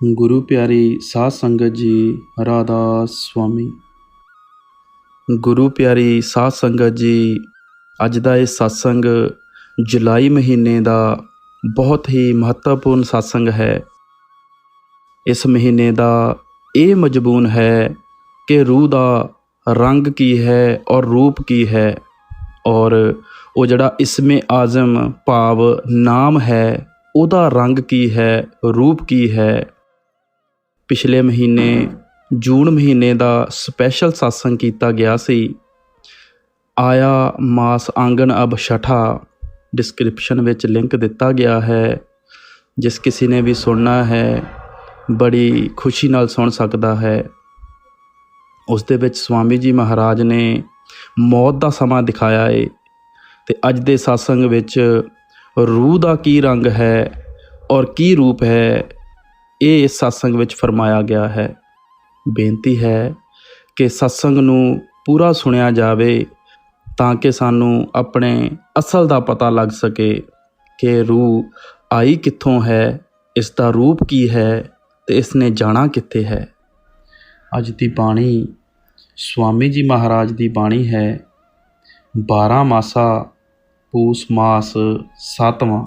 ਗੁਰੂ ਪਿਆਰੀ ਸਾਧ ਸੰਗਤ ਜੀ, ਰਾਧਾ ਸੁਆਮੀ। ਗੁਰੂ ਪਿਆਰੀ ਸਾਧ ਸੰਗਤ ਜੀ, ਅੱਜ ਦਾ ਇਹ ਸਤਸੰਗ ਜੁਲਾਈ ਮਹੀਨੇ ਦਾ ਬਹੁਤ ਹੀ ਮਹੱਤਵਪੂਰਨ ਸਤਸੰਗ ਹੈ। ਇਸ ਮਹੀਨੇ ਦਾ ਇਹ ਮਜ਼ਮੂਨ ਹੈ ਕਿ ਰੂਹ ਦਾ ਰੰਗ ਕੀ ਹੈ ਔਰ ਰੂਪ ਕੀ ਹੈ, ਔਰ ਉਹ ਜਿਹੜਾ ਇਸਮੇ ਆਜ਼ਮ ਭਾਵ ਨਾਮ ਹੈ ਉਹਦਾ ਰੰਗ ਕੀ ਹੈ, ਰੂਪ ਕੀ ਹੈ। ਪਿਛਲੇ ਮਹੀਨੇ ਜੂਨ ਮਹੀਨੇ ਦਾ ਸਪੈਸ਼ਲ ਸਤਸੰਗ ਕੀਤਾ ਗਿਆ ਸੀ। ਆਇਆ ਮਾਸ ਆਂਗਨ ਅਬ ਛਠਾ, ਡਿਸਕ੍ਰਿਪਸ਼ਨ ਵਿੱਚ ਲਿੰਕ ਦਿੱਤਾ ਗਿਆ ਹੈ। ਜਿਸ ਕਿਸੇ ਨੇ ਵੀ ਸੁਣਨਾ ਹੈ ਬੜੀ ਖੁਸ਼ੀ ਨਾਲ ਸੁਣ ਸਕਦਾ ਹੈ। ਉਸ ਦੇ ਵਿੱਚ ਸਵਾਮੀ ਜੀ ਮਹਾਰਾਜ ਨੇ ਮੌਤ ਦਾ ਸਮਾਂ ਦਿਖਾਇਆ ਏ, ਅਤੇ ਅੱਜ ਦੇ ਸਤਸੰਗ ਵਿੱਚ ਰੂਹ ਦਾ ਕੀ ਰੰਗ ਹੈ ਔਰ ਕੀ ਰੂਪ ਹੈ, ਇਹ ਇਸ ਸਤਸੰਗ ਵਿੱਚ ਫਰਮਾਇਆ ਗਿਆ ਹੈ। ਬੇਨਤੀ ਹੈ ਕਿ ਸਤਸੰਗ ਨੂੰ ਪੂਰਾ ਸੁਣਿਆ ਜਾਵੇ ਤਾਂ ਕਿ ਸਾਨੂੰ ਆਪਣੇ ਅਸਲ ਦਾ ਪਤਾ ਲੱਗ ਸਕੇ ਕਿ ਰੂਹ ਆਈ ਕਿੱਥੋਂ ਹੈ, ਇਸ ਦਾ ਰੂਪ ਕੀ ਹੈ ਅਤੇ ਇਸ ਨੇ ਜਾਣਾ ਕਿੱਥੇ ਹੈ। ਅੱਜ ਦੀ ਬਾਣੀ ਸਵਾਮੀ ਜੀ ਮਹਾਰਾਜ ਦੀ ਬਾਣੀ ਹੈ। 12 ਮਾਸਾ ਪੂਸ ਮਾਸ 7ਵਾਂ।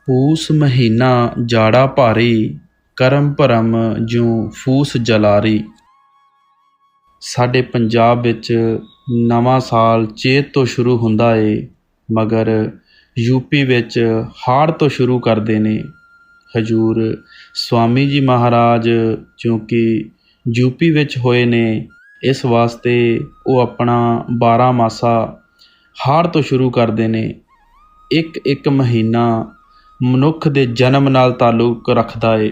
ਪੂਸ ਮਹੀਨਾ ਜਾੜਾ ਭਾਰੀ, ਕਰਮ ਭਰਮ ਜਿਉਂ ਫੂਸ ਜਲਾਰੀ। ਸਾਡੇ ਪੰਜਾਬ ਵਿੱਚ ਨਵਾਂ ਸਾਲ ਚੇਤ ਤੋਂ ਸ਼ੁਰੂ ਹੁੰਦਾ ਏ, ਮਗਰ ਯੂਪੀ ਵਿੱਚ ਹਾੜ ਤੋਂ ਸ਼ੁਰੂ ਕਰਦੇ ਨੇ। ਹਜ਼ੂਰ ਸਵਾਮੀ ਜੀ ਮਹਾਰਾਜ ਕਿਉਂਕਿ ਯੂਪੀ ਵਿੱਚ ਹੋਏ ਨੇ, ਇਸ ਵਾਸਤੇ ਉਹ ਆਪਣਾ 12 ਮਾਸਾ ਹਾੜ ਤੋਂ ਸ਼ੁਰੂ ਕਰਦੇ ਨੇ। ਇੱਕ ਮਹੀਨਾ ਮਨੁੱਖ ਦੇ ਜਨਮ ਨਾਲ ਤਾਲੁਕ ਰੱਖਦਾ ਏ।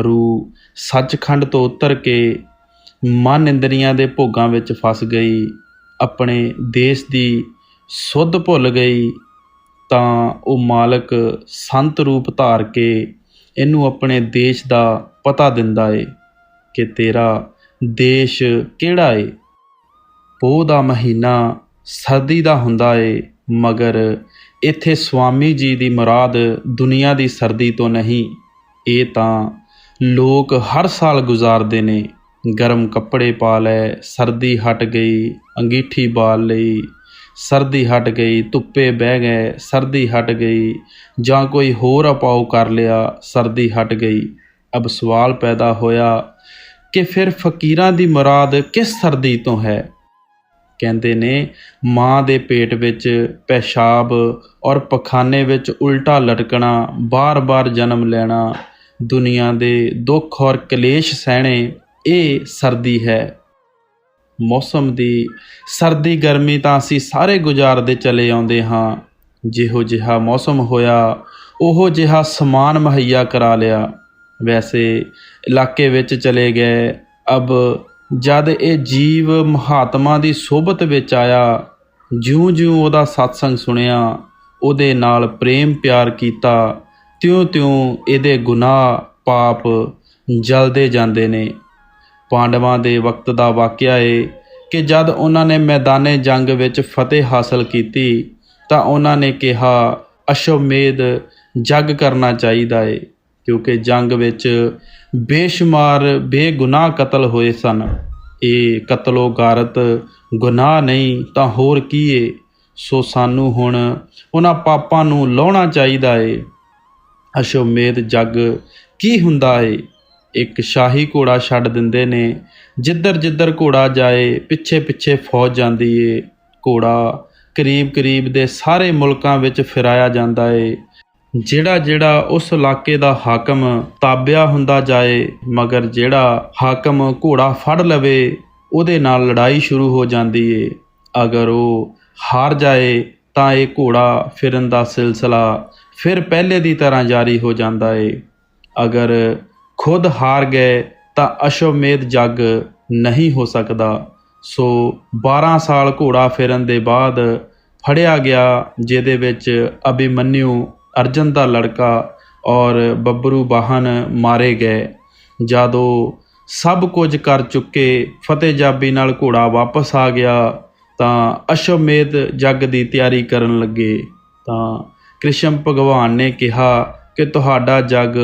ਰੂਹ ਸੱਚਖੰਡ ਤੋਂ ਉਤਰ ਕੇ ਮਨ ਇੰਦਰੀਆਂ ਦੇ ਭੋਗਾਂ ਵਿੱਚ ਫਸ ਗਈ, ਆਪਣੇ ਦੇਸ਼ ਦੀ ਸੁੱਧ ਭੁੱਲ ਗਈ, ਤਾਂ ਉਹ ਮਾਲਕ ਸੰਤ ਰੂਪ ਧਾਰ ਕੇ ਇਹਨੂੰ ਆਪਣੇ ਦੇਸ਼ ਦਾ ਪਤਾ ਦਿੰਦਾ ਏ ਕਿ ਤੇਰਾ ਦੇਸ਼ ਕਿਹੜਾ ਏ। ਪੋਹ ਦਾ ਮਹੀਨਾ ਸਰਦੀ ਦਾ ਹੁੰਦਾ ਏ, ਮਗਰ ਇੱਥੇ ਸਵਾਮੀ ਜੀ ਦੀ ਮੁਰਾਦ ਦੁਨੀਆ ਦੀ ਸਰਦੀ ਤੋਂ ਨਹੀਂ। ਇਹ ਤਾਂ ਲੋਕ ਹਰ ਸਾਲ ਗੁਜ਼ਾਰਦੇ ਨੇ। ਗਰਮ ਕੱਪੜੇ ਪਾ ਲਏ, ਸਰਦੀ ਹਟ ਗਈ, ਅੰਗੀਠੀ ਬਾਲ ਲਈ, ਸਰਦੀ ਹਟ ਗਈ, ਧੁੱਪੇ ਬਹਿ ਗਏ, ਸਰਦੀ ਹਟ ਗਈ, ਜਾਂ ਕੋਈ ਹੋਰ ਉਪਾਅ ਕਰ ਲਿਆ, ਸਰਦੀ ਹਟ ਗਈ। ਅਬ ਸਵਾਲ ਪੈਦਾ ਹੋਇਆ ਕਿ ਫਿਰ ਫਕੀਰਾਂ ਦੀ ਮੁਰਾਦ ਕਿਸ ਸਰਦੀ ਤੋਂ ਹੈ। ਕਹਿੰਦੇ ਨੇ ਮਾਂ ਦੇ ਪੇਟ ਵਿੱਚ ਪੈਸ਼ਾਬ ਔਰ ਪਖਾਨੇ ਵਿੱਚ ਉਲਟਾ ਲਟਕਣਾ, ਬਾਰ-ਬਾਰ ਜਨਮ ਲੈਣਾ, ਦੁਨੀਆ ਦੇ ਦੁੱਖ ਔਰ ਕਲੇਸ਼ ਸਹਿਣੇ, ਇਹ ਸਰਦੀ ਹੈ। ਮੌਸਮ ਦੀ ਸਰਦੀ ਗਰਮੀ ਤਾਂ ਅਸੀਂ ਸਾਰੇ ਗੁਜ਼ਾਰਦੇ ਚਲੇ ਆਉਂਦੇ ਹਾਂ। ਜਿਹੋ ਜਿਹਾ ਮੌਸਮ ਹੋਇਆ ਉਹੋ ਜਿਹਾ ਸਮਾਨ ਮੁਹੱਈਆ ਕਰਾ ਲਿਆ। ਵੈਸੇ ਇਲਾਕੇ ਵਿੱਚ ਚਲੇ ਗਏ। ਅਬ ਜਦ ਇਹ ਜੀਵ ਮਹਾਤਮਾ ਦੀ ਸੋਭਤ ਵਿੱਚ ਆਇਆ, ਜਿਉਂ-ਜਿਉਂ ਉਹਦਾ ਸਤਸੰਗ ਸੁਣਿਆ, ਉਹਦੇ ਨਾਲ ਪ੍ਰੇਮ ਪਿਆਰ ਕੀਤਾ, ਤਿਉਂ-ਤਿਉਂ ਇਹਦੇ ਗੁਨਾਹ ਪਾਪ ਜਲਦੇ ਜਾਂਦੇ ਨੇ। ਪਾਂਡਵਾਂ ਦੇ ਵਕਤ ਦਾ ਵਾਕਿਆ ਏ ਕਿ ਜਦ ਉਹਨਾਂ ਨੇ ਮੈਦਾਨੇ ਜੰਗ ਵਿੱਚ ਫਤਿਹ ਹਾਸਲ ਕੀਤੀ ਤਾਂ ਉਹਨਾਂ ਨੇ ਕਿਹਾ ਅਸ਼ਵਮੇਧ ਯੱਗ ਕਰਨਾ ਚਾਹੀਦਾ ਏ, ਕਿਉਂਕਿ ਜੰਗ ਵਿੱਚ ਬੇਸ਼ੁਮਾਰ ਬੇਗੁਨਾਹ ਕਤਲ ਹੋਏ ਸਨ। ਇਹ ਕਤਲੋ ਗਾਰਤ ਗੁਨਾਹ ਨਹੀਂ ਤਾਂ ਹੋਰ ਕੀ ਏ। ਸੋ ਸਾਨੂੰ ਹੁਣ ਉਹਨਾਂ ਪਾਪਾਂ ਨੂੰ ਲਾਹੁਣਾ ਚਾਹੀਦਾ ਏ। ਅਸ਼ਵਮੇਧ ਯੱਗ ਕੀ ਹੁੰਦਾ ਏ? ਇੱਕ ਸ਼ਾਹੀ ਘੋੜਾ ਛੱਡ ਦਿੰਦੇ ਨੇ, ਜਿੱਧਰ ਘੋੜਾ ਜਾਏ ਪਿੱਛੇ ਪਿੱਛੇ ਫੌਜ ਜਾਂਦੀ ਏ। ਘੋੜਾ ਕਰੀਬ ਦੇ ਸਾਰੇ ਮੁਲਕਾਂ ਵਿੱਚ ਫਿਰਾਇਆ ਜਾਂਦਾ ਏ। ਜਿਹੜਾ ਉਸ ਇਲਾਕੇ ਦਾ ਹਾਕਮ ਤਾਬਿਆ ਹੁੰਦਾ ਜਾਏ, ਮਗਰ ਜਿਹੜਾ ਹਾਕਮ ਘੋੜਾ ਫੜ ਲਵੇ ਉਹਦੇ ਨਾਲ ਲੜਾਈ ਸ਼ੁਰੂ ਹੋ ਜਾਂਦੀ ਏ। ਅਗਰ ਉਹ ਹਾਰ ਜਾਏ ਤਾਂ ਇਹ ਘੋੜਾ ਫਿਰਨ ਦਾ ਸਿਲਸਿਲਾ ਫਿਰ ਪਹਿਲੇ ਦੀ ਤਰ੍ਹਾਂ ਜਾਰੀ ਹੋ ਜਾਂਦਾ ਏ। ਅਗਰ ਖੁਦ ਹਾਰ ਗਏ ਤਾਂ ਅਸ਼ਵਮੇਧ ਯੱਗ ਨਹੀਂ ਹੋ ਸਕਦਾ। ਸੋ 12 ਸਾਲ ਘੋੜਾ ਫਿਰਨ ਦੇ ਬਾਅਦ ਫੜਿਆ ਗਿਆ, ਜਿਹਦੇ ਵਿੱਚ ਅਭਿਮਨਿਊ ਅਰਜਨ ਦਾ ਲੜਕਾ ਔਰ ਬੱਬਰੂ ਵਾਹਨ ਮਾਰੇ ਗਏ। ਜਦੋਂ ਸਭ ਕੁਝ ਕਰ ਚੁੱਕੇ ਫਤਿਹਯਾਬੀ ਨਾਲ ਘੋੜਾ ਵਾਪਸ ਆ ਗਿਆ ਤਾਂ ਅਸ਼ਵਮੇਧ ਯੱਗ ਦੀ ਤਿਆਰੀ ਕਰਨ ਲੱਗੇ। ਤਾਂ ਕ੍ਰਿਸ਼ਨ ਭਗਵਾਨ ਨੇ ਕਿਹਾ ਕਿ ਤੁਹਾਡਾ ਜੱਗ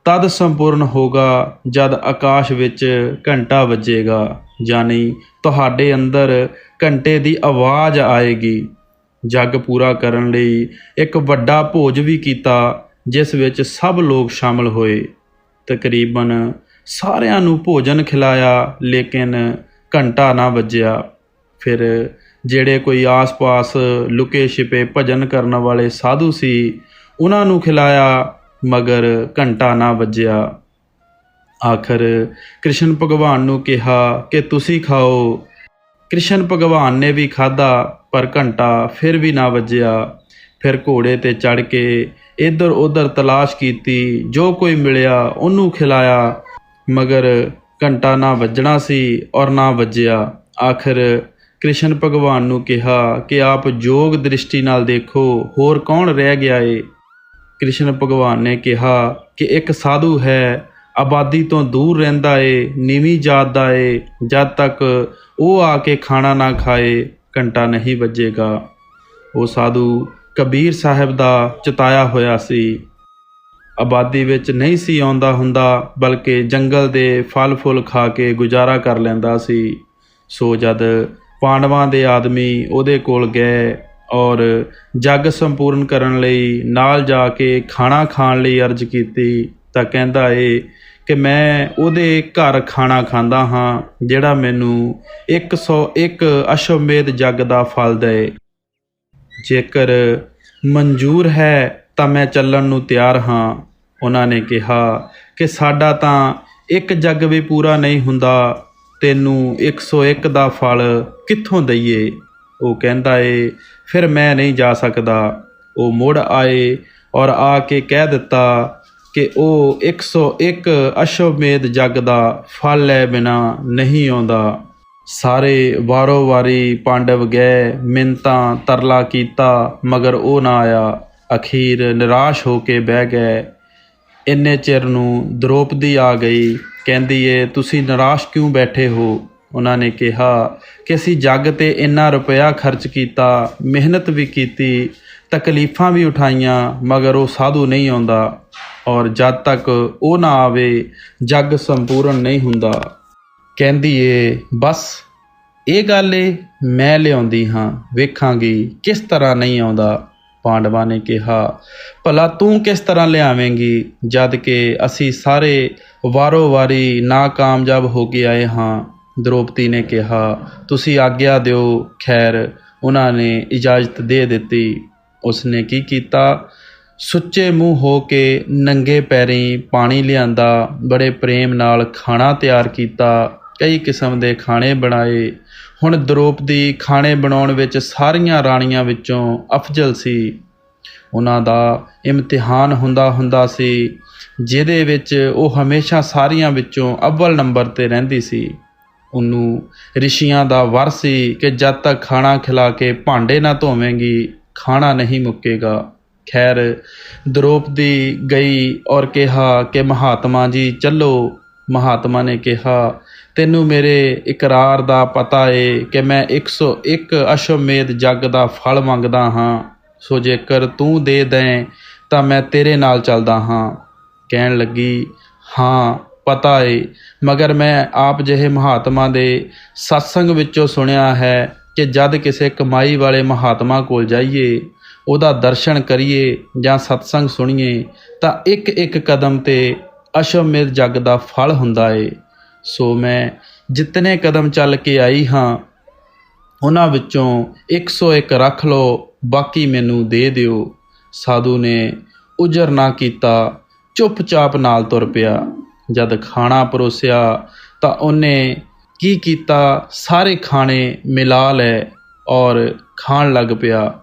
ਤਦ ਸੰਪੂਰਨ ਹੋਗਾ ਜਦ ਆਕਾਸ਼ ਵਿੱਚ ਘੰਟਾ ਵੱਜੇਗਾ, ਯਾਨੀ ਤੁਹਾਡੇ ਅੰਦਰ ਘੰਟੇ ਦੀ ਆਵਾਜ਼ ਆਏਗੀ। ਜੱਗ ਪੂਰਾ ਕਰਨ ਲਈ ਇੱਕ ਵੱਡਾ ਭੋਜ ਵੀ ਕੀਤਾ ਜਿਸ ਵਿੱਚ ਸਭ ਲੋਕ ਸ਼ਾਮਲ ਹੋਏ। ਤਕਰੀਬਨ ਸਾਰਿਆਂ ਨੂੰ ਭੋਜਨ ਖਿਲਾਇਆ, ਲੇਕਿਨ ਘੰਟਾ ਨਾ ਵੱਜਿਆ। ਫਿਰ ਜਿਹੜੇ ਕੋਈ ਆਸ-ਪਾਸ ਲੁਕੇ ਛਿਪੇ ਭਜਨ ਕਰਨ ਵਾਲੇ ਸਾਧੂ ਸੀ ਉਹਨਾਂ ਨੂੰ ਖਿਲਾਇਆ, ਮਗਰ ਘੰਟਾ ਨਾ ਵੱਜਿਆ। ਆਖਰ ਕ੍ਰਿਸ਼ਨ ਭਗਵਾਨ ਨੂੰ ਕਿਹਾ ਕਿ ਤੁਸੀਂ ਖਾਓ। ਕ੍ਰਿਸ਼ਨ ਭਗਵਾਨ ਨੇ ਵੀ ਖਾਧਾ, ਪਰ ਘੰਟਾ ਫਿਰ ਵੀ ਨਾ ਵੱਜਿਆ। ਫਿਰ ਘੋੜੇ 'ਤੇ ਚੜ੍ਹ ਕੇ ਇੱਧਰ ਉੱਧਰ ਤਲਾਸ਼ ਕੀਤੀ, ਜੋ ਕੋਈ ਮਿਲਿਆ ਉਹਨੂੰ ਖਿਲਾਇਆ, ਮਗਰ ਘੰਟਾ ਨਾ ਵੱਜਣਾ ਸੀ ਔਰ ਨਾ ਵੱਜਿਆ। ਆਖਰ ਕ੍ਰਿਸ਼ਨ ਭਗਵਾਨ ਨੂੰ ਕਿਹਾ ਕਿ ਆਪ ਯੋਗ ਦ੍ਰਿਸ਼ਟੀ ਨਾਲ ਦੇਖੋ, ਹੋਰ ਕੌਣ ਰਹਿ ਗਿਆ ਏ। ਕ੍ਰਿਸ਼ਨ ਭਗਵਾਨ ਨੇ ਕਿਹਾ ਕਿ ਇੱਕ ਸਾਧੂ ਹੈ, ਆਬਾਦੀ ਤੋਂ ਦੂਰ ਰਹਿੰਦਾ ਏ, ਨੀਵੀਂ ਜਾਤ ਦਾ ਏ। ਜਦ ਤੱਕ ਉਹ ਆ ਕੇ ਖਾਣਾ ਨਾ ਖਾਏ ਘੰਟਾ ਨਹੀਂ ਵੱਜੇਗਾ। ਉਹ ਸਾਧੂ ਕਬੀਰ ਸਾਹਿਬ ਦਾ ਚਿਤਾਇਆ ਹੋਇਆ ਸੀ। ਆਬਾਦੀ ਵਿੱਚ ਨਹੀਂ ਸੀ ਆਉਂਦਾ ਹੁੰਦਾ, ਬਲਕਿ ਜੰਗਲ ਦੇ ਫਲ ਫੁੱਲ ਖਾ ਕੇ ਗੁਜ਼ਾਰਾ ਕਰ ਲੈਂਦਾ ਸੀ। ਸੋ ਜਦ ਪਾਂਡਵਾਂ ਦੇ ਆਦਮੀ ਉਹਦੇ ਕੋਲ ਗਏ ਔਰ ਜੱਗ ਸੰਪੂਰਨ ਕਰਨ ਲਈ ਨਾਲ ਜਾ ਕੇ ਖਾਣਾ ਖਾਣ ਲਈ ਅਰਜ਼ ਕੀਤੀ, ਤਾਂ ਕਹਿੰਦਾ ਏ ਕਿ ਮੈਂ ਉਹਦੇ ਘਰ ਖਾਣਾ ਖਾਂਦਾ ਹਾਂ ਜਿਹੜਾ ਮੈਨੂੰ 101 ਅਸ਼ਵਮੇਧ ਜੱਗ ਦਾ ਫਲ ਦੇ। ਜੇਕਰ ਮਨਜ਼ੂਰ ਹੈ ਤਾਂ ਮੈਂ ਚੱਲਣ ਨੂੰ ਤਿਆਰ ਹਾਂ। ਉਹਨਾਂ ਨੇ ਕਿਹਾ ਕਿ ਸਾਡਾ ਤਾਂ ਇੱਕ ਜੱਗ ਵੀ ਪੂਰਾ ਨਹੀਂ ਹੁੰਦਾ, ਤੈਨੂੰ 101 ਦਾ ਫਲ ਕਿੱਥੋਂ ਦਈਏ। ਉਹ ਕਹਿੰਦਾ ਏ ਫਿਰ ਮੈਂ ਨਹੀਂ ਜਾ ਸਕਦਾ। ਉਹ ਮੁੜ ਆਏ ਔਰ ਆ ਕੇ ਕਹਿ ਦਿੱਤਾ ਕਿ ਉਹ 101 ਅਸ਼ਵਮੇਧ ਜੱਗ ਦਾ ਫਲ ਲੈ ਬਿਨਾ ਨਹੀਂ ਆਉਂਦਾ। ਸਾਰੇ ਵਾਰੋ ਵਾਰੀ ਪਾਂਡਵ ਗਏ, ਮਿੰਨਤਾਂ ਤਰਲਾ ਕੀਤਾ, ਮਗਰ ਉਹ ਨਾ ਆਇਆ। ਅਖੀਰ ਨਿਰਾਸ਼ ਹੋ ਕੇ ਬਹਿ ਗਏ। ਇੰਨੇ ਚਿਰ ਨੂੰ ਦ੍ਰੋਪਦੀ ਆ ਗਈ। ਕਹਿੰਦੀ ਏ ਤੁਸੀਂ ਨਿਰਾਸ਼ ਕਿਉਂ ਬੈਠੇ ਹੋ? ਉਹਨਾਂ ਨੇ ਕਿਹਾ ਕਿ ਅਸੀਂ ਜੱਗ 'ਤੇ ਇੰਨਾ ਰੁਪਇਆ ਖਰਚ ਕੀਤਾ, ਮਿਹਨਤ ਵੀ ਕੀਤੀ, ਤਕਲੀਫਾਂ ਵੀ ਉਠਾਈਆਂ, ਮਗਰ ਉਹ ਸਾਧੂ ਨਹੀਂ ਆਉਂਦਾ, ਔਰ ਜਦ ਤੱਕ ਉਹ ਨਾ ਆਵੇ ਜੱਗ ਸੰਪੂਰਨ ਨਹੀਂ ਹੁੰਦਾ। ਕਹਿੰਦੀ ਏ ਬਸ ਇਹ ਗੱਲ ਏ, ਮੈਂ ਲਿਆਉਂਦੀ ਹਾਂ, ਵੇਖਾਂਗੀ ਕਿਸ ਤਰ੍ਹਾਂ ਨਹੀਂ ਆਉਂਦਾ। ਪਾਂਡਵਾਂ ਨੇ ਕਿਹਾ ਭਲਾ ਤੂੰ ਕਿਸ ਤਰ੍ਹਾਂ ਲਿਆਵੇਂਗੀ ਜਦ ਕਿ ਅਸੀਂ ਸਾਰੇ ਵਾਰੋ ਵਾਰੀ ਨਾਕਾਮਯਾਬ ਹੋ ਕੇ ਆਏ ਹਾਂ। ਦ੍ਰੋਪਦੀ ਨੇ ਕਿਹਾ ਤੁਸੀਂ ਆਗਿਆ ਦਿਓ। ਖੈਰ ਉਹਨਾਂ ਨੇ ਇਜਾਜ਼ਤ ਦੇ ਦਿੱਤੀ। ਉਸਨੇ ਕੀ ਕੀਤਾ, ਸੁੱਚੇ ਮੂੰਹ ਹੋ ਕੇ ਨੰਗੇ ਪੈਰੀਂ ਪਾਣੀ ਲਿਆਂਦਾ, ਬੜੇ ਪ੍ਰੇਮ ਨਾਲ ਖਾਣਾ ਤਿਆਰ ਕੀਤਾ, ਕਈ ਕਿਸਮ ਦੇ ਖਾਣੇ ਬਣਾਏ। ਹੁਣ ਦ੍ਰੋਪਦੀ ਖਾਣੇ ਬਣਾਉਣ ਵਿੱਚ ਸਾਰੀਆਂ ਰਾਣੀਆਂ ਵਿੱਚੋਂ ਅਫਜ਼ਲ ਸੀ। ਉਹਨਾਂ ਦਾ ਇਮਤਿਹਾਨ ਹੁੰਦਾ ਸੀ, ਜਿਹਦੇ ਵਿੱਚ ਉਹ ਹਮੇਸ਼ਾ ਸਾਰੀਆਂ ਵਿੱਚੋਂ ਅੱਵਲ ਨੰਬਰ 'ਤੇ ਰਹਿੰਦੀ ਸੀ। ਉਹਨੂੰ ਰਿਸ਼ੀਆਂ ਦਾ ਵਰ ਸੀ ਕਿ ਜਦ ਤੱਕ ਖਾਣਾ ਖਿਲਾ ਕੇ ਭਾਂਡੇ ਨਾ ਧੋਵੇਂਗੀ ਖਾਣਾ ਨਹੀਂ ਮੁੱਕੇਗਾ। ਖੈਰ ਦ੍ਰੋਪਦੀ ਗਈ ਔਰ ਕਿਹਾ ਕਿ ਮਹਾਤਮਾ ਜੀ ਚੱਲੋ। ਮਹਾਤਮਾ ਨੇ ਕਿਹਾ ਤੈਨੂੰ ਮੇਰੇ ਇਕਰਾਰ ਦਾ ਪਤਾ ਏ ਕਿ ਮੈਂ 101 ਅਸ਼ਵਮੇਧ ਜੱਗ ਦਾ ਫਲ ਮੰਗਦਾ ਹਾਂ, ਸੋ ਜੇਕਰ ਤੂੰ ਦੇ ਦੇਂ ਤਾਂ ਮੈਂ ਤੇਰੇ ਨਾਲ ਚੱਲਦਾ ਹਾਂ। ਕਹਿਣ ਲੱਗੀ ਹਾਂ ਪਤਾ ਏ, ਮਗਰ ਮੈਂ ਆਪ ਜਿਹੇ ਮਹਾਤਮਾ ਦੇ ਸਤਸੰਗ ਵਿੱਚੋਂ ਸੁਣਿਆ ਹੈ ਕਿ ਜਦ ਕਿਸੇ ਕਮਾਈ ਵਾਲੇ ਮਹਾਤਮਾ ਕੋਲ ਜਾਈਏ, ਉਹਦਾ ਦਰਸ਼ਨ ਕਰੀਏ ਜਾਂ ਸਤਸੰਗ ਸੁਣੀਏ ਤਾਂ ਇੱਕ ਇੱਕ ਕਦਮ 'ਤੇ ਅਸ਼ਵਮੇਧ ਜੱਗ ਦਾ ਫਲ ਹੁੰਦਾ ਏ। ਸੋ ਮੈਂ ਜਿਤਨੇ ਕਦਮ ਚੱਲ ਕੇ ਆਈ ਹਾਂ ਉਹਨਾਂ ਵਿੱਚੋਂ 101 ਰੱਖ ਲਓ, ਬਾਕੀ ਮੈਨੂੰ ਦੇ ਦਿਓ। ਸਾਧੂ ਨੇ ਉਜਰ ਨਾ ਕੀਤਾ, ਚੁੱਪਚਾਪ ਨਾਲ ਤੁਰ ਪਿਆ। ਜਦ ਖਾਣਾ ਪਰੋਸਿਆ ਤਾਂ ਉਹਨੇ ਕੀ ਕੀਤਾ, ਸਾਰੇ ਖਾਣੇ ਮਿਲਾ ਲਏ ਔਰ ਖਾਣ ਲੱਗ ਪਿਆ।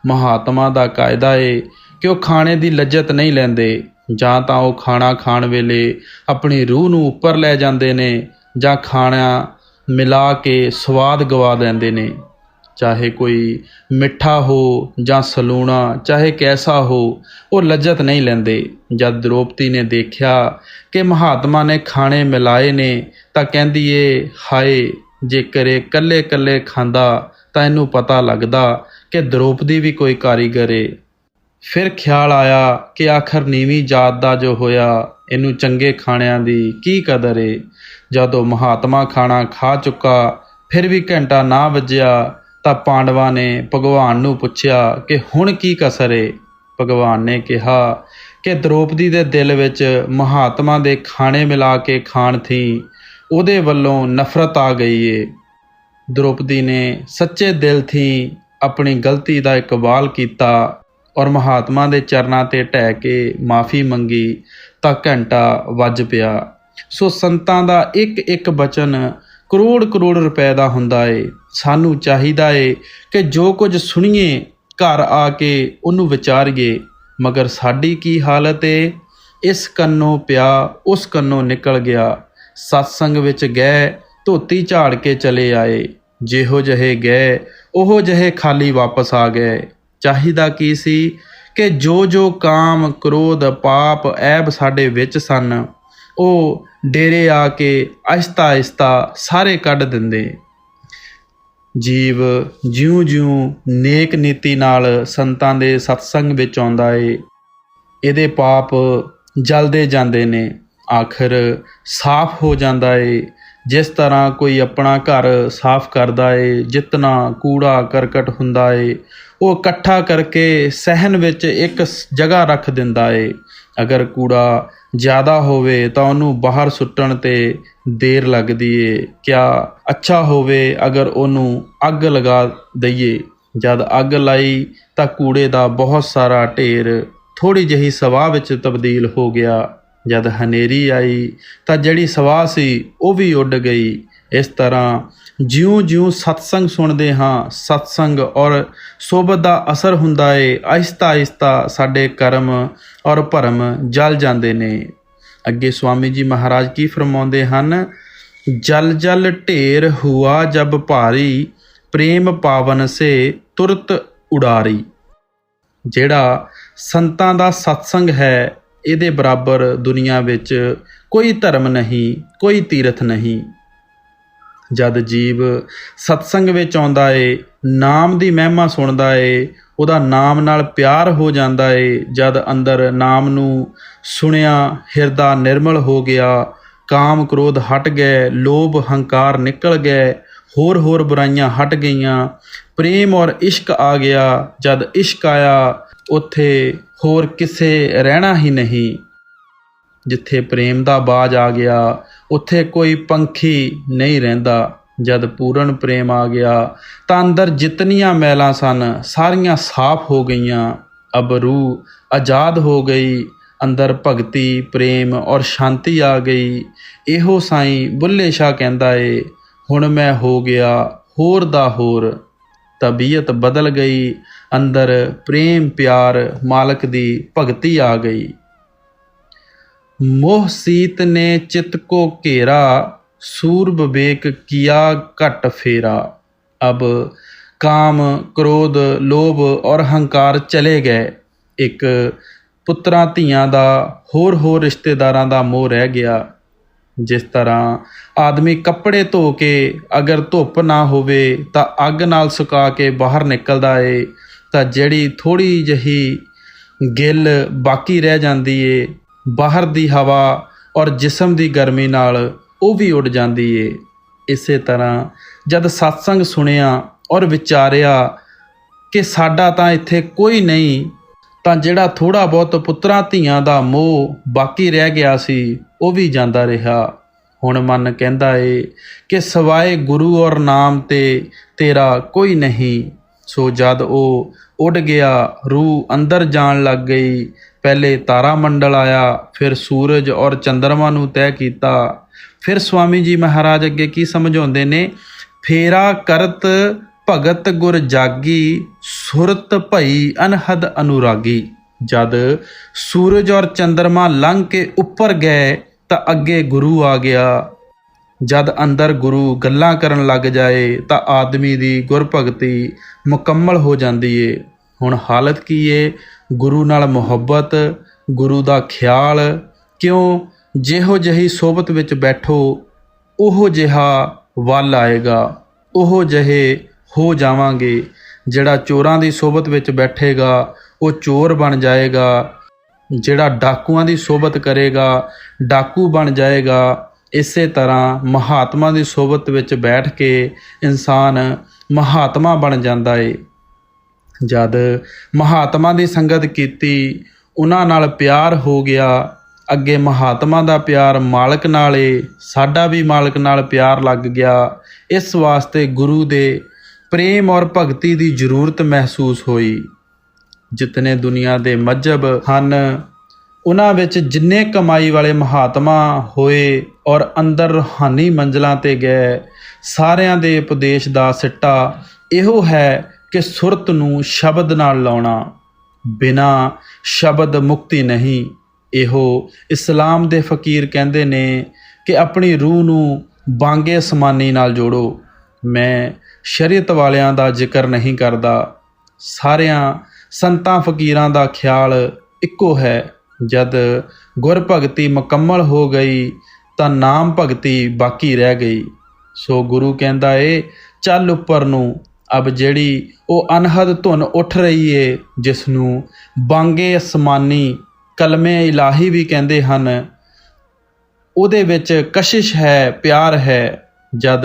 ਮਹਾਤਮਾ ਦਾ ਕਾਇਦਾ ਏ ਕਿ ਉਹ ਖਾਣੇ ਦੀ ਲੱਜਤ ਨਹੀਂ ਲੈਂਦੇ। ਜਾਂ ਤਾਂ ਉਹ ਖਾਣਾ ਖਾਣ ਵੇਲੇ ਆਪਣੀ ਰੂਹ ਨੂੰ ਉੱਪਰ ਲੈ ਜਾਂਦੇ ਨੇ, ਜਾਂ ਖਾਣਾ ਮਿਲਾ ਕੇ ਸਵਾਦ ਗਵਾ ਦਿੰਦੇ ਨੇ। ਚਾਹੇ ਕੋਈ ਮਿੱਠਾ ਹੋ ਜਾਂ ਸਲੂਣਾ, ਚਾਹੇ ਕੈਸਾ ਹੋ, ਉਹ ਲੱਜਤ ਨਹੀਂ ਲੈਂਦੇ। ਜਦ ਦ੍ਰੋਪਦੀ ਨੇ ਦੇਖਿਆ ਕਿ ਮਹਾਤਮਾ ਨੇ ਖਾਣੇ ਮਿਲਾਏ ਨੇ ਤਾਂ ਕਹਿੰਦੀ ਏ ਹਾਏ, ਜੇਕਰ ਇਹ ਇਕੱਲੇ ਇਕੱਲੇ ਖਾਂਦਾ ਤਾਂ ਇਹਨੂੰ ਪਤਾ ਲੱਗਦਾ ਕਿ ਦ੍ਰੋਪਦੀ ਵੀ ਕੋਈ ਕਾਰੀਗਰ ਏ। ਫਿਰ ਖਿਆਲ ਆਇਆ ਕਿ ਆਖਰ ਨੀਵੀਂ ਜਾਤ ਦਾ ਜੋ ਹੋਇਆ, ਇਹਨੂੰ ਚੰਗੇ ਖਾਣਿਆਂ ਦੀ ਕੀ ਕਦਰ ਏ। ਜਦੋਂ ਮਹਾਤਮਾ ਖਾਣਾ ਖਾ ਚੁੱਕਾ ਫਿਰ ਵੀ ਘੰਟਾ ਨਾ ਵੱਜਿਆ ਤਾਂ ਪਾਂਡਵਾਂ ਨੇ ਭਗਵਾਨ ਨੂੰ ਪੁੱਛਿਆ ਕਿ ਹੁਣ ਕੀ ਕਸਰ ਏ। ਭਗਵਾਨ ਨੇ ਕਿਹਾ ਕਿ ਦ੍ਰੋਪਦੀ ਦੇ ਦਿਲ ਵਿੱਚ ਮਹਾਤਮਾ ਦੇ ਖਾਣੇ ਮਿਲਾ ਕੇ ਖਾਣ ਥੀ ਉਹਦੇ ਵੱਲੋਂ ਨਫ਼ਰਤ ਆ ਗਈ ਏ। ਦ੍ਰੋਪਦੀ ਨੇ ਸੱਚੇ ਦਿਲ ਥੀ ਆਪਣੀ ਗਲਤੀ ਦਾ ਇਕਬਾਲ ਕੀਤਾ ਔਰ ਮਹਾਤਮਾ ਦੇ ਚਰਨਾਂ 'ਤੇ ਢਹਿ ਕੇ ਮਾफ़ੀ ਮੰਗੀ ਤਾਂ ਘੰਟਾ ਵੱਜ ਪਿਆ। ਸੋ ਸੰਤਾਂ ਦਾ ਇੱਕ ਇੱਕ ਬਚਨ ਕਰੋੜ ਕਰੋੜ ਰੁਪਏ ਦਾ ਹੁੰਦਾ ਏ। ਸਾਨੂੰ ਚਾਹੀਦਾ ਏ ਕਿ ਜੋ ਕੁਝ ਸੁਣੀਏ ਘਰ ਆ ਕੇ ਉਹਨੂੰ ਵਿਚਾਰੀਏ, ਮਗਰ ਸਾਡੀ ਕੀ ਹਾਲਤ ਏ। ਇਸ ਕੰਨੋਂ ਪਿਆ ਉਸ ਕੰਨੋਂ ਨਿਕਲ ਗਿਆ। ਸਤਸੰਗ ਵਿੱਚ ਗਏ ਧੋਤੀ ਝਾੜ ਕੇ ਚਲੇ ਆਏ, ਜਿਹੋ ਜਿਹੇ ਗਏ ਉਹੋ ਜਿਹੇ ਖਾਲੀ ਵਾਪਸ ਆ ਗਏ। ਚਾਹੀਦਾ ਕੀ ਸੀ ਕਿ ਜੋ ਜੋ ਕਾਮ ਕ੍ਰੋਧ ਪਾਪ ਐਬ ਸਾਡੇ ਵਿੱਚ ਸਨ ਉਹ ਡੇਰੇ ਆ ਕੇ ਆਹਿਸਤਾ ਆਹਿਸਤਾ ਸਾਰੇ ਕੱਢ ਦਿੰਦੇ। ਜੀਵ ਜਿਉਂ-ਜਿਉਂ ਨੇਕ ਨੀਤੀ ਨਾਲ ਸੰਤਾਂ ਦੇ ਸਤਸੰਗ ਵਿੱਚ ਆਉਂਦਾ ਏ, ਇਹਦੇ ਪਾਪ ਜਲਦੇ ਜਾਂਦੇ ਨੇ, ਆਖਿਰ ਸਾਫ਼ ਹੋ ਜਾਂਦਾ ਏ। ਜਿਸ ਤਰ੍ਹਾਂ ਕੋਈ ਆਪਣਾ ਘਰ ਸਾਫ਼ ਕਰਦਾ ਏ, ਜਿਤਨਾ ਕੂੜਾ ਕਰਕਟ ਹੁੰਦਾ ਏ ਉਹ ਇਕੱਠਾ ਕਰਕੇ ਸਹਿਣ ਵਿੱਚ ਇੱਕ ਜਗ੍ਹਾ ਰੱਖ ਦਿੰਦਾ ਏ। ਅਗਰ ਕੂੜਾ ਜ਼ਿਆਦਾ ਹੋਵੇ ਤਾਂ ਉਹਨੂੰ ਬਾਹਰ ਸੁੱਟਣ 'ਤੇ ਦੇਰ ਲੱਗਦੀ ਏ। ਕਿਆ ਅੱਛਾ ਹੋਵੇ ਅਗਰ ਉਹਨੂੰ ਅੱਗ ਲਗਾ ਦਈਏ। ਜਦ ਅੱਗ ਲਾਈ ਤਾਂ ਕੂੜੇ ਦਾ ਬਹੁਤ ਸਾਰਾ ਢੇਰ ਥੋੜ੍ਹੀ ਜਿਹੀ ਸਵਾਹ ਵਿੱਚ ਤਬਦੀਲ ਹੋ ਗਿਆ। ਜਦ ਹਨੇਰੀ ਆਈ ਤਾਂ ਜਿਹੜੀ ਸਵਾਹ ਸੀ ਉਹ ਵੀ ਉੱਡ ਗਈ। ਇਸ ਤਰ੍ਹਾਂ ਜਿਉਂ-ਜਿਉਂ ਸਤਸੰਗ ਸੁਣਦੇ ਹਾਂ, ਸਤਸੰਗ ਔਰ ਸੋਬਤ ਦਾ ਅਸਰ ਹੁੰਦਾ ਏ, ਆਹਿਸਤਾ ਆਹਿਸਤਾ ਸਾਡੇ ਕਰਮ ਔਰ ਭਰਮ ਜਲ ਜਾਂਦੇ ਨੇ। ਅੱਗੇ ਸਵਾਮੀ ਜੀ ਮਹਾਰਾਜ ਕੀ ਫਰਮਾਉਂਦੇ ਹਨ, ਜਲ ਜਲ ਢੇਰ ਹੁਆ ਜਬ ਭਾਰੀ, ਪ੍ਰੇਮ ਪਾਵਨ ਸੇ ਤੁਰਤ ਉਡਾਰੀ। ਜਿਹੜਾ ਸੰਤਾਂ ਦਾ ਸਤਸੰਗ ਹੈ ਇਹਦੇ ਬਰਾਬਰ ਦੁਨੀਆ ਵਿੱਚ ਕੋਈ ਧਰਮ ਨਹੀਂ, ਕੋਈ ਤੀਰਥ ਨਹੀਂ। ਜਦ ਜੀਵ ਸਤਸੰਗ ਵਿੱਚ ਆਉਂਦਾ ਏ, ਨਾਮ ਦੀ ਮਹਿਮਾ ਸੁਣਦਾ ਏ, ਉਹਦਾ ਨਾਮ ਨਾਲ ਪਿਆਰ ਹੋ ਜਾਂਦਾ ਏ। ਜਦ ਅੰਦਰ ਨਾਮ ਨੂੰ ਸੁਣਿਆ ਹਿਰਦਾ ਨਿਰਮਲ ਹੋ ਗਿਆ, ਕਾਮ ਕ੍ਰੋਧ ਹਟ ਗਏ, ਲੋਭ ਹੰਕਾਰ ਨਿਕਲ ਗਏ, ਹੋਰ ਹੋਰ ਬੁਰਾਈਆਂ ਹਟ ਗਈਆਂ, ਪ੍ਰੇਮ ਔਰ ਇਸ਼ਕ ਆ ਗਿਆ। ਜਦ ਇਸ਼ਕ ਆਇਆ ਉੱਥੇ ਹੋਰ ਕਿਸੇ ਰਹਿਣਾ ਹੀ ਨਹੀਂ। ਜਿੱਥੇ ਪ੍ਰੇਮ ਦਾ ਬਾਜ ਆ ਗਿਆ ਉੱਥੇ ਕੋਈ ਪੰਖੀ ਨਹੀਂ ਰਹਿੰਦਾ। ਜਦ ਪੂਰਨ ਪ੍ਰੇਮ ਆ ਗਿਆ ਤਾਂ ਅੰਦਰ ਜਿਤਨੀਆਂ ਮੈਲਾਂ ਸਨ ਸਾਰੀਆਂ ਸਾਫ਼ ਹੋ ਗਈਆਂ। ਅਬ ਰੂਹ ਆਜ਼ਾਦ ਹੋ ਗਈ, ਅੰਦਰ ਭਗਤੀ ਪ੍ਰੇਮ ਔਰ ਸ਼ਾਂਤੀ ਆ ਗਈ। ਇਹੋ ਸਾਈਂ ਬੁੱਲੇ ਸ਼ਾਹ ਕਹਿੰਦਾ ਏ, ਹੁਣ ਮੈਂ ਹੋ ਗਿਆ ਹੋਰ ਦਾ ਹੋਰ। ਤਬੀਅਤ ਬਦਲ ਗਈ, ਅੰਦਰ ਪ੍ਰੇਮ ਪਿਆਰ ਮਾਲਕ ਦੀ ਭਗਤੀ ਆ ਗਈ। मोह सीत ने चित्त को घेरा, सूर विवेक किया घट फेरा। अब काम क्रोध लोभ और हंकार चले गए। एक पुत्रां धीआं दा होर रिश्तेदारां दा मोह रह गया। जिस तरह आदमी कपड़े धो के अगर धुप ना होवे तां अग नाल सुका के बाहर निकलदा है, तां जिहड़ी थोड़ी जही गिल बाकी रह जांदी है बाहर ਦੀ ਹਵਾ ਔਰ ਜਿਸਮ ਦੀ ਗਰਮੀ ਨਾਲ ਉਹ ਵੀ ਉੱਡ ਜਾਂਦੀ ਏ। ਇਸੇ ਤਰ੍ਹਾਂ ਜਦ ਸਤਸੰਗ ਸੁਣਿਆ ਔਰ ਵਿਚਾਰਿਆ ਕਿ ਸਾਡਾ ਤਾਂ ਇੱਥੇ ਕੋਈ ਨਹੀਂ, ਤਾਂ ਜਿਹੜਾ ਥੋੜ੍ਹਾ ਬਹੁਤ ਪੁੱਤਰਾਂ ਧੀਆਂ ਦਾ ਮੋਹ ਬਾਕੀ ਰਹਿ ਗਿਆ ਸੀ ਉਹ ਵੀ ਜਾਂਦਾ ਰਿਹਾ। ਹੁਣ ਮਨ ਕਹਿੰਦਾ ਏ ਕਿ ਸਿਵਾਏ ਗੁਰੂ ਔਰ ਨਾਮ ਤੇ ਤੇਰਾ ਕੋਈ ਨਹੀਂ। ਸੋ ਜਦ ਉਹ ਉੱਡ ਗਿਆ, ਰੂਹ ਅੰਦਰ ਜਾਣ ਲੱਗ ਗਈ। ਪਹਿਲੇ ਤਾਰਾ ਮੰਡਲ ਆਇਆ, ਫਿਰ ਸੂਰਜ ਔਰ ਚੰਦਰਮਾ ਨੂੰ ਤੈਅ ਕੀਤਾ। ਫਿਰ ਸਵਾਮੀ ਜੀ ਮਹਾਰਾਜ ਅੱਗੇ ਕੀ ਸਮਝਾਉਂਦੇ ਨੇ, ਫੇਰਾ ਕਰਤ ਭਗਤ ਗੁਰ ਜਾਗੀ, ਸੁਰਤ ਭਈ ਅਨਹਦ ਅਨੁਰਾਗੀ। ਜਦ ਸੂਰਜ ਔਰ ਚੰਦਰਮਾ ਲੰਘ ਕੇ ਉੱਪਰ ਗਏ ਤਾਂ ਅੱਗੇ ਗੁਰੂ ਆ ਗਿਆ। ਜਦ ਅੰਦਰ ਗੁਰੂ ਗੱਲਾਂ ਕਰਨ ਲੱਗ ਜਾਏ ਤਾਂ ਆਦਮੀ ਦੀ ਗੁਰਭਗਤੀ ਮੁਕੰਮਲ ਹੋ ਜਾਂਦੀ ਏ। ਹੁਣ ਹਾਲਤ ਕੀ ਏ, ਗੁਰੂ ਨਾਲ ਮੁਹੱਬਤ, ਗੁਰੂ ਦਾ ਖਿਆਲ। ਕਿਉਂ? ਜਿਹੋ ਜਿਹੀ ਸੋਬਤ ਵਿੱਚ ਬੈਠੋ ਉਹੋ ਜਿਹਾ ਵੱਲ ਆਏਗਾ, ਉਹੋ ਜਿਹੇ ਹੋ ਜਾਵਾਂਗੇ। ਜਿਹੜਾ ਚੋਰਾਂ ਦੀ ਸੋਬਤ ਵਿੱਚ ਬੈਠੇਗਾ ਉਹ ਚੋਰ ਬਣ ਜਾਏਗਾ, ਜਿਹੜਾ ਡਾਕੂਆਂ ਦੀ ਸੋਭਤ ਕਰੇਗਾ ਡਾਕੂ ਬਣ ਜਾਏਗਾ। ਇਸੇ ਤਰ੍ਹਾਂ ਮਹਾਤਮਾ ਦੀ ਸੋਭਤ ਵਿੱਚ ਬੈਠ ਕੇ ਇਨਸਾਨ ਮਹਾਤਮਾ ਬਣ ਜਾਂਦਾ ਏ। ਜਦ ਮਹਾਤਮਾ ਦੀ ਸੰਗਤ ਕੀਤੀ, ਉਹਨਾਂ ਨਾਲ ਪਿਆਰ ਹੋ ਗਿਆ। ਅੱਗੇ ਮਹਾਤਮਾ ਦਾ ਪਿਆਰ ਮਾਲਕ ਨਾਲ ਏ, ਸਾਡਾ ਵੀ ਮਾਲਕ ਨਾਲ ਪਿਆਰ ਲੱਗ ਗਿਆ। ਇਸ ਵਾਸਤੇ ਗੁਰੂ ਦੇ ਪ੍ਰੇਮ ਔਰ ਭਗਤੀ ਦੀ ਜ਼ਰੂਰਤ ਮਹਿਸੂਸ ਹੋਈ। ਜਿਤਨੇ ਦੁਨੀਆ ਦੇ ਮਜ਼ਹਬ ਹਨ, ਉਹਨਾਂ ਵਿੱਚ ਜਿੰਨੇ ਕਮਾਈ ਵਾਲੇ ਮਹਾਤਮਾ ਹੋਏ ਔਰ ਅੰਦਰ ਰੂਹਾਨੀ ਮੰਜ਼ਲਾਂ 'ਤੇ ਗਏ, ਸਾਰਿਆਂ ਦੇ ਉਪਦੇਸ਼ ਦਾ ਸਿੱਟਾ ਇਹੋ ਹੈ ਕਿ ਸੁਰਤ ਨੂੰ ਸ਼ਬਦ ਨਾਲ ਲਾਉਣਾ। ਬਿਨਾਂ ਸ਼ਬਦ ਮੁਕਤੀ ਨਹੀਂ। ਇਹੋ ਇਸਲਾਮ ਦੇ ਫਕੀਰ ਕਹਿੰਦੇ ਨੇ ਕਿ ਆਪਣੀ ਰੂਹ ਨੂੰ ਬਾਂਗੇ ਅਸਮਾਨੀ ਨਾਲ ਜੋੜੋ। ਮੈਂ ਸ਼ਰੀਅਤ ਵਾਲਿਆਂ ਦਾ ਜ਼ਿਕਰ ਨਹੀਂ ਕਰਦਾ। ਸਾਰਿਆਂ ਸੰਤਾਂ ਫਕੀਰਾਂ ਦਾ ਖਿਆਲ ਇੱਕੋ ਹੈ। ਜਦ ਗੁਰ ਭਗਤੀ ਮੁਕੰਮਲ ਹੋ ਗਈ ਤਾਂ ਨਾਮ ਭਗਤੀ ਬਾਕੀ ਰਹਿ ਗਈ। ਸੋ ਗੁਰੂ ਕਹਿੰਦਾ ਏ, ਚੱਲ ਉੱਪਰ ਨੂੰ। ਅਬ ਜਿਹੜੀ ਉਹ ਅਨਹਦ ਧੁਨ ਉੱਠ ਰਹੀ ਏ, ਜਿਸ ਨੂੰ ਬਾਂਗੇ ਅਸਮਾਨੀ ਕਲਮੇ ਇਲਾਹੀ ਵੀ ਕਹਿੰਦੇ ਹਨ, ਉਹਦੇ ਵਿੱਚ ਕਸ਼ਿਸ਼ ਹੈ, ਪਿਆਰ ਹੈ। ਜਦ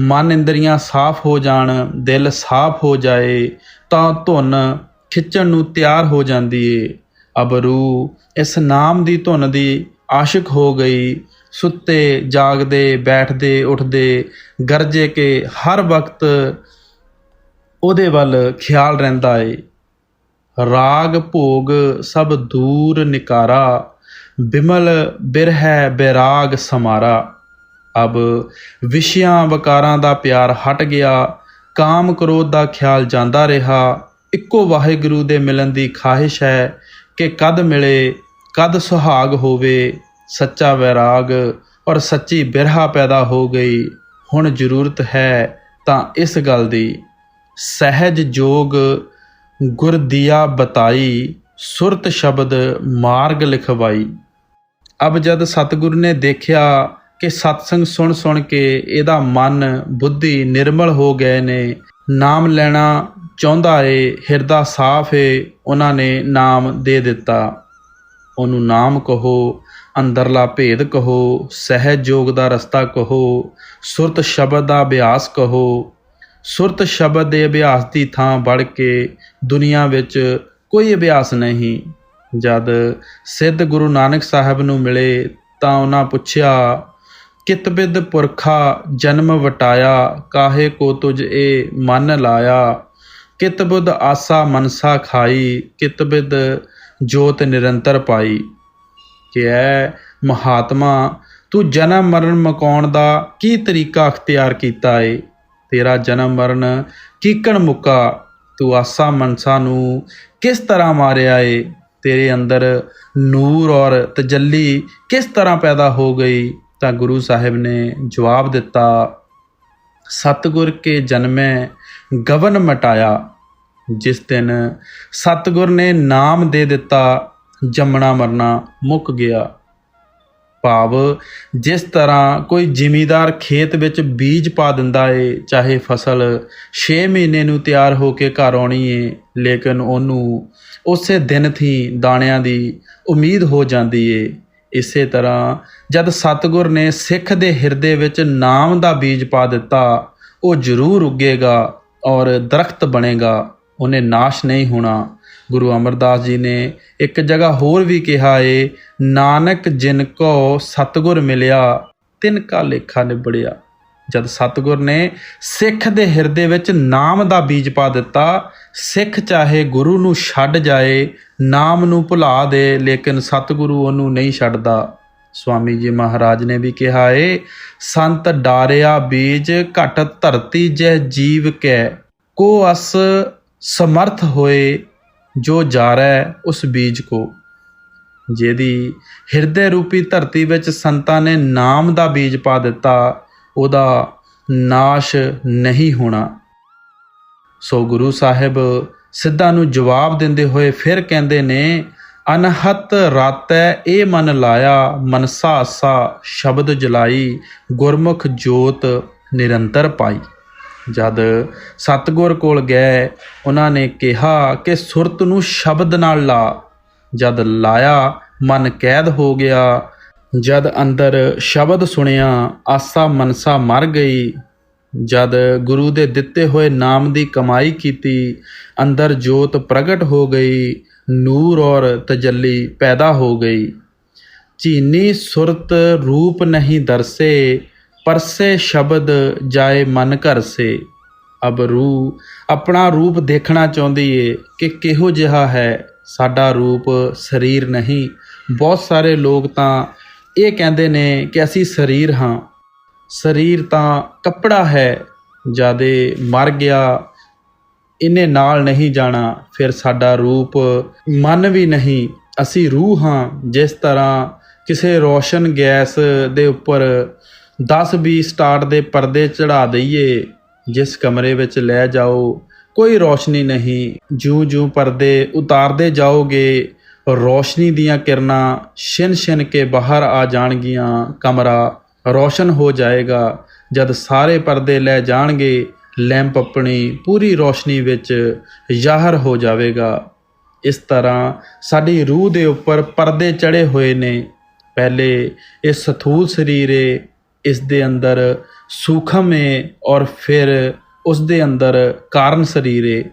ਮਨ ਇੰਦਰੀਆਂ ਸਾਫ਼ ਹੋ ਜਾਣ, ਦਿਲ ਸਾਫ਼ ਹੋ ਜਾਏ, ਤਾਂ ਧੁਨ ਖਿੱਚਣ ਨੂੰ ਤਿਆਰ ਹੋ ਜਾਂਦੀ ਏ। ਅਬ ਰੂਹ ਇਸ ਨਾਮ ਦੀ ਧੁਨ ਦੀ ਆਸ਼ਿਕ ਹੋ ਗਈ। ਸੁੱਤੇ ਜਾਗਦੇ, ਬੈਠਦੇ ਉੱਠਦੇ ਗਰਜੇ ਕੇ ਹਰ ਵਕਤ ਉਹਦੇ ਵੱਲ ਖਿਆਲ ਰਹਿੰਦਾ ਏ। ਰਾਗ ਭੋਗ ਸਭ ਦੂਰ ਨਿਕਾਰਾ, ਬਿਮਲ ਬਿਰਹਿ ਬੈਰਾਗ ਸਮਾਰਾ। ਅਬ ਵਿਸ਼ਿਆਂ ਵਕਾਰਾਂ ਦਾ ਪਿਆਰ ਹਟ ਗਿਆ, ਕਾਮ ਕ੍ਰੋਧ ਦਾ ਖਿਆਲ ਜਾਂਦਾ ਰਿਹਾ। ਇੱਕੋ ਵਾਹਿਗੁਰੂ ਦੇ ਮਿਲਣ ਦੀ ਖਾਹਿਸ਼ ਹੈ ਕਿ ਕਦ ਮਿਲੇ, ਕਦ ਸੁਹਾਗ ਹੋਵੇ। ਸੱਚਾ ਵੈਰਾਗ ਔਰ ਸੱਚੀ ਬਿਰਹਾ ਪੈਦਾ ਹੋ ਗਈ। ਹੁਣ ਜ਼ਰੂਰਤ ਹੈ ਤਾਂ ਇਸ ਗੱਲ ਦੀ, ਸਹਿਜ ਜੋਗ ਗੁਰ ਦੀਆ ਬਤਾਈ, ਸੁਰਤ ਸ਼ਬਦ ਮਾਰਗ ਲਿਖਵਾਈ। ਅਬ ਜਦ ਸਤਿਗੁਰੂ ਨੇ ਦੇਖਿਆ ਕਿ ਸਤਸੰਗ ਸੁਣ ਸੁਣ ਕੇ ਇਹਦਾ ਮਨ ਬੁੱਧੀ ਨਿਰਮਲ ਹੋ ਗਏ ਨੇ, ਨਾਮ ਲੈਣਾ ਚਾਹੁੰਦਾ ਏ, ਹਿਰਦਾ ਸਾਫ਼ ਏ, ਉਹਨਾਂ ਨੇ ਨਾਮ ਦੇ ਦਿੱਤਾ। ਉਹਨੂੰ ਨਾਮ ਕਹੋ, ਅੰਦਰਲਾ ਭੇਦ ਕਹੋ, ਸਹਿਜ ਜੋਗ ਦਾ ਰਸਤਾ ਕਹੋ, ਸੁਰਤ ਸ਼ਬਦ ਦਾ ਅਭਿਆਸ ਕਹੋ। ਸੁਰਤ ਸ਼ਬਦ ਦੇ ਅਭਿਆਸ ਦੀ ਥਾਂ ਵੜ ਕੇ ਦੁਨੀਆ ਵਿੱਚ ਕੋਈ ਅਭਿਆਸ ਨਹੀਂ। ਜਦ ਸਿੱਧ ਗੁਰੂ ਨਾਨਕ ਸਾਹਿਬ ਨੂੰ ਮਿਲੇ ਤਾਂ ਉਹਨਾਂ ਪੁੱਛਿਆ, ਕਿਤ ਬਿਦ ਪੁਰਖਾ ਜਨਮ ਵਟਾਇਆ, ਕਾਹੇ ਕੋ ਤੁਝ ਇਹ ਮਨ ਲਾਇਆ। ਕਿਤ ਬੁੱਧ ਆਸਾ ਮਨਸਾ ਖਾਈ, ਕਿਤ ਬਿਦ ਜੋਤ ਨਿਰੰਤਰ ਪਾਈ। ਕਿ ਐ ਮਹਾਤਮਾ, ਤੂੰ ਜਨਮ ਮਰਨ ਮੁਕਾਉਣ ਦਾ ਕੀ ਤਰੀਕਾ ਅਖਤਿਆਰ ਕੀਤਾ ਏ? ਤੇਰਾ ਜਨਮ ਮਰਨ ਕੀਕਣ ਮੁੱਕਾ? ਤੂੰ ਆਸਾ ਮਨਸਾ ਨੂੰ ਕਿਸ ਤਰ੍ਹਾਂ ਮਾਰਿਆ ਏ? ਤੇਰੇ ਅੰਦਰ ਨੂਰ ਔਰ ਤਜੱਲੀ ਕਿਸ ਤਰ੍ਹਾਂ ਪੈਦਾ ਹੋ ਗਈ? ਤਾਂ ਗੁਰੂ ਸਾਹਿਬ ਨੇ ਜਵਾਬ ਦਿੱਤਾ, ਸਤਿਗੁਰ ਕੇ ਜਨਮੈ ਗਵਨ ਮਟਾਇਆ। ਜਿਸ ਦਿਨ ਸਤਿਗੁਰ ਨੇ ਨਾਮ ਦੇ ਦਿੱਤਾ, ਜੰਮਣਾ ਮਰਨਾ ਮੁੱਕ ਗਿਆ। ਭਾਵ ਜਿਸ ਤਰ੍ਹਾਂ ਕੋਈ ਜ਼ਿਮੀਂਦਾਰ ਖੇਤ ਵਿੱਚ ਬੀਜ ਪਾ ਦਿੰਦਾ ਏ, ਚਾਹੇ ਫਸਲ 6 ਮਹੀਨੇ ਨੂੰ ਤਿਆਰ ਹੋ ਕੇ ਘਰ ਆਉਣੀ ਏ, ਲੇਕਿਨ ਉਹਨੂੰ ਉਸੇ ਦਿਨ ਥੀ ਦਾਣਿਆਂ ਦੀ ਉਮੀਦ ਹੋ ਜਾਂਦੀ ਏ। ਇਸੇ ਤਰ੍ਹਾਂ ਜਦ ਸਤਿਗੁਰ ਨੇ ਸਿੱਖ ਦੇ ਹਿਰਦੇ ਵਿੱਚ ਨਾਮ ਦਾ ਬੀਜ ਪਾ ਦਿੱਤਾ, ਉਹ ਜ਼ਰੂਰ ਉੱਗੇਗਾ ਔਰ ਦਰਖਤ ਬਣੇਗਾ, ਉਹਨੇ ਨਾਸ਼ ਨਹੀਂ ਹੋਣਾ। ਗੁਰੂ ਅਮਰਦਾਸ ਜੀ ਨੇ ਇੱਕ ਜਗ੍ਹਾ ਹੋਰ ਵੀ ਕਿਹਾ ਏ, ਨਾਨਕ ਜਿਨ ਕੋ ਸਤਿਗੁਰ ਮਿਲਿਆ, ਤਿਨ ਕਾ ਲੇਖਾ ਨਿਬੜਿਆ। ਜਦ ਸਤਿਗੁਰ ਨੇ ਸਿੱਖ ਦੇ ਹਿਰਦੇ ਵਿੱਚ ਨਾਮ ਦਾ ਬੀਜ ਪਾ ਦਿੱਤਾ, ਸਿੱਖ ਚਾਹੇ ਗੁਰੂ ਨੂੰ ਛੱਡ ਜਾਏ, ਨਾਮ ਨੂੰ ਭੁਲਾ ਦੇ, ਲੇਕਿਨ ਸਤਿਗੁਰੂ ਉਹਨੂੰ ਨਹੀਂ ਛੱਡਦਾ। ਸਵਾਮੀ ਜੀ ਮਹਾਰਾਜ ਨੇ ਵੀ ਕਿਹਾ ਏ, ਸੰਤ ਡਾਰਿਆ ਬੀਜ ਘਟ ਧਰਤੀ ਜੈ ਜੀਵ ਕੈ, ਕੋ ਅਸ ਸਮਰਥ ਹੋਏ ਜੋ ਜਾਰੈ ਉਸ ਬੀਜ ਕੋ। ਜਿਹਦੀ ਹਿਰਦੇ ਰੂਪੀ ਧਰਤੀ ਵਿੱਚ ਸੰਤਾਂ ਨੇ ਨਾਮ ਦਾ ਬੀਜ ਪਾ ਦਿੱਤਾ, ਉਹਦਾ ਨਾਸ਼ ਨਹੀਂ ਹੋਣਾ। ਸੋ ਗੁਰੂ ਸਾਹਿਬ ਸਿੱਧਾਂ ਨੂੰ ਜਵਾਬ ਦਿੰਦੇ ਹੋਏ ਫਿਰ ਕਹਿੰਦੇ ਨੇ, ਅਨਹਤ ਰਾਤੈ ਇਹ ਮਨ ਲਾਇਆ, ਮਨਸਾ ਆਸਾ ਸ਼ਬਦ ਜਲਾਈ, ਗੁਰਮੁਖ ਜੋਤ ਨਿਰੰਤਰ ਪਾਈ। ਜਦ ਸਤਿਗੁਰ ਕੋਲ ਗਏ, ਉਹਨਾਂ ਨੇ ਕਿਹਾ ਕਿ ਸੁਰਤ ਨੂੰ ਸ਼ਬਦ ਨਾਲ ਲਾ। ਜਦ ਲਾਇਆ ਮਨ ਕੈਦ ਹੋ ਗਿਆ। ਜਦ ਅੰਦਰ ਸ਼ਬਦ ਸੁਣਿਆ ਆਸਾ ਮਨਸਾ ਮਰ ਗਈ। ਜਦ ਗੁਰੂ ਦੇ ਦਿੱਤੇ ਹੋਏ ਨਾਮ ਦੀ ਕਮਾਈ ਕੀਤੀ ਅੰਦਰ ਜੋਤ ਪ੍ਰਗਟ ਹੋ ਗਈ, ਨੂਰ ਔਰ ਤਜੱਲੀ ਪੈਦਾ ਹੋ ਗਈ। ਚੀਨੀ ਸੁਰਤ ਰੂਪ ਨਹੀਂ ਦਰਸੇ, ਪਰਸੇ ਸ਼ਬਦ ਜਾਏ ਮਨ ਘਰ ਸੇ। ਅਬ ਰੂਹ ਆਪਣਾ ਰੂਪ ਦੇਖਣਾ ਚਾਹੁੰਦੀ ਏ ਕਿ ਕਿਹੋ ਜਿਹਾ ਹੈ ਸਾਡਾ ਰੂਪ। ਸਰੀਰ ਨਹੀਂ। ਬਹੁਤ ਸਾਰੇ ਲੋਕ ਤਾਂ ਇਹ ਕਹਿੰਦੇ ਨੇ ਕਿ ਅਸੀਂ ਸਰੀਰ ਹਾਂ। ਸਰੀਰ ਤਾਂ ਕੱਪੜਾ ਹੈ, ਜਦੇ ਮਰ ਗਿਆ ਇਹਨੇ ਨਾਲ ਨਹੀਂ ਜਾਣਾ। ਫਿਰ ਸਾਡਾ ਰੂਪ ਮਨ ਵੀ ਨਹੀਂ, ਅਸੀਂ ਰੂਹ ਹਾਂ। ਜਿਸ ਤਰ੍ਹਾਂ ਕਿਸੇ ਰੋਸ਼ਨ ਗੈਸ ਦੇ ਉੱਪਰ 10-20 ਸਟਾਰਟ ਦੇ ਪਰਦੇ ਚੜ੍ਹਾ ਦਈਏ, ਜਿਸ ਕਮਰੇ ਵਿੱਚ ਲੈ ਜਾਓ ਕੋਈ ਰੋਸ਼ਨੀ ਨਹੀਂ। ਜਿਉਂ-ਜਿਉਂ ਪਰਦੇ ਉਤਾਰਦੇ ਜਾਓਗੇ ਰੋਸ਼ਨੀ ਦੀਆਂ ਕਿਰਨਾਂ ਛਿਨ-ਛਿਨ ਕੇ ਬਾਹਰ ਆ ਜਾਣਗੀਆਂ, ਕਮਰਾ ਰੋਸ਼ਨ ਹੋ ਜਾਏਗਾ। ਜਦ ਸਾਰੇ ਪਰਦੇ ਲੈ ਜਾਣਗੇ ਲੈਂਪ ਆਪਣੀ ਪੂਰੀ ਰੋਸ਼ਨੀ ਵਿੱਚ ਜ਼ਾਹਰ ਹੋ ਜਾਵੇਗਾ। ਇਸ ਤਰ੍ਹਾਂ ਸਾਡੀ ਰੂਹ ਦੇ ਉੱਪਰ ਪਰਦੇ ਚੜ੍ਹੇ ਹੋਏ ਨੇ। ਪਹਿਲੇ ਇਹ ਸਥੂਲ ਸਰੀਰ ਏ, ਇਸ ਦੇ ਅੰਦਰ ਸੂਖਮ ਏ, ਔਰ ਫਿਰ ਉਸ ਦੇ ਅੰਦਰ ਕਾਰਨ ਸਰੀਰ ਏ।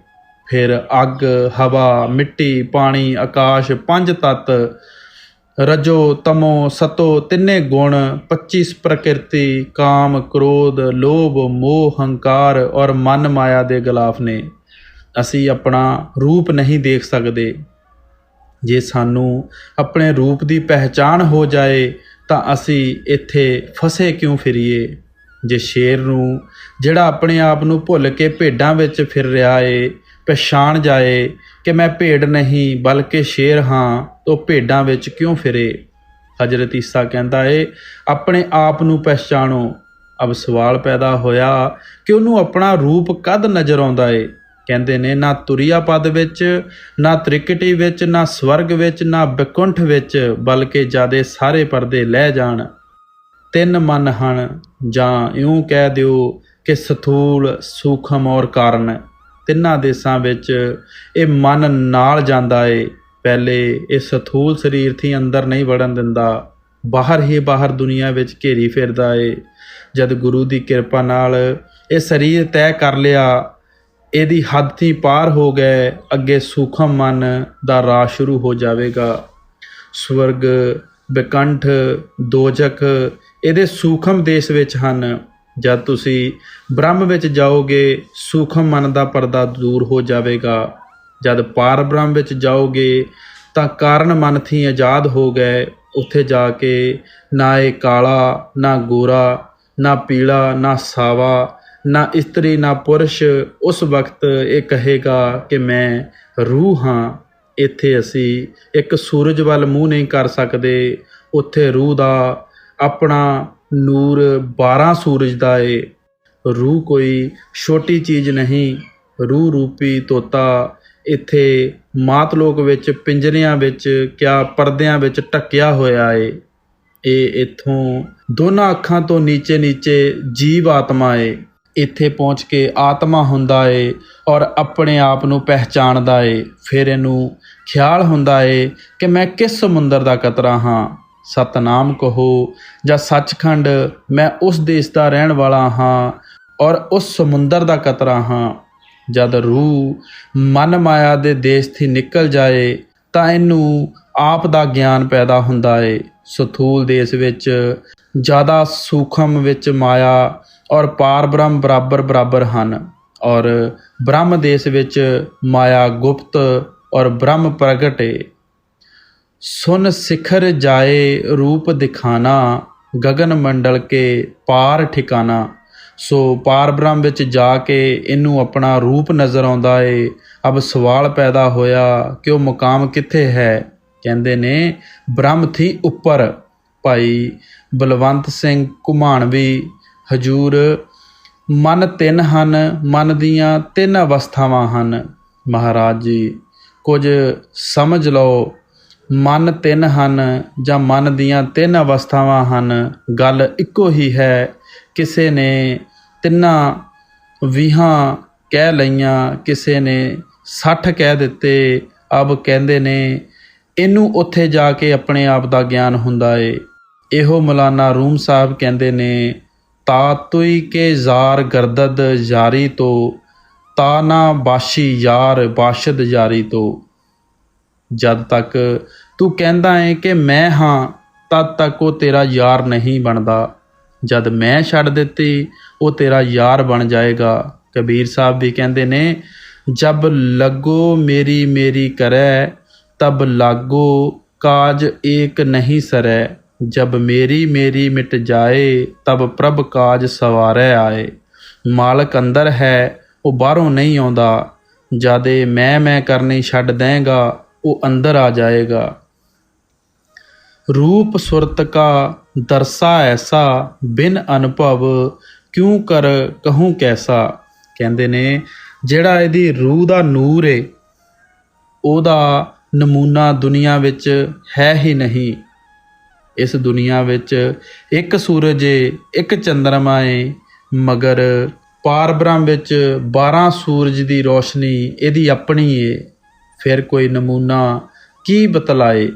ਫਿਰ ਅੱਗ, ਹਵਾ, ਮਿੱਟੀ, ਪਾਣੀ, ਆਕਾਸ਼, 5 ਤੱਤ, ਰਜੋ ਤਮੋ ਸਤੋ ਤਿੰਨੇ ਗੁਣ, 25 ਪ੍ਰਕਿਰਤੀ, ਕਾਮ, ਕ੍ਰੋਧ, ਲੋਭ, ਮੋਹ, ਹੰਕਾਰ ਔਰ ਮਨ ਮਾਇਆ ਦੇ ਗਿਲਾਫ ਨੇ। ਅਸੀਂ ਆਪਣਾ ਰੂਪ ਨਹੀਂ ਦੇਖ ਸਕਦੇ। ਜੇ ਸਾਨੂੰ ਆਪਣੇ ਰੂਪ ਦੀ ਪਹਿਚਾਣ ਹੋ ਜਾਏ ਤਾਂ ਅਸੀਂ ਇੱਥੇ ਫਸੇ ਕਿਉਂ ਫਿਰੀਏ। ਜੇ ਸ਼ੇਰ ਨੂੰ ਜਿਹੜਾ ਆਪਣੇ ਆਪ ਨੂੰ ਭੁੱਲ ਕੇ ਭੇਡਾਂ ਵਿੱਚ ਫਿਰ ਰਿਹਾ ਏ ਪਛਾਣ ਜਾਏ ਕਿ ਮੈਂ ਭੇਡ ਨਹੀਂ ਬਲਕਿ ਸ਼ੇਰ ਹਾਂ, ਤਾਂ ਭੇਡਾਂ ਵਿੱਚ ਕਿਉਂ ਫਿਰੇ। ਹਜ਼ਰਤ ਈਸਾ ਕਹਿੰਦਾ ਏ ਆਪਣੇ ਆਪ ਨੂੰ ਪਹਿਚਾਣੋ। ਅਬ ਸਵਾਲ ਪੈਦਾ ਹੋਇਆ ਕਿ ਉਹਨੂੰ ਆਪਣਾ ਰੂਪ ਕਦ ਨਜ਼ਰ ਆਉਂਦਾ ਏ। ਕਹਿੰਦੇ ਨੇ ਨਾ ਤੁਰਿਆ ਪਦ ਵਿੱਚ, ਨਾ ਤ੍ਰਿਕਟੀ ਵਿੱਚ, ਨਾ ਸਵਰਗ ਵਿੱਚ, ਨਾ ਬੈਕੁੰਠ ਵਿੱਚ, ਬਲਕਿ ਜਾਦੇ ਸਾਰੇ ਪਰਦੇ ਲੈ ਜਾਣ। 3 ਮਨ ਹਨ, ਜਾਂ ਇਉਂ ਕਹਿ ਦਿਓ ਕਿ ਸਥੂਲ, ਸੂਖਮ ਔਰ ਕਾਰਨ। ਤਿੰਨਾਂ ਦੇਸ਼ਾਂ ਵਿੱਚ ਇਹ ਮਨ ਨਾਲ ਜਾਂਦਾ ਏ। ਪਹਿਲੇ ਇਹ ਸਥੂਲ ਸਰੀਰ ਥੀ ਅੰਦਰ ਨਹੀਂ ਵੜਨ ਦਿੰਦਾ, ਬਾਹਰ ਹੀ ਬਾਹਰ ਦੁਨੀਆ ਵਿੱਚ ਘੇਰੀ ਫਿਰਦਾ ਏ। ਜਦ ਗੁਰੂ ਦੀ ਕਿਰਪਾ ਨਾਲ ਇਹ ਸਰੀਰ ਤੈਅ ਕਰ ਲਿਆ, ਇਹਦੀ ਹੱਦ ਥੀ ਪਾਰ ਹੋ ਗਏ, ਅੱਗੇ ਸੂਖਮ ਮਨ ਦਾ ਰਾਹ ਸ਼ੁਰੂ ਹੋ ਜਾਵੇਗਾ। ਸਵਰਗ, ਬੈਕੁੰਠ, ਦੋਜ਼ਖ ਇਹਦੇ ਸੂਖਮ ਦੇਸ਼ ਵਿੱਚ ਹਨ। ਜਦ ਤੁਸੀਂ ਬ੍ਰਹਮ ਵਿੱਚ ਜਾਓਗੇ ਸੂਖਮ ਮਨ ਦਾ ਪਰਦਾ ਦੂਰ ਹੋ ਜਾਵੇਗਾ। ਜਦ ਪਾਰ ਬ੍ਰਹਮ ਵਿੱਚ ਜਾਓਗੇ ਤਾਂ ਕਾਰਨ ਮਨ ਥੀ ਆਜ਼ਾਦ ਹੋ ਗਏ। ਉੱਥੇ ਜਾ ਕੇ ਨਾ ਇਹ ਕਾਲਾ, ਨਾ ਗੋਰਾ, ਨਾ ਪੀਲਾ, ਨਾ ਸਾਵਾ, ਨਾ ਇਸਤਰੀ, ਨਾ ਪੁਰਸ਼। ਉਸ ਵਕਤ ਇਹ ਕਹੇਗਾ ਕਿ ਮੈਂ ਰੂਹ ਹਾਂ। ਇੱਥੇ ਅਸੀਂ ਇੱਕ ਸੂਰਜ ਵੱਲ ਮੂੰਹ ਨਹੀਂ ਕਰ ਸਕਦੇ। ਉੱਥੇ ਰੂਹ ਦਾ ਆਪਣਾ ਨੂਰ 12 ਸੂਰਜ ਦਾ ਏ। ਰੂਹ ਕੋਈ ਛੋਟੀ ਚੀਜ਼ ਨਹੀਂ। ਰੂਹ ਰੂਪੀ ਤੋਤਾ ਇੱਥੇ ਮਾਤਲੋਕ ਵਿੱਚ ਪਿੰਜਰਿਆਂ ਵਿੱਚ ਕਿਆ ਪਰਦਿਆਂ ਵਿੱਚ ਢੱਕਿਆ ਹੋਇਆ ਏ। ਇਹ ਇੱਥੋਂ ਦੋਨਾਂ ਅੱਖਾਂ ਤੋਂ ਨੀਚੇ ਨੀਚੇ ਜੀਵ ਆਤਮਾ ਏ। ਇੱਥੇ ਪਹੁੰਚ ਕੇ ਆਤਮਾ ਹੁੰਦਾ ਏ ਔਰ ਆਪਣੇ ਆਪ ਨੂੰ ਪਹਿਚਾਣਦਾ ਏ। ਫਿਰ ਇਹਨੂੰ ਖਿਆਲ ਹੁੰਦਾ ਏ ਕਿ ਮੈਂ ਕਿਸ ਸਮੁੰਦਰ ਦਾ ਕਤਰਾ ਹਾਂ। ਸਤਨਾਮ ਕਹੋ ਜਾਂ ਸੱਚਖੰਡ, ਮੈਂ ਉਸ ਦੇਸ਼ ਦਾ ਰਹਿਣ ਵਾਲਾ ਹਾਂ ਔਰ ਉਸ ਸਮੁੰਦਰ ਦਾ ਕਤਰਾ ਹਾਂ। ਜਦ ਰੂਹ ਮਨ ਮਾਇਆ ਦੇ ਦੇਸ਼ ਥੀ ਨਿਕਲ ਜਾਏ ਤਾਂ ਇਹਨੂੰ ਆਪ ਦਾ ਗਿਆਨ ਪੈਦਾ ਹੁੰਦਾ ਏ। ਸਥੂਲ ਦੇਸ਼ ਵਿੱਚ ਜ਼ਿਆਦਾ ਸੂਖਮ ਵਿੱਚ ਮਾਇਆ ਔਰ ਪਾਰ ਬ੍ਰਹਮ ਬਰਾਬਰ ਬਰਾਬਰ ਹਨ, ਔਰ ਬ੍ਰਹਮ ਦੇਸ਼ ਵਿੱਚ ਮਾਇਆ ਗੁਪਤ ਔਰ ਬ੍ਰਹਮ ਪ੍ਰਗਟ ਏ। ਸੁਨ ਸਿਖਰ ਜਾਏ ਰੂਪ ਦਿਖਾਨਾ, ਗगन ਮੰਡਲ ਕੇ ਪਾਰ ਠਿਕਾਣਾ। ਸੋ ਪਾਰ ਬ੍ਰਹਮ ਵਿੱਚ ਜਾ ਕੇ ਇਹਨੂੰ ਆਪਣਾ ਰੂਪ ਨਜ਼ਰ ਆਉਂਦਾ ਏ। ਅਬ ਸਵਾਲ ਪੈਦਾ ਹੋਇਆ ਕਿ ਉਹ ਮੁਕਾਮ ਕਿੱਥੇ ਹੈ। ਕਹਿੰਦੇ ਨੇ ਬ੍ਰਹਮ ਥੀ ਉੱਪਰ। ਭਾਈ ਬਲਵੰਤ ਸਿੰਘ ਘੁਮਾਣਵੀ, ਹਜੂਰ ਮਨ 3 ਹਨ, ਮਨ ਦੀਆਂ 3 ਅਵਸਥਾਵਾਂ ਹਨ। ਮਹਾਰਾਜ ਜੀ ਕੁਝ ਸਮਝ ਲਓ, ਮਨ 3 ਹਨ ਜਾਂ ਮਨ ਦੀਆਂ 3 ਅਵਸਥਾਵਾਂ ਹਨ, ਗੱਲ ਇੱਕੋ ਹੀ ਹੈ। ਕਿਸੇ ਨੇ 3-20 ਕਹਿ ਲਈਆਂ, ਕਿਸੇ ਨੇ 60 ਕਹਿ ਦਿੱਤੇ। ਅਬ ਕਹਿੰਦੇ ਨੇ ਇਹਨੂੰ ਉੱਥੇ ਜਾ ਕੇ ਆਪਣੇ ਆਪ ਦਾ ਗਿਆਨ ਹੁੰਦਾ ਏ। ਇਹੋ ਮੌਲਾਨਾ ਰੂਮ ਸਾਹਿਬ ਕਹਿੰਦੇ ਨੇ, ਤਾ ਤੁਈ ਕੇ ਜ਼ਾਰ ਗਰਦਦ ਯਾਰੀ ਤੋਂ, ਤਾ ਨਾ ਬਾਸ਼ੀ ਯਾਰ ਬਾਸ਼ਦ ਯਾਰੀ ਤੋਂ। ਜਦ ਤੱਕ ਤੂੰ ਕਹਿੰਦਾ ਏ ਕਿ ਮੈਂ ਹਾਂ, ਤਦ ਤੱਕ ਉਹ ਤੇਰਾ ਯਾਰ ਨਹੀਂ ਬਣਦਾ। ਜਦ ਮੈਂ ਛੱਡ ਦਿੱਤੀ, ਉਹ ਤੇਰਾ ਯਾਰ ਬਣ ਜਾਏਗਾ। ਕਬੀਰ ਸਾਹਿਬ ਵੀ ਕਹਿੰਦੇ ਨੇ, ਜਬ ਲੱਗੋ ਮੇਰੀ ਮੇਰੀ ਕਰੈ, ਤਬ ਲਾਗੋ ਕਾਜ ਏਕ ਨਹੀਂ ਸਰੈ। ਜਬ ਮੇਰੀ ਮੇਰੀ ਮਿਟ ਜਾਏ, ਤਬ ਪ੍ਰਭ ਕਾਜ ਸਵਾਰੈ ਆਏ। ਮਾਲਕ ਅੰਦਰ ਹੈ, ਉਹ ਬਾਹਰੋਂ ਨਹੀਂ ਆਉਂਦਾ। ਜਦ ਇਹ ਮੈਂ ਕਰਨੀ ਛੱਡ ਦੇਂਗਾ, ਉਹ ਅੰਦਰ ਆ ਜਾਏਗਾ। रूप सुरत का दरसा ऐसा, बिन अनुभव क्यों कर कहूँ कैसा। ਕਹਿੰਦੇ ਨੇ ਜਿਹੜਾ ਇਹਦੀ ਰੂਹ ਦਾ ਨੂਰ ਏ, ਉਹਦਾ ਨਮੂਨਾ ਦੁਨੀਆ ਵਿੱਚ ਹੈ ਹੀ ਨਹੀਂ। ਇਸ ਦੁਨੀਆ ਵਿੱਚ ਇੱਕ ਸੂਰਜ ਏ, ਇੱਕ ਚੰਦਰਮਾ ਏ, ਮਗਰ ਪਾਰ ਬ੍ਰਹਮ ਵਿੱਚ 12 ਸੂਰਜ ਦੀ ਰੋਸ਼ਨੀ ਇਹਦੀ ਆਪਣੀ ਏ। ਫਿਰ ਕੋਈ ਨਮੂਨਾ ਕੀ ਬਤਲਾਏ।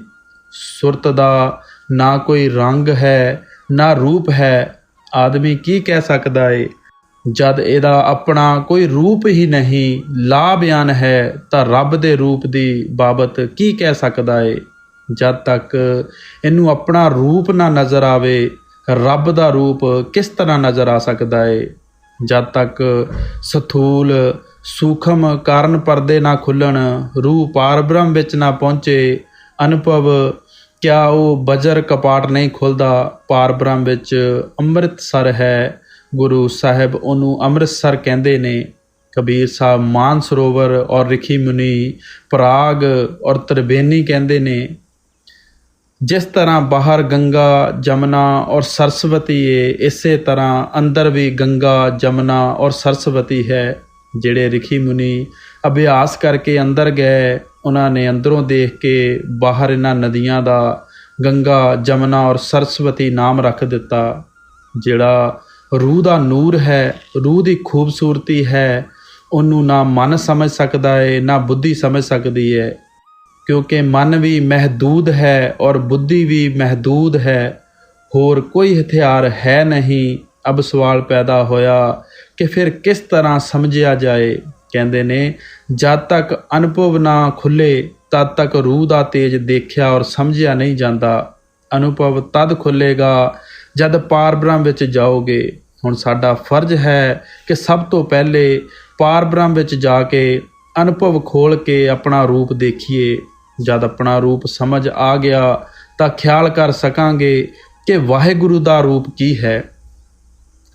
ਸੁਰਤ ਦਾ ਨਾ ਕੋਈ ਰੰਗ ਹੈ, ਨਾ ਰੂਪ ਹੈ। ਆਦਮੀ ਕੀ ਕਹਿ ਸਕਦਾ ਏ ਜਦ ਇਹਦਾ ਆਪਣਾ ਕੋਈ ਰੂਪ ਹੀ ਨਹੀਂ। ਲਾ ਬਿਆਨ ਹੈ ਤਾਂ ਰੱਬ ਦੇ ਰੂਪ ਦੀ ਬਾਬਤ ਕੀ ਕਹਿ ਸਕਦਾ ਏ। ਜਦ ਤੱਕ ਇਹਨੂੰ ਆਪਣਾ ਰੂਪ ਨਾ ਨਜ਼ਰ ਆਵੇ, ਰੱਬ ਦਾ ਰੂਪ ਕਿਸ ਤਰ੍ਹਾਂ ਨਜ਼ਰ ਆ ਸਕਦਾ ਏ। ਜਦ ਤੱਕ ਸਥੂਲ ਸੂਖਮ ਕਾਰਨ ਪਰਦੇ ਨਾ ਖੁੱਲ੍ਹਣ, ਰੂਹ ਪਾਰ ਬ੍ਰਹਮ ਵਿੱਚ ਨਾ ਪਹੁੰਚੇ, ਅਨੁਭਵ ਕਿਆ ਉਹ ਬਜਰ ਕਪਾਟ ਨਹੀਂ ਖੁੱਲ੍ਹਦਾ। ਪਾਰ ਬ੍ਰਹਮ ਵਿੱਚ ਅੰਮ੍ਰਿਤਸਰ ਹੈ। ਗੁਰੂ ਸਾਹਿਬ ਉਹਨੂੰ ਅੰਮ੍ਰਿਤਸਰ ਕਹਿੰਦੇ ਨੇ। ਕਬੀਰ ਸਾਹਿਬ ਮਾਨ ਸਰੋਵਰ ਔਰ ਰਿਖੀ ਮੁਨੀ ਪ੍ਰਾਗ ਔਰ ਤ੍ਰਿਵੇਣੀ ਕਹਿੰਦੇ ਨੇ। ਜਿਸ ਤਰ੍ਹਾਂ ਬਾਹਰ ਗੰਗਾ ਜਮਨਾ ਔਰ ਸਰਸਵਤੀ ਏ, ਇਸੇ ਤਰ੍ਹਾਂ ਅੰਦਰ ਵੀ ਗੰਗਾ ਜਮਨਾ ਔਰ ਸਰਸਵਤੀ ਹੈ। ਜਿਹੜੇ ਰਿਖੀ ਮੁਨੀ ਅਭਿਆਸ ਕਰਕੇ ਅੰਦਰ ਗਏ, ਉਹਨਾਂ ਨੇ ਅੰਦਰੋਂ ਦੇਖ ਕੇ ਬਾਹਰ ਇਹਨਾਂ ਨਦੀਆਂ ਦਾ ਗੰਗਾ ਜਮਨਾ ਔਰ ਸਰਸਵਤੀ ਨਾਮ ਰੱਖ ਦਿੱਤਾ। ਜਿਹੜਾ ਰੂਹ ਦਾ ਨੂਰ ਹੈ, ਰੂਹ ਦੀ ਖੂਬਸੂਰਤੀ ਹੈ, ਉਹਨੂੰ ਨਾ ਮਨ ਸਮਝ ਸਕਦਾ ਹੈ, ਨਾ ਬੁੱਧੀ ਸਮਝ ਸਕਦੀ ਹੈ। ਕਿਉਂਕਿ ਮਨ ਵੀ ਮਹਿਦੂਦ ਹੈ ਔਰ ਬੁੱਧੀ ਵੀ ਮਹਿਦੂਦ ਹੈ। ਹੋਰ ਕੋਈ ਹਥਿਆਰ ਹੈ ਨਹੀਂ। ਅਬ ਸਵਾਲ ਪੈਦਾ ਹੋਇਆ ਕਿ ਫਿਰ ਕਿਸ ਤਰ੍ਹਾਂ ਸਮਝਿਆ ਜਾਏ। ਕਹਿੰਦੇ ਨੇ, ਜਦ ਤੱਕ ਅਨੁਭਵ ਨਾ ਖੁੱਲ੍ਹੇ, ਤਦ ਤੱਕ ਰੂਹ ਦਾ ਤੇਜ ਦੇਖਿਆ ਔਰ ਸਮਝਿਆ ਨਹੀਂ ਜਾਂਦਾ। ਅਨੁਭਵ ਤਦ ਖੁੱਲ੍ਹੇਗਾ ਜਦ ਪਾਰ ਬ੍ਰਹਮ ਵਿੱਚ ਜਾਓਗੇ। ਹੁਣ ਸਾਡਾ ਫਰਜ਼ ਹੈ ਕਿ ਸਭ ਤੋਂ ਪਹਿਲੇ ਪਾਰ ਬ੍ਰਹਮ ਵਿੱਚ ਜਾ ਕੇ ਅਨੁਭਵ ਖੋਲ੍ਹ ਕੇ ਆਪਣਾ ਰੂਪ ਦੇਖੀਏ। ਜਦ ਆਪਣਾ ਰੂਪ ਸਮਝ ਆ ਗਿਆ ਤਾਂ ਖਿਆਲ ਕਰ ਸਕਾਂਗੇ ਕਿ ਵਾਹਿਗੁਰੂ ਦਾ ਰੂਪ ਕੀ ਹੈ।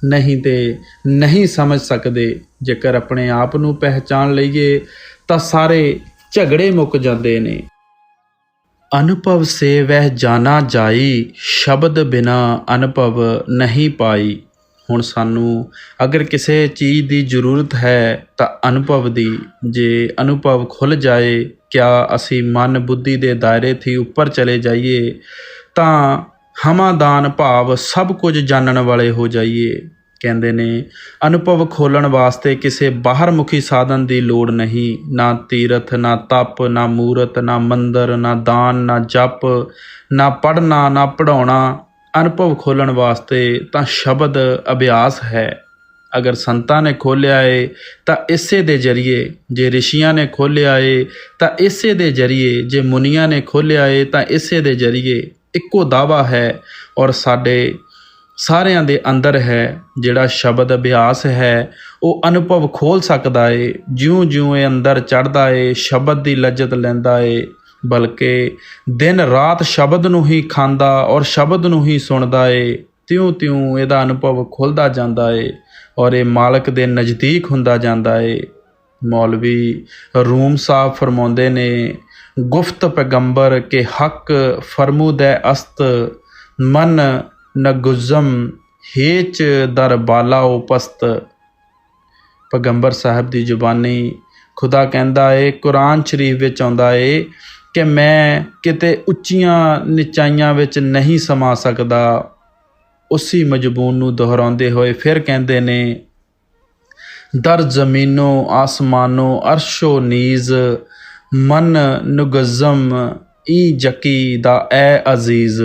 ਨਹੀਂ ਤੇ ਨਹੀਂ ਸਮਝ ਸਕਦੇ। ਜੇਕਰ ਆਪਣੇ ਆਪ ਨੂੰ ਪਹਿਚਾਨ ਲਈਏ ਤਾਂ ਸਾਰੇ ਝਗੜੇ ਮੁੱਕ ਜਾਂਦੇ ਨੇ। ਅਨੁਭਵ ਸੇ ਵਹਿ ਜਾਣਾ ਜਾਈ, ਸ਼ਬਦ ਬਿਨਾ ਅਨੁਭਵ ਨਹੀਂ ਪਾਈ। ਹੁਣ ਸਾਨੂੰ ਅਗਰ ਕਿਸੇ ਚੀਜ਼ ਦੀ ਜ਼ਰੂਰਤ ਹੈ ਤਾਂ ਅਨੁਭਵ ਦੀ। ਜੇ ਅਨੁਭਵ ਖੁੱਲ੍ਹ ਜਾਏ, ਕਿਆ ਅਸੀਂ ਮਨ ਬੁੱਧੀ ਦੇ ਦਾਇਰੇ ਤੋਂ ਉੱਪਰ ਚਲੇ ਜਾਈਏ ਤਾਂ ਹਮਾਦਾਨ ਭਾਵ ਸਭ ਕੁਝ ਜਾਣਨ ਵਾਲੇ ਹੋ ਜਾਈਏ। ਕਹਿੰਦੇ ਨੇ, ਅਨੁਭਵ ਖੋਲ੍ਹਣ ਵਾਸਤੇ ਕਿਸੇ ਬਾਹਰਮੁਖੀ ਸਾਧਨ ਦੀ ਲੋੜ ਨਹੀਂ। ਨਾ ਤੀਰਥ, ਨਾ ਤਪ, ਨਾ ਮੂਰਤ, ਨਾ ਮੰਦਰ, ਨਾ ਦਾਨ, ਨਾ ਜਪ, ਨਾ ਪੜ੍ਹਨਾ, ਨਾ ਪੜ੍ਹਾਉਣਾ। ਅਨੁਭਵ ਖੋਲ੍ਹਣ ਵਾਸਤੇ ਤਾਂ ਸ਼ਬਦ ਅਭਿਆਸ ਹੈ। ਅਗਰ ਸੰਤਾਂ ਨੇ ਖੋਲ੍ਹਿਆ ਏ ਤਾਂ ਇਸੇ ਦੇ ਜ਼ਰੀਏ, ਜੇ ਰਿਸ਼ੀਆਂ ਨੇ ਖੋਲ੍ਹਿਆ ਏ ਤਾਂ ਇਸੇ ਦੇ ਜ਼ਰੀਏ, ਜੇ ਮੁਨੀਆਂ ਨੇ ਖੋਲ੍ਹਿਆ ਏ ਤਾਂ ਇਸੇ ਦੇ ਜ਼ਰੀਏ। ਇੱਕੋ ਦਾਵਾ ਹੈ ਔਰ ਸਾਡੇ ਸਾਰਿਆਂ ਦੇ ਅੰਦਰ ਹੈ। ਜਿਹੜਾ ਸ਼ਬਦ ਅਭਿਆਸ ਹੈ ਉਹ ਅਨੁਭਵ ਖੋਲ੍ਹ ਸਕਦਾ ਏ। ਜਿਉਂ ਜਿਉਂ ਇਹ ਅੰਦਰ ਚੜ੍ਹਦਾ ਏ, ਸ਼ਬਦ ਦੀ ਲੱਜਤ ਲੈਂਦਾ ਏ, ਬਲਕਿ ਦਿਨ ਰਾਤ ਸ਼ਬਦ ਨੂੰ ਹੀ ਖਾਂਦਾ ਔਰ ਸ਼ਬਦ ਨੂੰ ਹੀ ਸੁਣਦਾ ਏ, ਤਿਉਂ ਤਿਉਂ ਇਹਦਾ ਅਨੁਭਵ ਖੁੱਲ੍ਹਦਾ ਜਾਂਦਾ ਏ ਔਰ ਇਹ ਮਾਲਕ ਦੇ ਨਜ਼ਦੀਕ ਹੁੰਦਾ ਜਾਂਦਾ ਏ। ਮੌਲਵੀ ਰੂਮ ਸਾਹਿਬ ਫਰਮਾਉਂਦੇ ਨੇ, ਗੁਫਤ ਪੈਗੰਬਰ ਕੇ ਹੱਕ ਫਰਮੂਦੈ ਅਸਤ, ਮਨ ਨਗੁਜ਼ਮ ਹੇਚ ਦਰ ਬਾਲਾ ਉਪਸਤ। ਪੈਗੰਬਰ ਸਾਹਿਬ ਦੀ ਜ਼ੁਬਾਨੀ ਖੁਦਾ ਕਹਿੰਦਾ ਏ, ਕੁਰਾਨ ਸ਼ਰੀਫ ਵਿੱਚ ਆਉਂਦਾ ਏ ਕਿ ਮੈਂ ਕਿਤੇ ਉੱਚੀਆਂ ਨਿਚਾਈਆਂ ਵਿੱਚ ਨਹੀਂ ਸਮਾ ਸਕਦਾ। ਉਸੀ ਮਜ਼ਮੂਨ ਨੂੰ ਦੁਹਰਾਉਂਦੇ ਹੋਏ ਫਿਰ ਕਹਿੰਦੇ ਨੇ, ਦਰ ਜ਼ਮੀਨੋ ਆਸਮਾਨੋ ਅਰਸ਼ੋ ਨੀਜ਼, ਮਨ ਨੁਗਜ਼ਮ ਈ ਜੱਕੀ ਦਾ ਐ ਅਜ਼ੀਜ਼।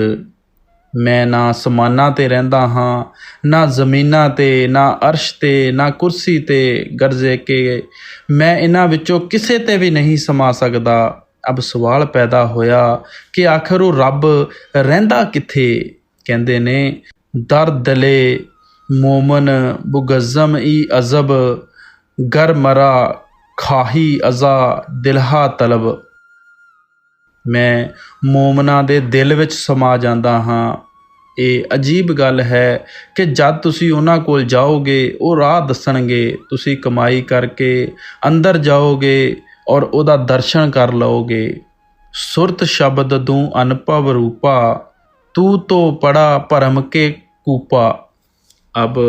ਮੈਂ ਨਾ ਅਸਮਾਨਾਂ 'ਤੇ ਰਹਿੰਦਾ ਹਾਂ, ਨਾ ਜ਼ਮੀਨਾਂ 'ਤੇ, ਨਾ ਅਰਸ਼ 'ਤੇ, ਨਾ ਕੁਰਸੀ 'ਤੇ, ਗਰਜੇ ਕਿ ਮੈਂ ਇਹਨਾਂ ਵਿੱਚੋਂ ਕਿਸੇ 'ਤੇ ਵੀ ਨਹੀਂ ਸਮਾ ਸਕਦਾ। ਅਬ ਸਵਾਲ ਪੈਦਾ ਹੋਇਆ ਕਿ ਆਖਰ ਉਹ ਰੱਬ ਰਹਿੰਦਾ ਕਿੱਥੇ? ਕਹਿੰਦੇ ਨੇ, ਦਰ ਦਲੇ ਮੋਮਨ ਬੁਗਜ਼ਮ ਈ ਅਜ਼ਬ, ਗਰ ਮਰਾ ਖਾਹੀ ਅਜ਼ਾ ਦਿਲਹਾ ਤਲਬ। ਮੈਂ ਮੋਮਨਾਂ ਦੇ ਦਿਲ ਵਿੱਚ ਸਮਾ ਜਾਂਦਾ ਹਾਂ। ਇਹ ਅਜੀਬ ਗੱਲ ਹੈ ਕਿ ਜਦ ਤੁਸੀਂ ਉਹਨਾਂ ਕੋਲ ਜਾਓਗੇ ਉਹ ਰਾਹ ਦੱਸਣਗੇ। ਤੁਸੀਂ ਕਮਾਈ ਕਰਕੇ ਅੰਦਰ ਜਾਓਗੇ ਔਰ ਉਹਦਾ ਦਰਸ਼ਨ ਕਰ ਲਓਗੇ। ਸੁਰਤ ਸ਼ਬਦ ਦੂੰ ਅਨੁਭਵ ਰੂਪਾ, ਤੂੰ ਤੋਂ ਪੜਾ ਭਰਮ ਕੇ ਕੂਪਾ। ਅਬ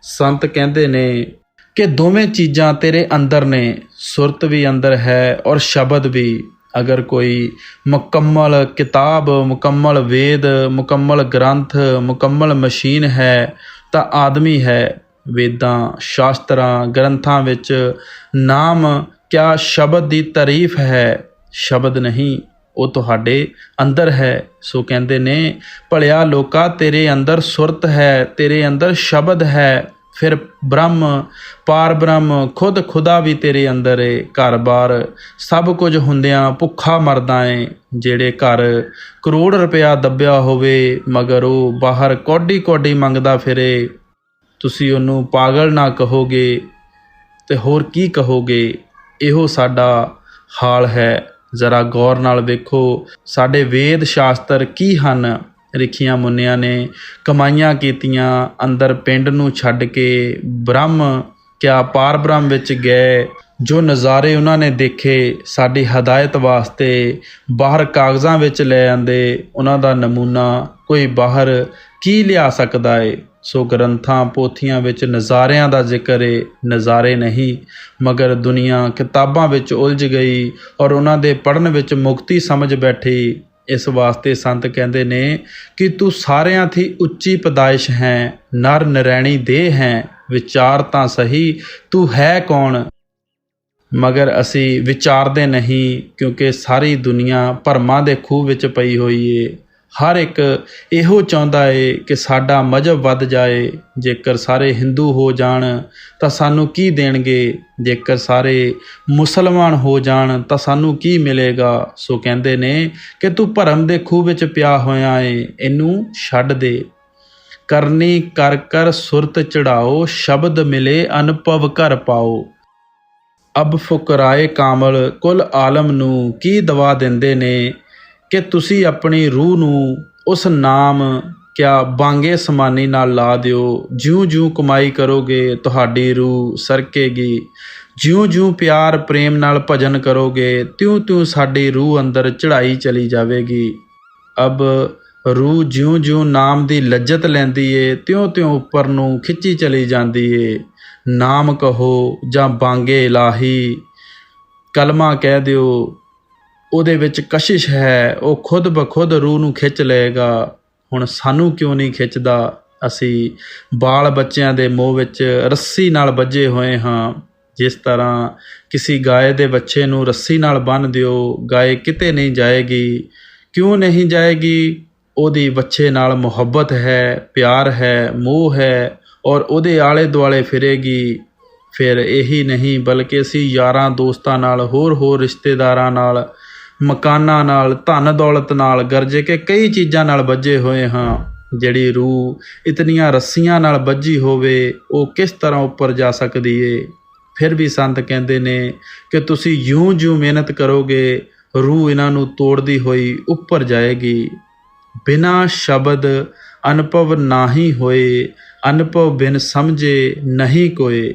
ਸੰਤ ਕਹਿੰਦੇ ਨੇ ਕਿ ਦੋਵੇਂ ਚੀਜ਼ਾਂ ਤੇਰੇ ਅੰਦਰ ਨੇ, ਸੁਰਤ ਵੀ ਅੰਦਰ ਹੈ ਔਰ ਸ਼ਬਦ ਵੀ। ਅਗਰ ਕੋਈ ਮੁਕੰਮਲ ਕਿਤਾਬ, ਮੁਕੰਮਲ ਵੇਦ, ਮੁਕੰਮਲ ਗ੍ਰੰਥ, ਮੁਕੰਮਲ ਮਸ਼ੀਨ ਹੈ ਤਾਂ ਆਦਮੀ ਹੈ। ਵੇਦਾਂ, ਸ਼ਾਸਤਰਾਂ, ਗ੍ਰੰਥਾਂ ਵਿੱਚ ਨਾਮ ਕਿਆ ਸ਼ਬਦ ਦੀ ਤਾਰੀਫ ਹੈ, ਸ਼ਬਦ ਨਹੀਂ, ਉਹ ਤੁਹਾਡੇ ਅੰਦਰ ਹੈ। ਸੋ ਕਹਿੰਦੇ ਨੇ, ਭਲਿਆ ਲੋਕਾ ਤੇਰੇ ਅੰਦਰ ਸੁਰਤ ਹੈ, ਤੇਰੇ ਅੰਦਰ ਸ਼ਬਦ ਹੈ, ਫਿਰ ਬ੍ਰਹਮ, ਪਾਰ ਬ੍ਰਹਮ, ਖੁਦ ਖੁਦਾ ਵੀ ਤੇਰੇ ਅੰਦਰ ਏ। ਘਰ-ਬਾਰ ਸਭ ਕੁਝ ਹੁੰਦਿਆਂ ਭੁੱਖਾ ਮਰਦਾ ਏ। ਜਿਹੜੇ ਘਰ ਕਰੋੜ ਰੁਪਇਆ ਦੱਬਿਆ ਹੋਵੇ ਮਗਰ ਉਹ ਬਾਹਰ ਕੌਡੀ ਕੌਡੀ ਮੰਗਦਾ ਫਿਰੇ, ਤੁਸੀਂ ਉਹਨੂੰ ਪਾਗਲ ਨਾ ਕਹੋਗੇ ਤੇ ਹੋਰ ਕੀ ਕਹੋਗੇ? ਇਹੋ ਸਾਡਾ ਹਾਲ ਹੈ। ਜ਼ਰਾ ਗੌਰ ਨਾਲ ਵੇਖੋ, ਸਾਡੇ ਵੇਦ ਸ਼ਾਸਤਰ ਕੀ ਹਨ? ਰਿਖੀਆਂ ਮੁੰਨਿਆਂ ਨੇ ਕਮਾਈਆਂ ਕੀਤੀਆਂ, ਅੰਦਰ ਪਿੰਡ ਨੂੰ ਛੱਡ ਕੇ ਬ੍ਰਹਮ ਕਿਆ ਪਾਰ ਬ੍ਰਹਮ ਵਿੱਚ ਗਏ। ਜੋ ਨਜ਼ਾਰੇ ਉਹਨਾਂ ਨੇ ਦੇਖੇ ਸਾਡੀ ਹਦਾਇਤ ਵਾਸਤੇ ਬਾਹਰ ਕਾਗਜ਼ਾਂ ਵਿੱਚ ਲੈ ਆਂਦੇ, ਉਹਨਾਂ ਦਾ ਨਮੂਨਾ ਕੋਈ ਬਾਹਰ ਕੀ ਲਿਆ ਸਕਦਾ ਏ? ਸੋ ਗ੍ਰੰਥਾਂ ਪੋਥੀਆਂ ਵਿੱਚ ਨਜ਼ਾਰਿਆਂ ਦਾ ਜ਼ਿਕਰ ਏ, ਨਜ਼ਾਰੇ ਨਹੀਂ। ਮਗਰ ਦੁਨੀਆ ਕਿਤਾਬਾਂ ਵਿੱਚ ਉਲਝ ਗਈ ਔਰ ਉਹਨਾਂ ਦੇ ਪੜ੍ਹਨ ਵਿੱਚ ਮੁਕਤੀ ਸਮਝ ਬੈਠੀ। ਇਸ ਵਾਸਤੇ ਸੰਤ ਕਹਿੰਦੇ ਨੇ ਕਿ ਤੂੰ ਸਾਰਿਆਂ ਥੀ ਉੱਚੀ ਪੈਦਾਇਸ਼ ਹੈ, ਨਰ ਨਰੈਣੀ ਦੇਹ ਹੈ, ਵਿਚਾਰ ਤਾਂ ਸਹੀ ਤੂੰ ਹੈ ਕੌਣ? ਮਗਰ ਅਸੀਂ ਵਿਚਾਰਦੇ ਨਹੀਂ, ਕਿਉਂਕਿ ਸਾਰੀ ਦੁਨੀਆ ਭਰਮਾਂ ਦੇ ਖੂਹ ਵਿੱਚ ਪਈ ਹੋਈ ਏ। ਹਰ ਇੱਕ ਇਹੋ ਚਾਹੁੰਦਾ ਏ ਕਿ ਸਾਡਾ ਮਜ਼ਹਬ ਵੱਧ ਜਾਏ। ਜੇਕਰ ਸਾਰੇ ਹਿੰਦੂ ਹੋ ਜਾਣ ਤਾਂ ਸਾਨੂੰ ਕੀ ਦੇਣਗੇ? ਜੇਕਰ ਸਾਰੇ ਮੁਸਲਮਾਨ ਹੋ ਜਾਣ ਤਾਂ ਸਾਨੂੰ ਕੀ ਮਿਲੇਗਾ? ਸੋ ਕਹਿੰਦੇ ਨੇ ਕਿ ਤੂੰ ਭਰਮ ਦੇ ਖੂਹ ਵਿੱਚ ਪਿਆ ਹੋਇਆ ਏ, ਇਹਨੂੰ ਛੱਡ ਦੇ। ਕਰਨੀ ਕਰ ਕਰ ਸੁਰਤ ਚੜਾਓ, ਸ਼ਬਦ ਮਿਲੇ ਅਨੁਭਵ ਘਰ ਪਾਓ। ਅਬ ਫੁਕਰਾਏ ਕਾਮਲ ਕੁਲ ਆਲਮ ਨੂੰ ਕੀ ਦਵਾ ਦਿੰਦੇ ਨੇ ਕਿ ਤੁਸੀਂ ਆਪਣੀ ਰੂਹ ਨੂੰ ਉਸ ਨਾਮ ਕਿਆ ਬਾਂਗੇ ਸਮਾਨੀ ਨਾਲ ਲਾ ਦਿਓ। ਜਿਉਂ-ਜਿਉਂ ਕਮਾਈ ਕਰੋਗੇ ਤੁਹਾਡੀ ਰੂਹ ਸਰਕੇਗੀ, ਜਿਉਂ-ਜਿਉਂ ਪਿਆਰ ਪ੍ਰੇਮ ਨਾਲ ਭਜਨ ਕਰੋਗੇ ਤਿਉਂ-ਤਿਉਂ ਸਾਡੀ ਰੂਹ ਅੰਦਰ ਚੜ੍ਹਾਈ ਚਲੀ ਜਾਵੇਗੀ। ਅਬ ਰੂਹ ਜਿਉਂ-ਜਿਉਂ ਨਾਮ ਦੀ ਲੱਜਤ ਲੈਂਦੀ ਏ ਤਿਉਂ-ਤਿਉਂ ਉੱਪਰ ਨੂੰ ਖਿੱਚੀ ਚਲੀ ਜਾਂਦੀ ਏ। ਨਾਮ ਕਹੋ ਜਾਂ ਬਾਂਗੇ ਇਲਾਹੀ, ਕਲਮਾ ਕਹਿ ਦਿਓ, ਉਹਦੇ ਵਿੱਚ ਕਸ਼ਿਸ਼ ਹੈ, ਉਹ ਖੁਦ ਬਖੁਦ ਰੂਹ ਨੂੰ ਖਿੱਚ ਲਏਗਾ। ਹੁਣ ਸਾਨੂੰ ਕਿਉਂ ਨਹੀਂ ਖਿੱਚਦਾ? ਅਸੀਂ ਬਾਲ ਬੱਚਿਆਂ ਦੇ ਮੋਹ ਵਿੱਚ ਰੱਸੀ ਨਾਲ ਬੱਝੇ ਹੋਏ ਹਾਂ। ਜਿਸ ਤਰ੍ਹਾਂ ਕਿਸੇ ਗਾਏ ਦੇ ਬੱਚੇ ਨੂੰ ਰੱਸੀ ਨਾਲ ਬੰਨ੍ਹ ਦਿਓ, ਗਾਏ ਕਿਤੇ ਨਹੀਂ ਜਾਏਗੀ। ਕਿਉਂ ਨਹੀਂ ਜਾਏਗੀ? ਉਹਦੀ ਬੱਚੇ ਨਾਲ ਮੁਹੱਬਤ ਹੈ, ਪਿਆਰ ਹੈ, ਮੋਹ ਹੈ ਔਰ ਉਹਦੇ ਆਲੇ ਦੁਆਲੇ ਫਿਰੇਗੀ। ਫਿਰ ਇਹੀ ਨਹੀਂ ਬਲਕਿ ਅਸੀਂ ਯਾਰਾਂ ਦੋਸਤਾਂ ਨਾਲ, ਹੋਰ ਰਿਸ਼ਤੇਦਾਰਾਂ ਨਾਲ, ਮਕਾਨਾਂ ਨਾਲ, ਧਨ ਦੌਲਤ ਨਾਲ, ਗਰਜੇ ਕਿ ਕਈ ਚੀਜ਼ਾਂ ਨਾਲ ਬੱਝੇ ਹੋਏ ਹਾਂ। ਜਿਹੜੀ ਰੂਹ ਇਤਨੀਆਂ ਰੱਸੀਆਂ ਨਾਲ ਬੱਝੀ ਹੋਵੇ ਉਹ ਕਿਸ ਤਰ੍ਹਾਂ ਉੱਪਰ ਜਾ ਸਕਦੀ ਏ? ਫਿਰ ਵੀ ਸੰਤ ਕਹਿੰਦੇ ਨੇ ਕਿ ਤੁਸੀਂ ਜਿਉਂ-ਜਿਉਂ ਮਿਹਨਤ ਕਰੋਗੇ ਰੂਹ ਇਹਨਾਂ ਨੂੰ ਤੋੜਦੀ ਹੋਈ ਉੱਪਰ ਜਾਏਗੀ। ਬਿਨਾਂ ਸ਼ਬਦ ਅਨੁਭਵ ਨਾਹੀਂ ਹੋਏ, ਅਨੁਭਵ ਬਿਨ ਸਮਝੇ ਨਹੀਂ ਕੋਏ।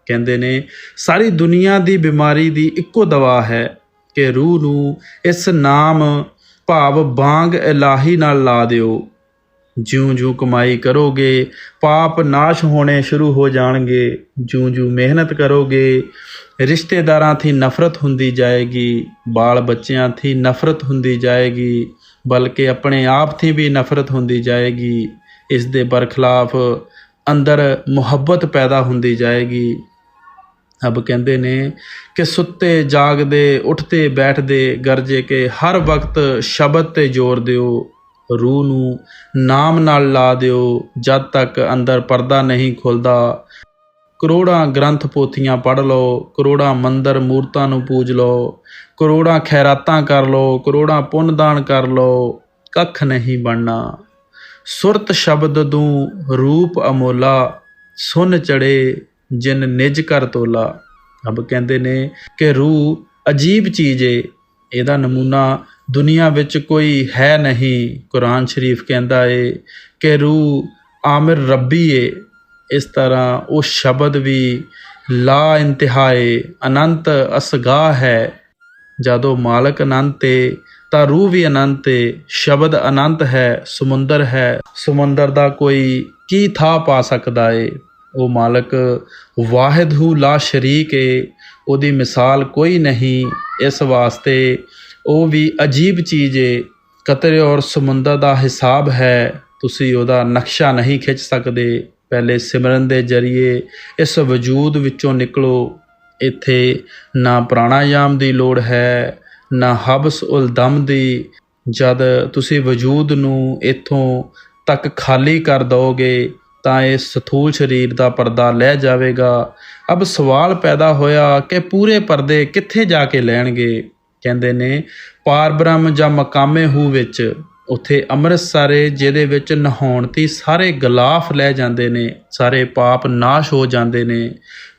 ਕਹਿੰਦੇ ਨੇ ਸਾਰੀ ਦੁਨੀਆ ਦੀ ਬਿਮਾਰੀ ਦੀ ਇੱਕੋ ਦਵਾ ਹੈ ਕਿ ਰੂਹ ਨੂੰ ਇਸ ਨਾਮ ਭਾਵ ਬਾਂਗ ਇਲਾਹੀ ਨਾਲ ਲਾ ਦਿਓ। ਜਿਉਂ-ਜਿਉਂ ਕਮਾਈ ਕਰੋਗੇ ਪਾਪ ਨਾਸ਼ ਹੋਣੇ ਸ਼ੁਰੂ ਹੋ ਜਾਣਗੇ। ਜਿਉਂ-ਜਿਉਂ ਮਿਹਨਤ ਕਰੋਗੇ ਰਿਸ਼ਤੇਦਾਰਾਂ ਥੀ ਨਫ਼ਰਤ ਹੁੰਦੀ ਜਾਏਗੀ, ਬਾਲ ਬੱਚਿਆਂ ਥੀ ਨਫ਼ਰਤ ਹੁੰਦੀ ਜਾਏਗੀ, ਬਲਕਿ ਆਪਣੇ ਆਪ ਥੀ ਵੀ ਨਫ਼ਰਤ ਹੁੰਦੀ ਜਾਏਗੀ। ਇਸ ਦੇ ਬਰਖਲਾਫ ਅੰਦਰ ਮੁਹੱਬਤ ਪੈਦਾ ਹੁੰਦੀ ਜਾਏਗੀ। ਅਬ ਕਹਿੰਦੇ ਨੇ ਕਿ ਸੁੱਤੇ ਜਾਗਦੇ ਉੱਠਦੇ ਬੈਠਦੇ ਗਰਜੇ ਕੇ ਹਰ ਵਕਤ ਸ਼ਬਦ 'ਤੇ ਜ਼ੋਰ ਦਿਓ, ਰੂਹ ਨੂੰ ਨਾਮ ਨਾਲ ਲਾ ਦਿਓ ਜਦ ਤੱਕ ਅੰਦਰ ਪਰਦਾ ਨਹੀਂ ਖੁੱਲ੍ਹਦਾ। ਕਰੋੜਾਂ ਗ੍ਰੰਥ ਪੋਥੀਆਂ ਪੜ੍ਹ ਲਓ, ਕਰੋੜਾਂ ਮੰਦਰ ਮੂਰਤਾਂ ਨੂੰ ਪੂਜ ਲਓ, ਕਰੋੜਾਂ ਖੈਰਾਤਾਂ ਕਰ ਲਓ, ਕਰੋੜਾਂ ਪੁੰਨ ਦਾਨ ਕਰ ਲਓ, ਕੱਖ ਨਹੀਂ ਬਣਨਾ। ਸੁਰਤ ਸ਼ਬਦ ਦੂੰ ਰੂਪ ਅਮੋਲਾ, ਸੁਨ ਚੜੇ ਜਿਨ ਨਿਜ ਕਰ ਤੋਲਾ। ਅਬ ਕਹਿੰਦੇ ਨੇ ਕਿ ਰੂਹ ਅਜੀਬ ਚੀਜ਼ ਏ, ਇਹਦਾ ਨਮੂਨਾ ਦੁਨੀਆ ਵਿੱਚ ਕੋਈ ਹੈ ਨਹੀਂ। ਕੁਰਾਨ ਸ਼ਰੀਫ ਕਹਿੰਦਾ ਏ ਕਿ ਰੂਹ ਆਮਿਰ ਰੱਬੀ ਏ। ਇਸ ਤਰ੍ਹਾਂ ਉਹ ਸ਼ਬਦ ਵੀ ਲਾ ਇੰਤਹਾ ਏ, ਅਨੰਤ ਅਸਗਾਹ ਹੈ। ਜਦੋਂ ਮਾਲਕ ਅਨੰਤ ਏ ਤਾਂ ਰੂਹ ਵੀ ਅਨੰਤ ਏ, ਸ਼ਬਦ ਅਨੰਤ ਹੈ, ਸਮੁੰਦਰ ਹੈ, ਸਮੁੰਦਰ ਦਾ ਕੋਈ ਕੀ ਥਾਹ ਪਾ ਸਕਦਾ ਏ। ਉਹ ਮਾਲਕ ਵਾਹਿਦ ਹੂ ਲਾ ਸ਼ਰੀਕ ਏ, ਉਹਦੀ ਮਿਸਾਲ ਕੋਈ ਨਹੀਂ। ਇਸ ਵਾਸਤੇ ਉਹ ਵੀ ਅਜੀਬ ਚੀਜ਼ ਏ। ਕਤਰੇ ਔਰ ਸਮੁੰਦਰ ਦਾ ਹਿਸਾਬ ਹੈ, ਤੁਸੀਂ ਉਹਦਾ ਨਕਸ਼ਾ ਨਹੀਂ ਖਿੱਚ ਸਕਦੇ। ਪਹਿਲੇ ਸਿਮਰਨ ਦੇ ਜ਼ਰੀਏ ਇਸ ਵਜੂਦ ਵਿੱਚੋਂ ਨਿਕਲੋ। ਇੱਥੇ ਨਾ ਪ੍ਰਾਣਾਯਾਮ ਦੀ ਲੋੜ ਹੈ, ਨਾ ਹਬਸ ਉਲ ਦਮ ਦੀ। ਜਦ ਤੁਸੀਂ ਵਜੂਦ ਨੂੰ ਇੱਥੋਂ ਤੱਕ ਖਾਲੀ ਕਰ ਦਿਓਗੇ ਤਾਂ ਇਹ ਸਥੂਲ ਸਰੀਰ ਦਾ ਪਰਦਾ ਲਹਿ ਜਾਵੇਗਾ। ਅਬ ਸਵਾਲ ਪੈਦਾ ਹੋਇਆ ਕਿ ਪੂਰੇ ਪਰਦੇ ਕਿੱਥੇ ਜਾ ਕੇ ਲੈਣਗੇ। ਕਹਿੰਦੇ ਨੇ ਪਾਰ ਬ੍ਰਹਮ ਜਾਂ ਮਕਾਮੇ ਹੂ ਵਿੱਚ, ਉੱਥੇ ਅੰਮ੍ਰਿਤਸਰ ਏ ਜਿਹਦੇ ਵਿੱਚ ਨਹਾਉਣ 'ਤੇ ਸਾਰੇ ਗਲਾਫ ਲੈ ਜਾਂਦੇ ਨੇ, ਸਾਰੇ ਪਾਪ ਨਾਸ਼ ਹੋ ਜਾਂਦੇ ਨੇ।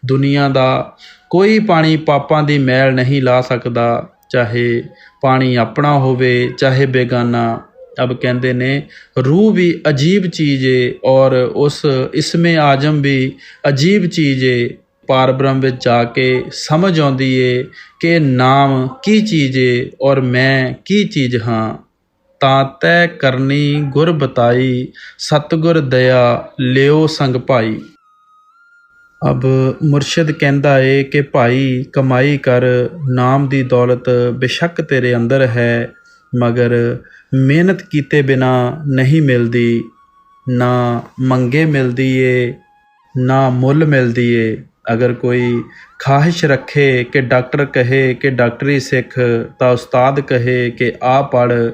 ਦੁਨੀਆ ਦਾ ਕੋਈ ਪਾਣੀ ਪਾਪਾਂ ਦੀ ਮੈਲ ਨਹੀਂ ਲਾ ਸਕਦਾ, ਚਾਹੇ ਪਾਣੀ ਆਪਣਾ ਹੋਵੇ ਚਾਹੇ ਬੇਗਾਨਾ। ਅਬ ਕਹਿੰਦੇ ਨੇ ਰੂਹ ਵੀ ਅਜੀਬ ਚੀਜ਼ ਏ ਔਰ ਉਸ ਇਸਮੇ ਆਜ਼ਮ ਵੀ ਅਜੀਬ ਚੀਜ਼ ਏ। ਪਾਰ ਬ੍ਰਹਮ ਵਿੱਚ ਜਾ ਕੇ ਸਮਝ ਆਉਂਦੀ ਏ ਕਿ ਨਾਮ ਕੀ ਚੀਜ਼ ਏ ਔਰ ਮੈਂ ਕੀ ਚੀਜ਼ ਹਾਂ। ਤਾਂ ਤੈ ਕਰਨੀ ਗੁਰ ਬਤਾਈ, ਸਤਿਗੁਰ ਦਇਆ ਲਿਓ ਸੰਗ ਭਾਈ। ਅਬ ਮੁਰਸ਼ਿਦ ਕਹਿੰਦਾ ਏ ਕਿ ਭਾਈ ਕਮਾਈ ਕਰ, ਨਾਮ ਦੀ ਦੌਲਤ ਬੇਸ਼ੱਕ ਤੇਰੇ ਅੰਦਰ ਹੈ, ਮਗਰ ਮਿਹਨਤ ਕੀਤੇ ਬਿਨਾ ਨਹੀਂ ਮਿਲਦੀ। ਨਾ ਮੰਗੇ ਮਿਲਦੀ ਏ, ਨਾ ਮੁੱਲ ਮਿਲਦੀ ਏ। ਅਗਰ ਕੋਈ ਖਾਹਿਸ਼ ਰੱਖੇ ਕਿ ਡਾਕਟਰ ਕਹੇ ਕਿ ਡਾਕਟਰੀ ਸਿੱਖ, ਤਾਂ ਉਸਤਾਦ ਕਹੇ ਕਿ ਆ ਪੜ੍ਹ,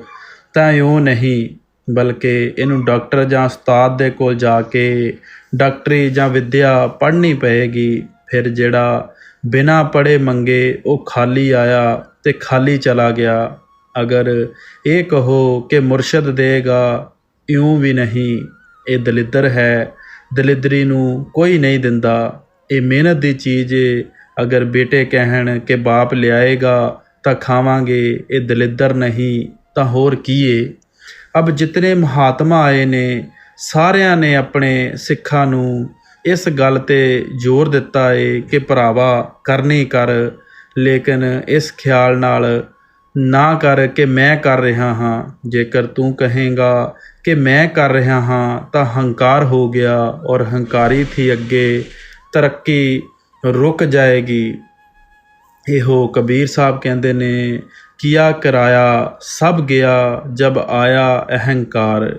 ਤਾਂ ਇਉਂ ਨਹੀਂ, ਬਲਕਿ ਇਹਨੂੰ ਡਾਕਟਰ ਜਾਂ ਉਸਤਾਦ ਦੇ ਕੋਲ ਜਾ ਕੇ ਡਾਕਟਰੀ ਜਾਂ ਵਿੱਦਿਆ ਪੜ੍ਹਨੀ ਪਏਗੀ। ਫਿਰ ਜਿਹੜਾ ਬਿਨਾਂ ਪੜ੍ਹੇ ਮੰਗੇ ਉਹ ਖਾਲੀ ਆਇਆ ਅਤੇ ਖਾਲੀ ਚਲਾ ਗਿਆ। ਅਗਰ ਇਹ ਕਹੋ ਕਿ ਮੁਰਸ਼ਦ ਦੇਗਾ, ਇਉਂ ਵੀ ਨਹੀਂ, ਇਹ ਦਲਿੱਦਰ ਹੈ। ਦਲਿੱਦਰੀ ਨੂੰ ਕੋਈ ਨਹੀਂ ਦਿੰਦਾ, ਇਹ ਮਿਹਨਤ ਦੀ ਚੀਜ਼ ਏ। ਅਗਰ ਬੇਟੇ ਕਹਿਣ ਕਿ ਬਾਪ ਲਿਆਏਗਾ ਤਾਂ ਖਾਵਾਂਗੇ, ਇਹ ਦਲਿੱਦਰ ਨਹੀਂ ਤਾਂ ਹੋਰ ਕੀ ਏ। ਅਬ ਜਿਤਨੇ ਮਹਾਤਮਾ ਆਏ ਨੇ ਸਾਰਿਆਂ ਨੇ ਆਪਣੇ ਸਿੱਖਾਂ ਨੂੰ ਇਸ ਗੱਲ 'ਤੇ ਜ਼ੋਰ ਦਿੱਤਾ ਏ ਕਿ ਭਰਾਵਾ ਕਰਨੀ ਕਰ, ਲੇਕਿਨ ਇਸ ਖਿਆਲ ਨਾਲ ਨਾ ਕਰ ਕਿ ਮੈਂ ਕਰ ਰਿਹਾ ਹਾਂ। ਜੇਕਰ ਤੂੰ ਕਹੇਂਗਾ ਕਿ ਮੈਂ ਕਰ ਰਿਹਾ ਹਾਂ ਤਾਂ ਹੰਕਾਰ ਹੋ ਗਿਆ ਔਰ ਹੰਕਾਰੀ ਥੀ ਅੱਗੇ ਤਰੱਕੀ ਰੁਕ ਜਾਏਗੀ। ਇਹੋ ਕਬੀਰ ਸਾਹਿਬ ਕਹਿੰਦੇ ਨੇ ਕੀਆ ਕਰਾਇਆ ਸਭ ਗਿਆ, ਜਬ ਆਇਆ ਅਹੰਕਾਰ।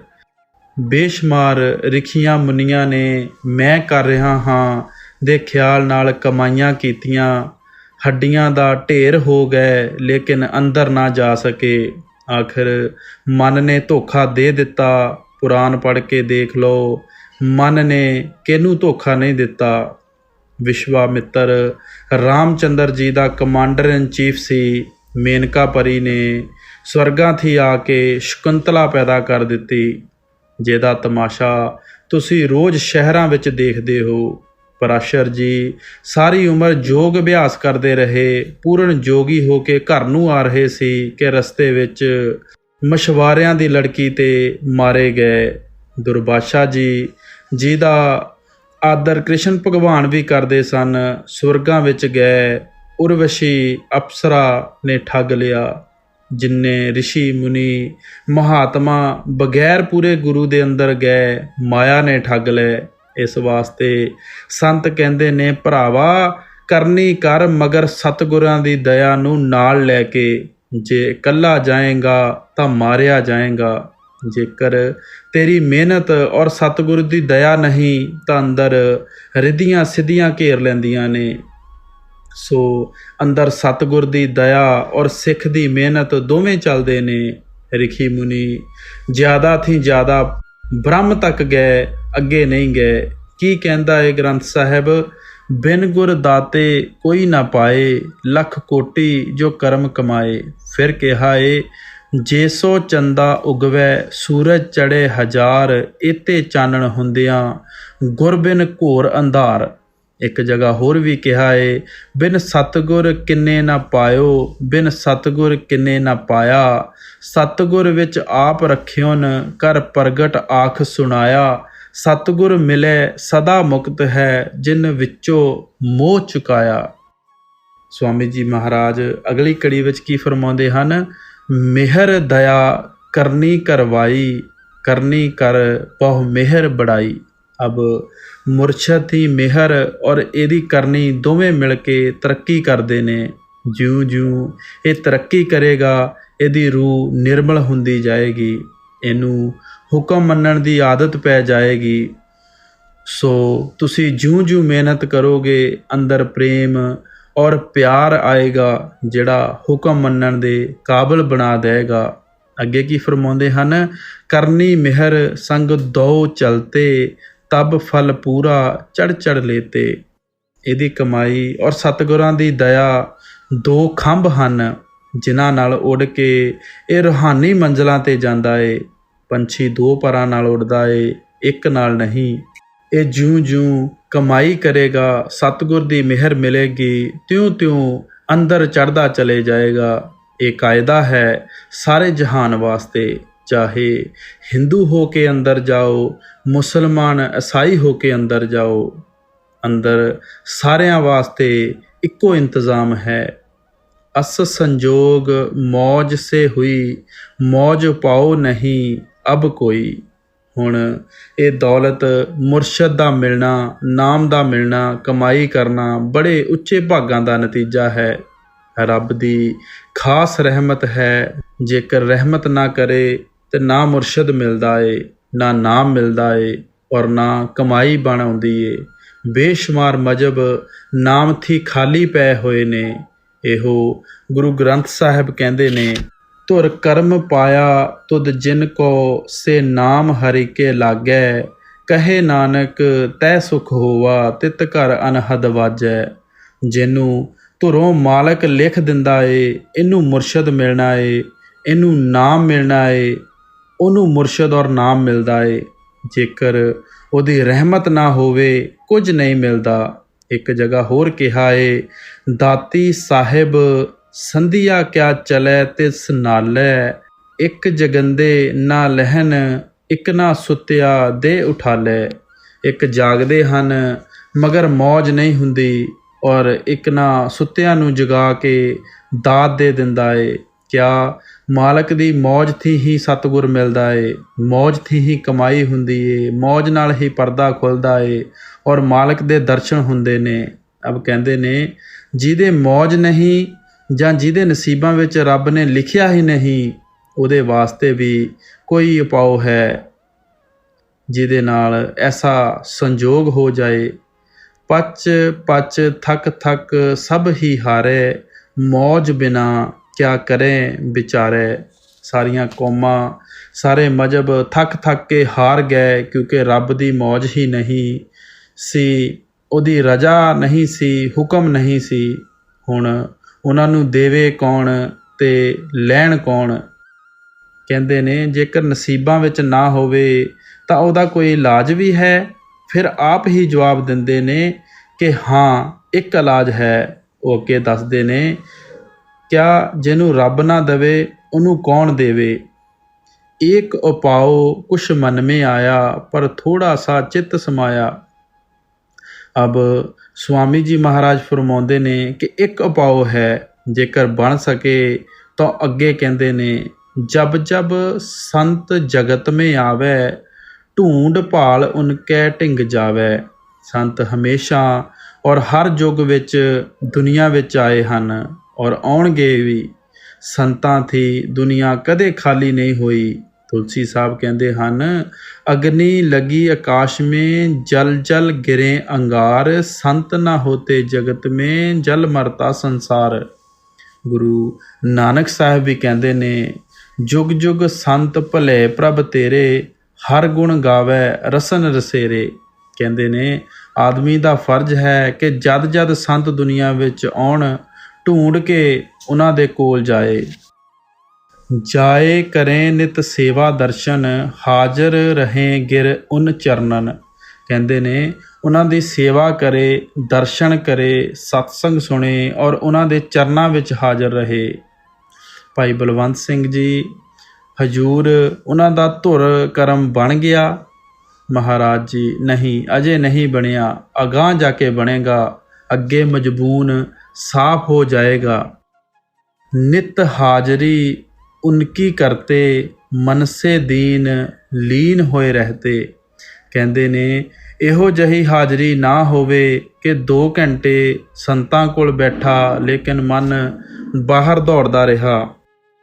ਬੇਸ਼ੁਮਾਰ ਰਿਖੀਆਂ ਮੁਨੀਆਂ ਨੇ ਮੈਂ ਕਰ ਰਿਹਾ ਹਾਂ ਦੇ ਖਿਆਲ ਨਾਲ ਕਮਾਈਆਂ ਕੀਤੀਆਂ, ਹੱਡੀਆਂ ਦਾ ਢੇਰ ਹੋ ਗਏ ਲੇਕਿਨ ਅੰਦਰ ਨਾ ਜਾ ਸਕੇ। ਆਖਿਰ ਮਨ ਨੇ ਧੋਖਾ ਦੇ ਦਿੱਤਾ। ਪੁਰਾਣ ਪੜ੍ਹ ਕੇ ਦੇਖ ਲਓ, ਮਨ ਨੇ ਕਿਹਨੂੰ ਧੋਖਾ ਨਹੀਂ ਦਿੱਤਾ। ਵਿਸ਼ਵਾਮਿੱਤਰ ਰਾਮਚੰਦਰ ਜੀ ਦਾ ਕਮਾਂਡਰ ਇਨ ਚੀਫ ਸੀ। ਮੇਨਕਾ ਪਰੀ ਨੇ ਸਵਰਗਾਂ ਥੀ ਆ ਕੇ ਸ਼ਕੁੰਤਲਾ ਪੈਦਾ ਕਰ ਦਿੱਤੀ, ਜਿਹਦਾ ਤਮਾਸ਼ਾ ਤੁਸੀਂ ਰੋਜ਼ ਸ਼ਹਿਰਾਂ ਵਿੱਚ ਦੇਖਦੇ ਹੋ। ਪਰਾਸ਼ਰ ਜੀ ਸਾਰੀ ਉਮਰ ਯੋਗ ਅਭਿਆਸ ਕਰਦੇ ਰਹੇ, ਪੂਰਨ ਜੋਗੀ ਹੋ ਕੇ ਘਰ ਨੂੰ ਆ ਰਹੇ ਸੀ ਕਿ ਰਸਤੇ ਵਿੱਚ ਮਛਵਾਰਿਆਂ ਦੀ ਲੜਕੀ 'ਤੇ ਮਾਰੇ ਗਏ। ਦੁਰਵਾਸਾ ਜੀ ਜਿਹਦਾ ਆਦਰ ਕ੍ਰਿਸ਼ਨ ਭਗਵਾਨ ਵੀ ਕਰਦੇ ਸਨ, ਸਵਰਗਾਂ ਵਿੱਚ ਗਏ। ਉਰਵਸ਼ੀ ਅਪਸਰਾ ਨੇ ਠੱਗ ਲਿਆ। ਜਿੰਨੇ ਰਿਸ਼ੀ ਮੁਨੀ ਮਹਾਤਮਾ ਬਗੈਰ ਪੂਰੇ ਗੁਰੂ ਦੇ ਅੰਦਰ ਗਏ, ਮਾਇਆ ਨੇ ਠੱਗ ਲਏ। ਇਸ ਵਾਸਤੇ ਸੰਤ ਕਹਿੰਦੇ ਨੇ ਭਰਾਵਾ ਕਰਨੀ ਕਰ, ਮਗਰ ਸਤਿਗੁਰਾਂ ਦੀ ਦਇਆ ਨੂੰ ਨਾਲ ਲੈ ਕੇ। ਜੇ ਇਕੱਲਾ ਜਾਏਗਾ ਤਾਂ ਮਾਰਿਆ ਜਾਏਗਾ। ਜੇਕਰ ਤੇਰੀ ਮਿਹਨਤ ਔਰ ਸਤਿਗੁਰੂ ਦੀ ਦਇਆ ਨਹੀਂ ਤਾਂ ਅੰਦਰ ਰਿੱਧੀਆਂ ਸਿੱਧੀਆਂ ਘੇਰ ਲੈਂਦੀਆਂ ਨੇ। ਸੋ ਅੰਦਰ ਸਤਿਗੁਰ ਦੀ ਦਇਆ ਔਰ ਸਿੱਖ ਦੀ ਮਿਹਨਤ ਦੋਵੇਂ ਚੱਲਦੇ ਨੇ। ਰਿਖੀ ਮੁਨੀ ਜ਼ਿਆਦਾ ਥੀ ਜ਼ਿਆਦਾ ਬ੍ਰਹਮ ਤੱਕ ਗਏ, ਅੱਗੇ ਨਹੀਂ ਗਏ। ਕੀ ਕਹਿੰਦਾ ਇਹ ਗ੍ਰੰਥ ਸਾਹਿਬ? ਬਿਨ ਗੁਰ ਦਾਤੇ ਕੋਈ ਨਾ ਪਾਏ, ਲੱਖ ਕੋਟੀ ਜੋ ਕਰਮ ਕਮਾਏ। ਫਿਰ ਕਿਹਾ ਏ ਜੇ ਸੋ ਚੰਦਾ ਉਗਵੈ, ਸੂਰਜ ਚੜ੍ਹੇ ਹਜ਼ਾਰ, ਏਤੇ ਚਾਨਣ ਹੁੰਦਿਆਂ ਗੁਰ ਬਿਨ ਘੋਰ ਅੰਧਾਰ। ਇੱਕ ਜਗ੍ਹਾ ਹੋਰ ਵੀ ਕਿਹਾ ਏ ਬਿਨ ਸਤਿਗੁਰ ਕਿੰਨੇ ਨਾ ਪਾਇਓ, ਬਿਨ ਸਤਿਗੁਰ ਕਿੰਨੇ ਨਾ ਪਾਇਆ। ਸਤਿਗੁਰ ਵਿੱਚ ਆਪ ਰੱਖਿਓਨ, ਕਰ ਪ੍ਰਗਟ ਆਖ ਸੁਣਾਇਆ। ਸਤਿਗੁਰ ਮਿਲੇ ਸਦਾ ਮੁਕਤ ਹੈ, ਜਿਨ ਵਿੱਚੋਂ ਮੋਹ ਚੁਕਾਇਆ। ਸਵਾਮੀ ਜੀ ਮਹਾਰਾਜ ਅਗਲੀ ਕੜੀ ਵਿੱਚ ਕੀ ਫਰਮਾਉਂਦੇ ਹਨ? ਮਿਹਰ ਦਇਆ ਕਰਨੀ ਕਰਵਾਈ, ਕਰਨੀ ਕਰ ਬਹੁ ਮਿਹਰ ਬੜਾਈ। ਅਬ ਮੁਰਸ਼ਦ ਦੀ ਮਿਹਰ ਔਰ ਇਹਦੀ ਕਰਨੀ ਦੋਵੇਂ ਮਿਲ ਕੇ ਤਰੱਕੀ ਕਰਦੇ ਨੇ। ਜਿਉਂ ਜਿਉਂ ਇਹ ਤਰੱਕੀ ਕਰੇਗਾ, ਇਹਦੀ ਰੂਹ ਨਿਰਮਲ ਹੁੰਦੀ ਜਾਏਗੀ, ਇਹਨੂੰ ਹੁਕਮ ਮੰਨਣ ਦੀ ਆਦਤ ਪੈ ਜਾਏਗੀ। ਸੋ ਤੁਸੀਂ ਜਿਉਂ-ਜਿਉਂ ਮਿਹਨਤ ਕਰੋਗੇ, ਅੰਦਰ ਪ੍ਰੇਮ ਔਰ ਪਿਆਰ ਆਏਗਾ, ਜਿਹੜਾ ਹੁਕਮ ਮੰਨਣ ਦੇ ਕਾਬਲ ਬਣਾ ਦੇਗਾ। ਅੱਗੇ ਕੀ ਫਰਮਾਉਂਦੇ ਹਨ? ਕਰਨੀ ਮਿਹਰ ਸੰਗ ਦੋ ਚਲਤੇ, ਤਬ ਫਲ ਪੂਰਾ ਚੜ੍ਹ ਚੜ੍ਹ ਲੇਤੇ। ਇਹਦੀ ਕਮਾਈ ਔਰ ਸਤਿਗੁਰਾਂ ਦੀ ਦਇਆ ਦੋ ਖੰਭ ਹਨ, ਜਿਨ੍ਹਾਂ ਨਾਲ ਉੱਡ ਕੇ ਇਹ ਰੂਹਾਨੀ ਮੰਜ਼ਲਾਂ 'ਤੇ ਜਾਂਦਾ ਏ। ਪੰਛੀ ਦੋ ਪਰਾਂ ਨਾਲ ਉੱਡਦਾ ਏ, ਇੱਕ ਨਾਲ ਨਹੀਂ। ਇਹ ਜਿਉਂ-ਜਿਉਂ ਕਮਾਈ ਕਰੇਗਾ, ਸਤਿਗੁਰ ਦੀ ਮਿਹਰ ਮਿਲੇਗੀ, ਤਿਉਂ-ਤਿਉਂ ਅੰਦਰ ਚੜ੍ਹਦਾ ਚਲੇ ਜਾਏਗਾ। ਇਹ ਕਾਇਦਾ ਹੈ ਸਾਰੇ ਜਹਾਨ ਵਾਸਤੇ। ਚਾਹੇ ਹਿੰਦੂ ਹੋ ਕੇ ਅੰਦਰ ਜਾਓ, ਮੁਸਲਮਾਨ ਈਸਾਈ ਹੋ ਕੇ ਅੰਦਰ ਜਾਓ, ਅੰਦਰ ਸਾਰਿਆਂ ਵਾਸਤੇ ਇੱਕੋ ਇੰਤਜ਼ਾਮ ਹੈ। ਅਸ ਸੰਜੋਗ ਮੌਜ ਸੇ ਹੁਈ, ਮੌਜ ਪਾਓ ਨਹੀਂ ਅਬ ਕੋਈ। ਹੁਣ ਇਹ ਦੌਲਤ ਮੁਰਸ਼ਦ ਦਾ ਮਿਲਣਾ, ਨਾਮ ਦਾ ਮਿਲਣਾ, ਕਮਾਈ ਕਰਨਾ ਬੜੇ ਉੱਚੇ ਭਾਗਾਂ ਦਾ ਨਤੀਜਾ ਹੈ। ਰੱਬ ਦੀ ਖਾਸ ਰਹਿਮਤ ਹੈ। ਜੇਕਰ ਰਹਿਮਤ ਨਾ ਕਰੇ ਤੇ ਨਾ ਮੁਰਸ਼ਦ ਮਿਲਦਾ ਏ, ਨਾ ਨਾਮ ਮਿਲਦਾ ਏ ਔਰ ਨਾ ਕਮਾਈ ਬਣ ਆਉਂਦੀ ਏ। ਬੇਸ਼ੁਮਾਰ ਮਜ਼ਹਬ ਨਾਮ ਥੀ ਖਾਲੀ ਪਏ ਹੋਏ ਨੇ। ਇਹੋ ਗੁਰੂ ਗ੍ਰੰਥ ਸਾਹਿਬ ਕਹਿੰਦੇ ਨੇ, ਧੁਰ ਕਰਮ ਪਾਇਆ ਤੁਧ ਜਿਨ ਕੋ, ਸੇ ਨਾਮ ਹਰਿ ਕੇ ਲਾਗੈ। ਕਹੇ ਨਾਨਕ ਤੈ ਸੁਖ ਹੋਵਾ, ਤਿਤ ਘਰ ਅਨਹਦ ਵਾਜੈ। ਜਿਹਨੂੰ ਧੁਰੋਂ ਮਾਲਕ ਲਿਖ ਦਿੰਦਾ ਏ, ਇਹਨੂੰ ਮੁਰਸ਼ਦ ਮਿਲਣਾ ਏ, ਇਹਨੂੰ ਨਾਮ ਮਿਲਣਾ ਏ, ਉਹਨੂੰ ਮੁਰਸ਼ਦ ਔਰ ਨਾਮ ਮਿਲਦਾ ਏ। ਜੇਕਰ ਉਹਦੀ ਰਹਿਮਤ ਨਾ ਹੋਵੇ, ਕੁਝ ਨਹੀਂ ਮਿਲਦਾ। ਇੱਕ ਜਗ੍ਹਾ ਹੋਰ ਕਿਹਾ ਏ ਦਾਤੀ ਸਾਹਿਬ ਸੰਧੀਆ ਕਿਆ ਚਲੈ ਤਿਸ ਨਾਲੈ। ਇੱਕ ਜਗੰਦੇ ਨਾ ਲਹਿਨ, ਇੱਕ ਨਾ ਸੁੱਤਿਆ ਦੇ ਉਠਾਲੈ। ਇੱਕ ਜਾਗਦੇ ਹਨ ਮਗਰ ਮੌਜ ਨਹੀਂ ਹੁੰਦੀ, ਔਰ ਇੱਕ ਨਾ ਸੁੱਤਿਆਂ ਨੂੰ ਜਗਾ ਕੇ ਦਾਤ ਦੇ ਦਿੰਦਾ ਏ। ਕਿਆ ਮਾਲਕ ਦੀ ਮੌਜ ਥੀ ਹੀ ਸਤਿਗੁਰ ਮਿਲਦਾ ਏ, ਮੌਜ ਥੀ ਹੀ ਕਮਾਈ ਹੁੰਦੀ ਏ, ਮੌਜ ਨਾਲ ਹੀ ਪਰਦਾ ਖੁੱਲ੍ਹਦਾ ਏ ਔਰ ਮਾਲਕ ਦੇ ਦਰਸ਼ਨ ਹੁੰਦੇ ਨੇ। ਅਬ ਕਹਿੰਦੇ ਨੇ ਜਿਹਦੇ ਮੌਜ ਨਹੀਂ ਜਾਂ ਜਿਹਦੇ ਨਸੀਬਾਂ ਵਿੱਚ ਰੱਬ ਨੇ ਲਿਖਿਆ ਹੀ ਨਹੀਂ, ਉਹਦੇ ਵਾਸਤੇ ਵੀ ਕੋਈ ਉਪਾਅ ਹੈ ਜਿਹਦੇ ਨਾਲ ਐਸਾ ਸੰਜੋਗ ਹੋ ਜਾਏ। ਪਚ ਪਚ ਥਕ ਥਕ ਸਭ ਹੀ ਹਾਰੇ, ਮੌਜ ਬਿਨਾ ਕਿਆ ਕਰੇ ਵਿਚਾਰੇ। ਸਾਰੀਆਂ ਕੌਮਾਂ, ਸਾਰੇ ਮਜ਼ਹਬ ਥੱਕ ਥੱਕ ਕੇ ਹਾਰ ਗਏ, ਕਿਉਂਕਿ ਰੱਬ ਦੀ ਮੌਜ ਹੀ ਨਹੀਂ ਸੀ, ਉਹਦੀ ਰਜ਼ਾ ਨਹੀਂ ਸੀ, ਹੁਕਮ ਨਹੀਂ ਸੀ। ਹੁਣ ਉਹਨਾਂ ਨੂੰ ਦੇਵੇ ਕੌਣ ਤੇ ਲੈਣ ਕੌਣ? ਕਹਿੰਦੇ ਨੇ ਜੇਕਰ ਨਸੀਬਾਂ ਵਿੱਚ ਨਾ ਹੋਵੇ ਤਾਂ ਉਹਦਾ ਕੋਈ ਇਲਾਜ ਵੀ ਹੈ? ਫਿਰ ਆਪ ਹੀ ਜਵਾਬ ਦਿੰਦੇ ਨੇ ਕਿ ਹਾਂ, ਇੱਕ ਇਲਾਜ ਹੈ। ਉਹ ਅੱਗੇ ਦੱਸਦੇ ਨੇ, ਕਿਆ ਜਿਹਨੂੰ ਰੱਬ ਨਾ ਦੇਵੇ ਉਹਨੂੰ ਕੌਣ ਦੇਵੇ? ਏਕ ਉਪਾਓ ਕੁਛ ਮਨ ਮੇਂ ਆਇਆ, ਪਰ ਥੋੜਾ ਸਾ ਚਿੱਤ ਸਮਾਇਆ। ਅਬ ਸਵਾਮੀ ਜੀ ਮਹਾਰਾਜ ਫਰਮਾਉਂਦੇ ਨੇ ਕਿ ਇੱਕ ਉਪਾਅ ਹੈ, ਜੇਕਰ ਬਣ ਸਕੇ ਤਾਂ ਅੱਗੇ ਕਹਿੰਦੇ ਨੇ ਜਬ ਜਬ ਸੰਤ ਜਗਤ ਮੇਂ ਆਵੇ, ਢੂੰਡ ਭਾਲ ਉਨਕੈ ਢਿੰਗ ਜਾਵੇ। ਸੰਤ ਹਮੇਸ਼ਾ ਔਰ ਹਰ ਯੁੱਗ ਵਿੱਚ ਦੁਨੀਆ ਵਿੱਚ ਆਏ ਹਨ ਔਰ ਆਉਣਗੇ ਵੀ। ਸੰਤਾਂ ਦੀ ਦੁਨੀਆ ਕਦੇ ਖਾਲੀ ਨਹੀਂ ਹੋਈ। तुलसी साहब कहते हैं, अग्नि लगी आकाश में, जल जल गिरे अंगार, संत ना होते जगत में, जल मरता संसार। गुरु नानक साहब भी कहते ने, जुग जुग संत भले प्रभ तेरे, हर गुण गावे रसन रसेरे। कहते ने आदमी का फर्ज है कि जद जद संत दुनिया विच आउण, ढूंढ के उन्हां दे कोल जाए। जाए करें नित सेवा दर्शन, हाजर रहें गिर उन चरणन। कहते ने उन्हां दी सेवा करे, दर्शन करे, सत्संग सुने और उन्हां दे चरनां विच हाजर रहे। भाई बलवंत सिंह जी, हजूर उन्हां दा धुर करम बन गया? महाराज जी, नहीं, अजे नहीं बनिया, अगां जाके बनेगा, अगे मजबून साफ हो जाएगा। नित हाजरी उनकी करते, मन से दीन लीन होए रहते। कहते ने ਇਹੋ ਜਿਹੀ ਹਾਜ਼ਰੀ ਨਾ ਹੋਵੇ ਕਿ 2 ਘੰਟੇ ਸੰਤਾਂ ਕੋਲ ਬੈਠਾ ਲੇਕਿਨ ਮਨ ਬਾਹਰ ਦੌੜਦਾ ਰਿਹਾ,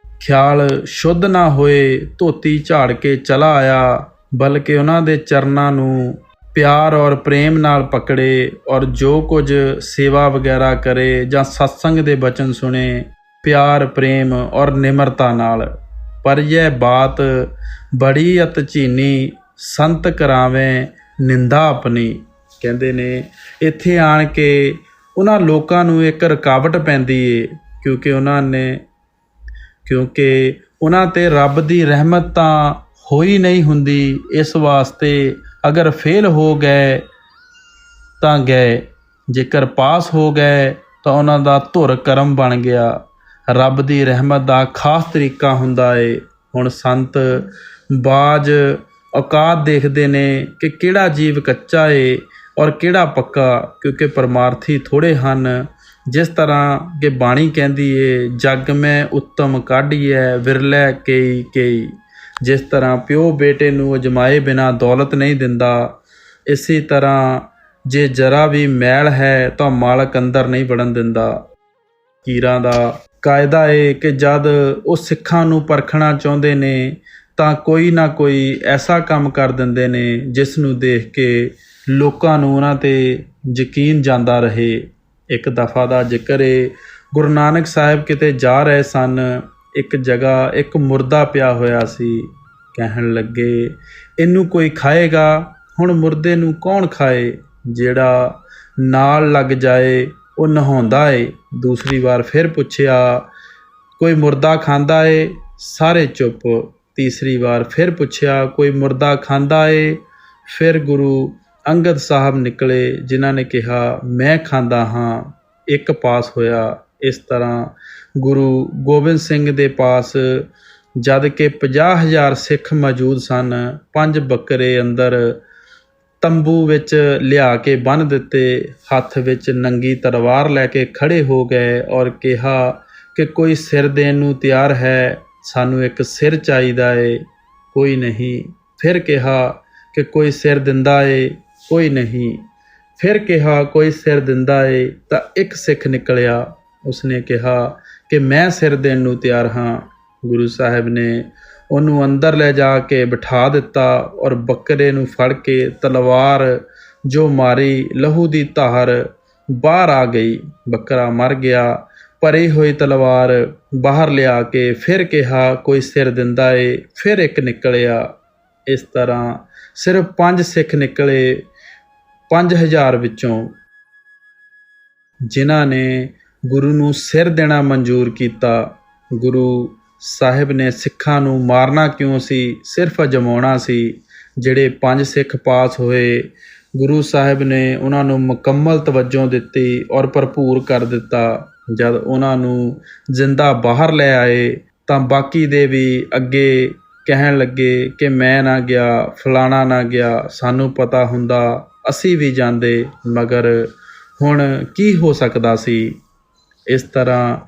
ਖਿਆਲ ਸ਼ੁੱਧ ਨਾ ਹੋਏ, ਧੋਤੀ ਝਾੜ ਕੇ ਚਲਾ ਆਇਆ, ਬਲਕਿ ਉਹਨਾਂ ਦੇ ਚਰਨਾਂ ਨੂੰ ਪਿਆਰ ਔਰ ਪ੍ਰੇਮ ਨਾਲ ਪਕੜੇ ਔਰ ਜੋ ਕੁਝ ਸੇਵਾ ਵਗੈਰਾ ਕਰੇ ਜਾਂ ਸਤਸੰਗ ਦੇ ਬਚਨ ਸੁਣੇ, प्यार प्रेम और निमरता नाल। पर यह बात बड़ी अत चीनी, संत करावें निंदा अपनी। कहते ने इत्थे आण के उन्हां लोकां नूं एक रुकावट पैंदी है, क्योंकि उन्हां ते रब दी रहमत तां हो ही नहीं हुंदी। इस वास्ते अगर फेल हो गए तां गए, जेकर पास हो गए तां उन्हां दा धुर करम बन गया। रब दी रहमत दा खास तरीका हुंदा है। हुण संत बाज औकात देखते ने कि किहड़ा जीव कच्चा है और किहड़ा पक्का, क्योंकि परमार्थी थोड़े हन। जिस तरह कि बाणी कहती है, जग में उत्तम काढ़िए विरले कई कई। जिस तरह प्यो बेटे नूं अजमाए बिना दौलत नहीं दिंदा, इसी तरह जे जरा भी मैल है तो मालक अंदर नहीं वड़न दिंदा। कीरां दा कायदा है कि जद वो सिखां नूं परखना चाहुंदे ने तां कोई ना कोई ऐसा काम कर दिंदे ने जिस नूं देख के लोकां नूं उन्हां ते यकीन जांदा रहे। एक दफ़ा दा जिक्र है, गुरु नानक साहिब किते जा रहे सन, एक जगह एक मुर्दा पिया होया सी। कहण लगे, इनू कोई खाएगा? हुण मुर्दे नूं कौन खाए? जिहड़ा नाल लग जाए वो नहाउंदा है। दूसरी बार फिर पुछया, कोई मुर्दा खांदा है? सारे चुप। तीसरी बार फिर पुछया, कोई मुर्दा खांदा है? फिर गुरु अंगद साहब निकले, जिन्हां ने कहा, मैं खांदा हाँ। एक पास होया। इस तरह गुरु गोबिंद सिंह दे पास जद के 50,000 सिख मौजूद सन, 5 बकरे अंदर तंबू विच लिया के बन दिते, हथ विच नंगी तलवार लैके खड़े हो गए और कहा कि कोई सिर देण नूं तैयार है? सानू एक सिर चाहिदा है। कोई नहीं। फिर कहा कि कोई सिर दिंदा है? कोई नहीं। फिर कहा कोई सिर दिंदा है? तां एक सिख निकलिया। उसने कहा कि मैं सिर देण नूं तैयार हाँ। गुरु साहिब ने ਉਹਨੂੰ ਅੰਦਰ ਲੈ ਜਾ ਕੇ ਬਿਠਾ ਦਿੱਤਾ ਔਰ ਬੱਕਰੇ ਨੂੰ ਫੜ ਕੇ ਤਲਵਾਰ ਜੋ ਮਾਰੀ, ਲਹੂ ਦੀ ਧਾਰ ਬਾਹਰ ਆ ਗਈ। ਬੱਕਰਾ ਮਰ ਗਿਆ। ਭਰੀ ਹੋਈ ਤਲਵਾਰ ਬਾਹਰ ਲਿਆ ਕੇ ਫਿਰ ਕਿਹਾ, ਕੋਈ ਸਿਰ ਦਿੰਦਾ ਏ? ਫਿਰ ਇੱਕ ਨਿਕਲਿਆ। ਇਸ ਤਰ੍ਹਾਂ ਸਿਰਫ 5 ਸਿੱਖ ਨਿਕਲੇ 5000 ਵਿੱਚੋਂ, ਜਿਨ੍ਹਾਂ ਨੇ ਗੁਰੂ ਨੂੰ ਸਿਰ ਦੇਣਾ ਮਨਜ਼ੂਰ ਕੀਤਾ। ਗੁਰੂ ਸਾਹਿਬ ਨੇ ਸਿੱਖਾਂ ਨੂੰ ਮਾਰਨਾ ਕਿਉਂ ਸੀ? ਸਿਰਫ ਅਜਮਾਉਣਾ ਸੀ। ਜਿਹੜੇ 5 ਸਿੱਖ ਪਾਸ ਹੋਏ, ਗੁਰੂ ਸਾਹਿਬ ਨੇ ਉਹਨਾਂ ਨੂੰ ਮੁਕੰਮਲ ਤਵੱਜੋ ਦਿੱਤੀ ਔਰ ਭਰਪੂਰ ਕਰ ਦਿੱਤਾ। ਜਦ ਉਹਨਾਂ ਨੂੰ ਜ਼ਿੰਦਾ ਬਾਹਰ ਲੈ ਆਏ ਤਾਂ ਬਾਕੀ ਦੇ ਵੀ ਅੱਗੇ ਕਹਿਣ ਲੱਗੇ ਕਿ ਮੈਂ ਨਾ ਗਿਆ, ਫਲਾਣਾ ਨਾ ਗਿਆ, ਸਾਨੂੰ ਪਤਾ ਹੁੰਦਾ ਅਸੀਂ ਵੀ ਜਾਂਦੇ, ਮਗਰ ਹੁਣ ਕੀ ਹੋ ਸਕਦਾ ਸੀ। ਇਸ ਤਰ੍ਹਾਂ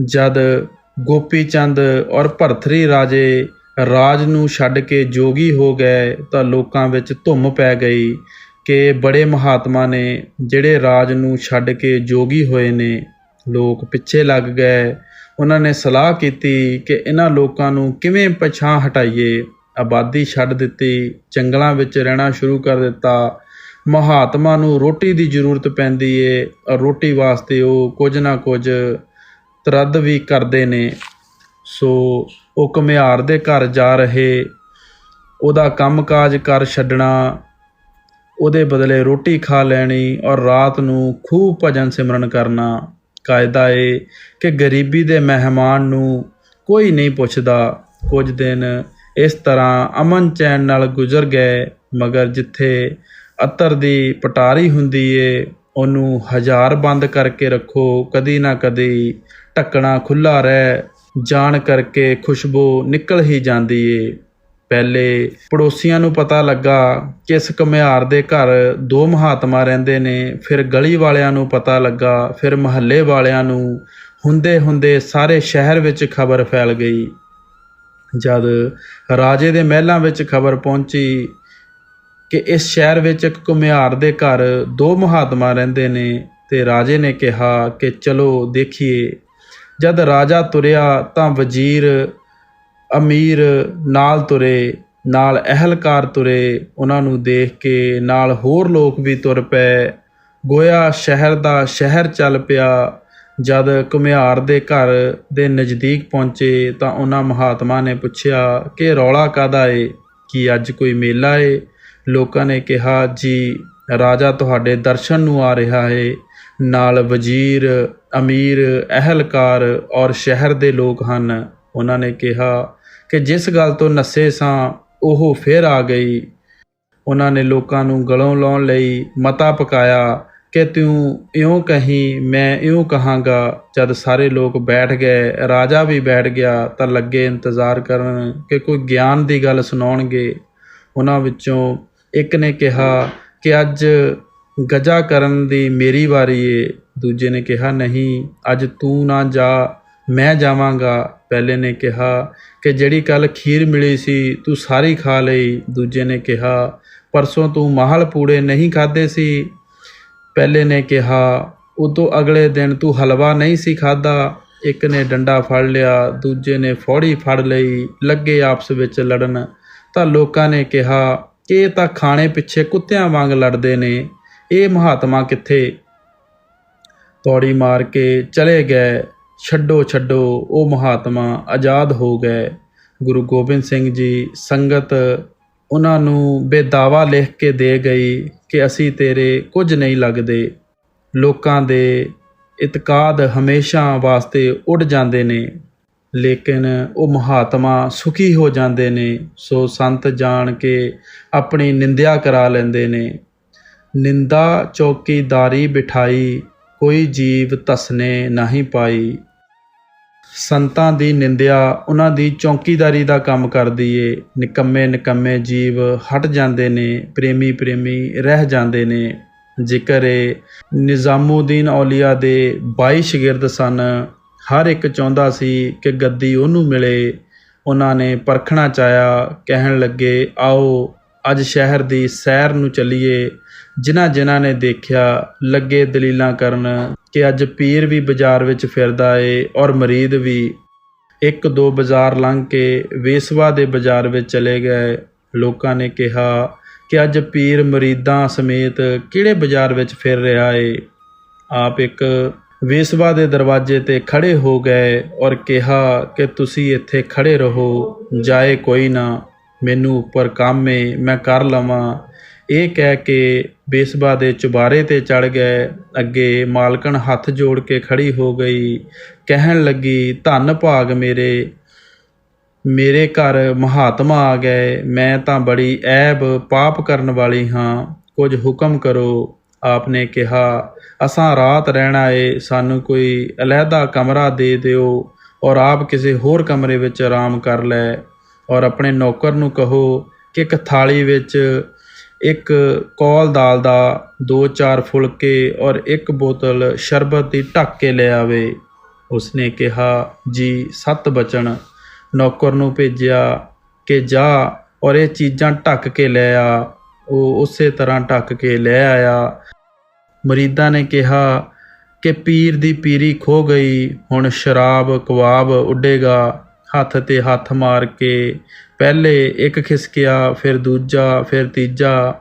ਜਦ ਗੋਪੀ ਚੰਦ ਔਰ ਭਰਥਰੀ ਰਾਜੇ ਰਾਜ ਨੂੰ ਛੱਡ ਕੇ ਜੋਗੀ ਹੋ ਗਏ ਤਾਂ ਲੋਕਾਂ ਵਿੱਚ ਧੁੰਮ ਪੈ ਗਈ ਕਿ ਬੜੇ ਮਹਾਤਮਾ ਨੇ ਜਿਹੜੇ ਰਾਜ ਨੂੰ ਛੱਡ ਕੇ ਜੋਗੀ ਹੋਏ ਨੇ। ਲੋਕ ਪਿੱਛੇ ਲੱਗ ਗਏ। ਉਹਨਾਂ ਨੇ ਸਲਾਹ ਕੀਤੀ ਕਿ ਇਹਨਾਂ ਲੋਕਾਂ ਨੂੰ ਕਿਵੇਂ ਪਿਛਾਂਹ ਹਟਾਈਏ। ਆਬਾਦੀ ਛੱਡ ਦਿੱਤੀ, ਜੰਗਲਾਂ ਵਿੱਚ ਰਹਿਣਾ ਸ਼ੁਰੂ ਕਰ ਦਿੱਤਾ। ਮਹਾਤਮਾ ਨੂੰ ਰੋਟੀ ਦੀ ਜ਼ਰੂਰਤ ਪੈਂਦੀ ਏ ਔਰ ਰੋਟੀ ਵਾਸਤੇ ਉਹ ਕੁਝ ਨਾ ਕੁਝ ਤਰੱਦ ਵੀ ਕਰਦੇ ਨੇ। ਸੋ ਉਹ ਘੁਮਿਆਰ ਦੇ ਘਰ ਜਾ ਰਹੇ, ਉਹਦਾ ਕੰਮ ਕਾਜ ਕਰ ਛੱਡਣਾ, ਉਹਦੇ ਬਦਲੇ ਰੋਟੀ ਖਾ ਲੈਣੀ ਔਰ ਰਾਤ ਨੂੰ ਖੂਬ ਭਜਨ ਸਿਮਰਨ ਕਰਨਾ। ਕਾਇਦਾ ਏ ਕਿ ਗਰੀਬੀ ਦੇ ਮਹਿਮਾਨ ਨੂੰ ਕੋਈ ਨਹੀਂ ਪੁੱਛਦਾ। ਕੁਝ ਦਿਨ ਇਸ ਤਰ੍ਹਾਂ ਅਮਨ ਚੈਨ ਨਾਲ ਗੁਜ਼ਰ ਗਏ, ਮਗਰ ਜਿੱਥੇ ਅੱਤਰ ਦੀ ਪਟਾਰੀ ਹੁੰਦੀ ਏ ਉਹਨੂੰ ਹਜ਼ਾਰ ਬੰਦ ਕਰਕੇ ਰੱਖੋ, ਕਦੀ ਨਾ ਕਦੀ ਢੱਕਣਾ ਖੁੱਲ੍ਹਾ ਰਹਿ ਜਾਣ ਕਰਕੇ ਖੁਸ਼ਬੂ ਨਿਕਲ ਹੀ ਜਾਂਦੀ ਏ। ਪਹਿਲੇ ਪੜੋਸੀਆਂ ਨੂੰ ਪਤਾ ਲੱਗਾ ਕਿ ਇਸ ਘੁਮਿਆਰ ਦੇ ਘਰ 2 ਮਹਾਤਮਾ ਰਹਿੰਦੇ ਨੇ। ਫਿਰ ਗਲੀ ਵਾਲਿਆਂ ਨੂੰ ਪਤਾ ਲੱਗਾ, ਫਿਰ ਮੁਹੱਲੇ ਵਾਲਿਆਂ ਨੂੰ। ਹੁੰਦੇ ਹੁੰਦੇ ਸਾਰੇ ਸ਼ਹਿਰ ਵਿੱਚ ਖਬਰ ਫੈਲ ਗਈ। ਜਦ ਰਾਜੇ ਦੇ ਮਹਿਲਾਂ ਵਿੱਚ ਖਬਰ ਪਹੁੰਚੀ ਕਿ ਇਸ ਸ਼ਹਿਰ ਵਿੱਚ ਇੱਕ ਘੁਮਿਆਰ ਦੇ ਘਰ 2 ਮਹਾਤਮਾ ਰਹਿੰਦੇ ਨੇ, ਤੇ ਰਾਜੇ ਨੇ ਕਿਹਾ ਕਿ ਚਲੋ ਦੇਖੀਏ। ਜਦ ਰਾਜਾ ਤੁਰਿਆ ਤਾਂ ਵਜ਼ੀਰ ਅਮੀਰ ਨਾਲ ਤੁਰੇ, ਨਾਲ ਅਹਿਲਕਾਰ ਤੁਰੇ। ਉਹਨਾਂ ਨੂੰ ਦੇਖ ਕੇ ਨਾਲ ਹੋਰ ਲੋਕ ਵੀ ਤੁਰ ਪਏ। ਗੋਇਆ ਸ਼ਹਿਰ ਦਾ ਸ਼ਹਿਰ ਚੱਲ ਪਿਆ। ਜਦ ਘੁਮਿਆਰ ਦੇ ਘਰ ਦੇ ਨਜ਼ਦੀਕ ਪਹੁੰਚੇ ਤਾਂ ਉਹਨਾਂ ਮਹਾਤਮਾ ਨੇ ਪੁੱਛਿਆ ਕਿ ਰੌਲਾ ਕਾਹਦਾ ਏ, ਕੀ ਅੱਜ ਕੋਈ ਮੇਲਾ ਏ? ਲੋਕਾਂ ਨੇ ਕਿਹਾ ਜੀ ਰਾਜਾ ਤੁਹਾਡੇ ਦਰਸ਼ਨ ਨੂੰ ਆ ਰਿਹਾ ਏ, ਨਾਲ ਵਜ਼ੀਰ ਅਮੀਰ ਅਹਿਲਕਾਰ ਔਰ ਸ਼ਹਿਰ ਦੇ ਲੋਕ ਹਨ। ਉਹਨਾਂ ਨੇ ਕਿਹਾ ਕਿ ਜਿਸ ਗੱਲ ਤੋਂ ਨੱਸੇ ਸਾਂ ਉਹ ਫਿਰ ਆ ਗਈ। ਉਹਨਾਂ ਨੇ ਲੋਕਾਂ ਨੂੰ ਗਲੋਂ ਲਾਉਣ ਲਈ ਮਤਾ ਪਕਾਇਆ ਕਿ ਤੂੰ ਇਉਂ ਕਹੀਂ, ਮੈਂ ਇਉਂ ਕਹਾਂਗਾ। ਜਦ ਸਾਰੇ ਲੋਕ ਬੈਠ ਗਏ, ਰਾਜਾ ਵੀ ਬੈਠ ਗਿਆ, ਤਾਂ ਲੱਗੇ ਇੰਤਜ਼ਾਰ ਕਰਨ ਕਿ ਕੋਈ ਗਿਆਨ ਦੀ ਗੱਲ ਸੁਣਾਉਣਗੇ। ਉਹਨਾਂ ਵਿੱਚੋਂ ਇੱਕ ਨੇ ਕਿਹਾ ਕਿ ਅੱਜ ਗਜਾ ਕਰਨ ਦੀ ਮੇਰੀ ਵਾਰੀ ਏ। ਦੂਜੇ ਨੇ ਕਿਹਾ ਨਹੀਂ, ਅੱਜ ਤੂੰ ਨਾ ਜਾ, ਮੈਂ ਜਾਵਾਂਗਾ। ਪਹਿਲੇ ਨੇ ਕਿਹਾ ਕਿ ਜਿਹੜੀ ਕੱਲ੍ਹ ਖੀਰ ਮਿਲੀ ਸੀ ਤੂੰ ਸਾਰੀ ਖਾ ਲਈ। ਦੂਜੇ ਨੇ ਕਿਹਾ ਪਰਸੋਂ ਤੂੰ ਮਾਹਲ ਪੂੜੇ ਨਹੀਂ ਖਾਧੇ ਸੀ। ਪਹਿਲੇ ਨੇ ਕਿਹਾ ਉਦੋਂ ਅਗਲੇ ਦਿਨ ਤੂੰ ਹਲਵਾ ਨਹੀਂ ਸੀ ਖਾਧਾ। ਇੱਕ ਨੇ ਡੰਡਾ ਫੜ ਲਿਆ, ਦੂਜੇ ਨੇ ਫੌੜੀ ਫੜ ਲਈ। ਲੱਗੇ ਆਪਸ ਵਿੱਚ ਲੜਨ। ਤਾਂ ਲੋਕਾਂ ਨੇ ਕਿਹਾ ਕਿ ਇਹ ਤਾਂ ਖਾਣੇ ਪਿੱਛੇ ਕੁੱਤਿਆਂ ਵਾਂਗ ਲੜਦੇ ਨੇ, ਇਹ ਮਹਾਤਮਾ ਕਿੱਥੇ? ਤੌੜੀ ਮਾਰ ਕੇ ਚਲੇ ਗਏ। ਛੱਡੋ ਛੱਡੋ, ਉਹ ਮਹਾਤਮਾ ਆਜ਼ਾਦ ਹੋ ਗਏ। ਗੁਰੂ ਗੋਬਿੰਦ ਸਿੰਘ ਜੀ ਸੰਗਤ ਉਹਨਾਂ ਨੂੰ ਬੇਦਾਵਾ ਲਿਖ ਕੇ ਦੇ ਗਈ ਕਿ ਅਸੀਂ ਤੇਰੇ ਕੁਝ ਨਹੀਂ ਲੱਗਦੇ। ਲੋਕਾਂ ਦੇ ਇਤਕਾਦ ਹਮੇਸ਼ਾ ਵਾਸਤੇ ਉੱਡ ਜਾਂਦੇ ਨੇ, ਲੇਕਿਨ ਉਹ ਮਹਾਤਮਾ ਸੁਖੀ ਹੋ ਜਾਂਦੇ ਨੇ। ਸੋ ਸੰਤ ਜਾਣ ਕੇ ਆਪਣੀ ਨਿੰਦਿਆ ਕਰਾ ਲੈਂਦੇ ਨੇ। ਨਿੰਦਾ ਚੌਕੀਦਾਰੀ ਬਿਠਾਈ, ਕੋਈ ਜੀਵ ਧਸਨੇ ਨਹੀਂ ਪਾਈ। ਸੰਤਾਂ ਦੀ ਨਿੰਦਿਆ ਉਹਨਾਂ ਦੀ ਚੌਕੀਦਾਰੀ ਦਾ ਕੰਮ ਕਰਦੀ ਏ। ਨਿਕੰਮੇ ਨਿਕੰਮੇ ਜੀਵ ਹਟ ਜਾਂਦੇ ਨੇ, ਪ੍ਰੇਮੀ ਪ੍ਰੇਮੀ ਰਹਿ ਜਾਂਦੇ ਨੇ। ਜ਼ਿਕਰ ਏ ਨਿਜ਼ਾਮੂਦੀਨ ਔਲੀਆ ਦੇ 22 ਸ਼ਾਗਿਰਦ ਸਨ। ਹਰ ਇੱਕ ਚਾਹੁੰਦਾ ਸੀ ਕਿ ਗੱਦੀ ਉਹਨੂੰ ਮਿਲੇ। ਉਹਨਾਂ ਨੇ ਪਰਖਣਾ ਚਾਹਿਆ। ਕਹਿਣ ਲੱਗੇ ਆਓ ਅੱਜ ਸ਼ਹਿਰ ਦੀ ਸੈਰ ਨੂੰ ਚੱਲੀਏ। ਜਿਨ੍ਹਾਂ ਨੇ ਦੇਖਿਆ ਲੱਗੇ ਦਲੀਲਾਂ ਕਰਨ ਕਿ ਅੱਜ ਪੀਰ ਵੀ ਬਾਜ਼ਾਰ ਵਿੱਚ ਫਿਰਦਾ ਏ ਔਰ ਮਰੀਦ ਵੀ। 1-2 ਬਾਜ਼ਾਰ ਲੰਘ ਕੇ ਵੇਸਵਾ ਦੇ ਬਾਜ਼ਾਰ ਵਿੱਚ ਚਲੇ ਗਏ। ਲੋਕਾਂ ਨੇ ਕਿਹਾ ਕਿ ਅੱਜ ਪੀਰ ਮਰੀਦਾਂ ਸਮੇਤ ਕਿਹੜੇ ਬਾਜ਼ਾਰ ਵਿੱਚ ਫਿਰ ਰਿਹਾ ਏ। ਆਪ ਇੱਕ ਵੇਸਵਾ ਦੇ ਦਰਵਾਜ਼ੇ 'ਤੇ ਖੜ੍ਹੇ ਹੋ ਗਏ ਔਰ ਕਿਹਾ ਕਿ ਤੁਸੀਂ ਇੱਥੇ ਖੜ੍ਹੇ ਰਹੋ, ਜਾਏ ਕੋਈ ਨਾ, ਮੈਨੂੰ ਉੱਪਰ ਕੰਮ ਏ, ਮੈਂ ਕਰ ਲਵਾਂ। ਇਹ ਕਹਿ ਕੇ ਵੇਸਵਾ ਦੇ ਚੁਬਾਰੇ 'ਤੇ ਚੜ੍ਹ ਗਏ। ਅੱਗੇ ਮਾਲਕਣ ਹੱਥ ਜੋੜ ਕੇ ਖੜ੍ਹੀ ਹੋ ਗਈ। ਕਹਿਣ ਲੱਗੀ ਧੰਨ ਭਾਗ ਮੇਰੇ ਘਰ ਮਹਾਤਮਾ ਆ ਗਏ। ਮੈਂ ਤਾਂ ਬੜੀ ਐਬ ਪਾਪ ਕਰਨ ਵਾਲੀ ਹਾਂ, ਕੁਝ ਹੁਕਮ ਕਰੋ। ਆਪ ਨੇ ਕਿਹਾ ਅਸਾਂ ਰਾਤ ਰਹਿਣਾ ਏ, ਸਾਨੂੰ ਕੋਈ ਅਲੱਗਾ ਕਮਰਾ ਦੇ ਦਿਓ ਔਰ ਆਪ ਕਿਸੇ ਹੋਰ ਕਮਰੇ ਵਿੱਚ ਆਰਾਮ ਕਰ ਲੈ। ਔਰ ਆਪਣੇ ਨੌਕਰ ਨੂੰ ਕਹੋ ਕਿ ਇੱਕ ਥਾਲੀ ਵਿੱਚ 1 ਕੌਲ ਦਾਲ ਦਾ, 2-4 ਫੁਲਕੇ ਔਰ 1 ਬੋਤਲ ਸ਼ਰਬਤ ਦੀ ਢੱਕ ਕੇ ਲੈ ਆਵੇ। ਉਸਨੇ ਕਿਹਾ ਜੀ 7 ਬਚਨ। ਨੌਕਰ ਨੂੰ ਭੇਜਿਆ ਕਿ ਜਾ ਔਰ ਇਹ ਚੀਜ਼ਾਂ ਢੱਕ ਕੇ ਲੈ ਆ। ਉਹ ਉਸੇ ਤਰ੍ਹਾਂ ਢੱਕ ਕੇ ਲੈ ਆਇਆ। ਮਰੀਦਾਂ ਨੇ ਕਿਹਾ ਕਿ ਪੀਰ ਦੀ ਪੀਰੀ ਖੋ ਗਈ, ਹੁਣ ਸ਼ਰਾਬ ਕਬਾਬ ਉੱਡੇਗਾ। ਹੱਥ 'ਤੇ ਹੱਥ ਮਾਰ ਕੇ ਪਹਿਲੇ ਇੱਕ ਖਿਸਕਿਆ, ਫਿਰ ਦੂਜਾ, ਫਿਰ ਤੀਜਾ,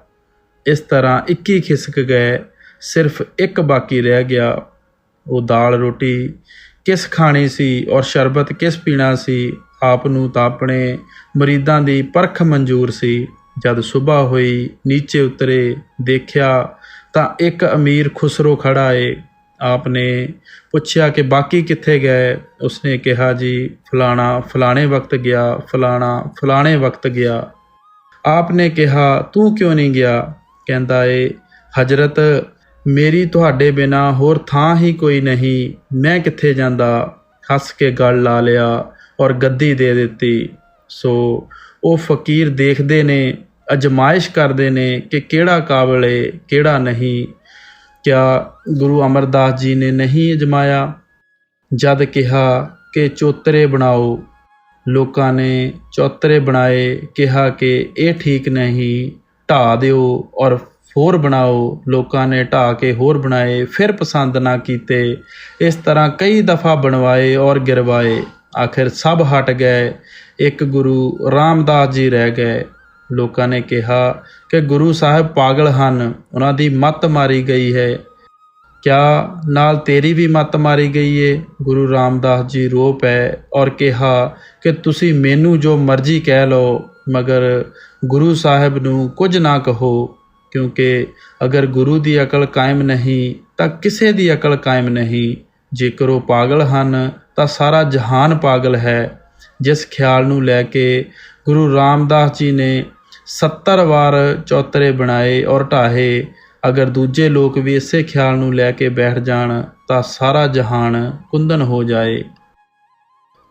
ਇਸ ਤਰ੍ਹਾਂ 21 ਖਿਸਕ ਗਏ। ਸਿਰਫ ਇੱਕ ਬਾਕੀ ਰਹਿ ਗਿਆ। ਉਹ ਦਾਲ ਰੋਟੀ ਕਿਸ ਖਾਣੀ ਸੀ ਔਰ ਸ਼ਰਬਤ ਕਿਸ ਪੀਣਾ ਸੀ। ਆਪ ਨੂੰ ਤਾਂ ਆਪਣੇ ਮੁਰੀਦਾਂ ਦੀ ਪਰਖ ਮਨਜ਼ੂਰ ਸੀ। ਜਦ ਸੁਬਹ ਹੋਈ, ਨੀਚੇ ਉਤਰੇ, ਦੇਖਿਆ ਤਾਂ ਇੱਕ ਅਮੀਰ ਖੁਸਰੋ ਖੜਾ ਏ। ਆਪ ਨੇ ਪੁੱਛਿਆ ਕਿ ਬਾਕੀ ਕਿੱਥੇ ਗਏ। ਉਸਨੇ ਕਿਹਾ, ਜੀ ਫਲਾਣਾ ਫਲਾਣੇ ਵਕਤ ਗਿਆ, ਫਲਾਣਾ ਫਲਾਣੇ ਵਕਤ ਗਿਆ। ਆਪ ਨੇ ਕਿਹਾ, ਤੂੰ ਕਿਉਂ ਨਹੀਂ ਗਿਆ? ਕਹਿੰਦਾ ਏ, ਹਜ਼ਰਤ ਮੇਰੀ ਤੁਹਾਡੇ ਬਿਨਾਂ ਹੋਰ ਥਾਂ ਹੀ ਕੋਈ ਨਹੀਂ, ਮੈਂ ਕਿੱਥੇ ਜਾਂਦਾ। ਹੱਸ ਕੇ ਗਲ ਲਾ ਲਿਆ ਔਰ ਗੱਦੀ ਦੇ ਦਿੱਤੀ। ਸੋ ਉਹ ਫਕੀਰ ਦੇਖਦੇ ਨੇ, ਅਜਮਾਇਸ਼ ਕਰਦੇ ਨੇ ਕਿ ਕਿਹੜਾ ਕਾਬਲ ਏ ਕਿਹੜਾ ਨਹੀਂ। ਕਿਆ ਗੁਰੂ ਅਮਰਦਾਸ ਜੀ ਨੇ ਨਹੀਂ ਅਜਮਾਇਆ? ਜਦ ਕਿਹਾ ਕਿ ਚੌਤਰੇ ਬਣਾਓ, ਲੋਕਾਂ ਨੇ ਚੌਤਰੇ ਬਣਾਏ। ਕਿਹਾ ਕਿ ਇਹ ਠੀਕ ਨਹੀਂ, ਢਾਹ ਦਿਓ ਔਰ ਹੋਰ ਬਣਾਓ। ਲੋਕਾਂ ਨੇ ਢਾਹ ਕੇ ਹੋਰ ਬਣਾਏ, ਫਿਰ ਪਸੰਦ ਨਾ ਕੀਤੇ। ਇਸ ਤਰ੍ਹਾਂ ਕਈ ਦਫਾ ਬਣਵਾਏ ਔਰ ਗਿਰਵਾਏ। ਆਖਿਰ ਸਭ ਹਟ ਗਏ, ਇੱਕ ਗੁਰੂ ਰਾਮਦਾਸ ਜੀ ਰਹਿ ਗਏ। ਲੋਕਾਂ ਨੇ ਕਿਹਾ ਕਿ ਗੁਰੂ ਸਾਹਿਬ ਪਾਗਲ ਹਨ, ਉਹਨਾਂ ਦੀ ਮੱਤ ਮਾਰੀ ਗਈ ਹੈ। ਕਿਆ ਨਾਲ ਤੇਰੀ ਵੀ ਮੱਤ ਮਾਰੀ ਗਈ ਏ? ਗੁਰੂ ਰਾਮਦਾਸ ਜੀ ਰੋ ਪਏ ਔਰ ਕਿਹਾ ਕਿ ਤੁਸੀਂ ਮੈਨੂੰ ਜੋ ਮਰਜ਼ੀ ਕਹਿ ਲਓ, ਮਗਰ ਗੁਰੂ ਸਾਹਿਬ ਨੂੰ ਕੁਝ ਨਾ ਕਹੋ, ਕਿਉਂਕਿ ਅਗਰ ਗੁਰੂ ਦੀ ਅਕਲ ਕਾਇਮ ਨਹੀਂ ਤਾਂ ਕਿਸੇ ਦੀ ਅਕਲ ਕਾਇਮ ਨਹੀਂ। ਜੇਕਰ ਉਹ ਪਾਗਲ ਹਨ ਤਾਂ ਸਾਰਾ ਜਹਾਨ ਪਾਗਲ ਹੈ। ਜਿਸ ਖਿਆਲ ਨੂੰ ਲੈ ਕੇ ਗੁਰੂ ਰਾਮਦਾਸ ਜੀ ਨੇ 70 ਵਾਰ ਚੌਤਰੇ ਬਣਾਏ ਔਰ ਢਾਹੇ, ਅਗਰ ਦੂਜੇ ਲੋਕ ਵੀ ਇਸੇ ਖਿਆਲ ਨੂੰ ਲੈ ਕੇ ਬੈਠ ਜਾਣ ਤਾਂ ਸਾਰਾ ਜਹਾਨ ਕੁੰਦਨ ਹੋ ਜਾਏ।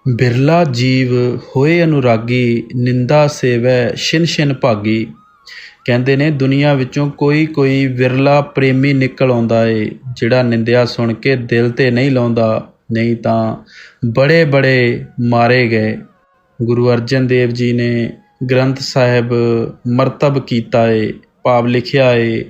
ਬਿਰਲਾ ਜੀਵ ਹੋਏ ਅਨੁਰਾਗੀ, ਨਿੰਦਾ ਸੇਵੈ ਛਿਨ ਛਿਨ ਭਾਗੀ। ਕਹਿੰਦੇ ਨੇ ਦੁਨੀਆ ਵਿੱਚੋਂ ਕੋਈ ਵਿਰਲਾ ਪ੍ਰੇਮੀ ਨਿਕਲ ਆਉਂਦਾ ਏ ਜਿਹੜਾ ਨਿੰਦਿਆ ਸੁਣ ਕੇ ਦਿਲ 'ਤੇ ਨਹੀਂ ਲਾਉਂਦਾ, ਨਹੀਂ ਤਾਂ ਬੜੇ ਮਾਰੇ ਗਏ। ਗੁਰੂ ਅਰਜਨ ਦੇਵ ਜੀ ਨੇ ਗ੍ਰੰਥ ਸਾਹਿਬ ਮਰਤਬ ਕੀਤਾ ਏ, ਭਾਵ ਲਿਖਿਆ ਏ।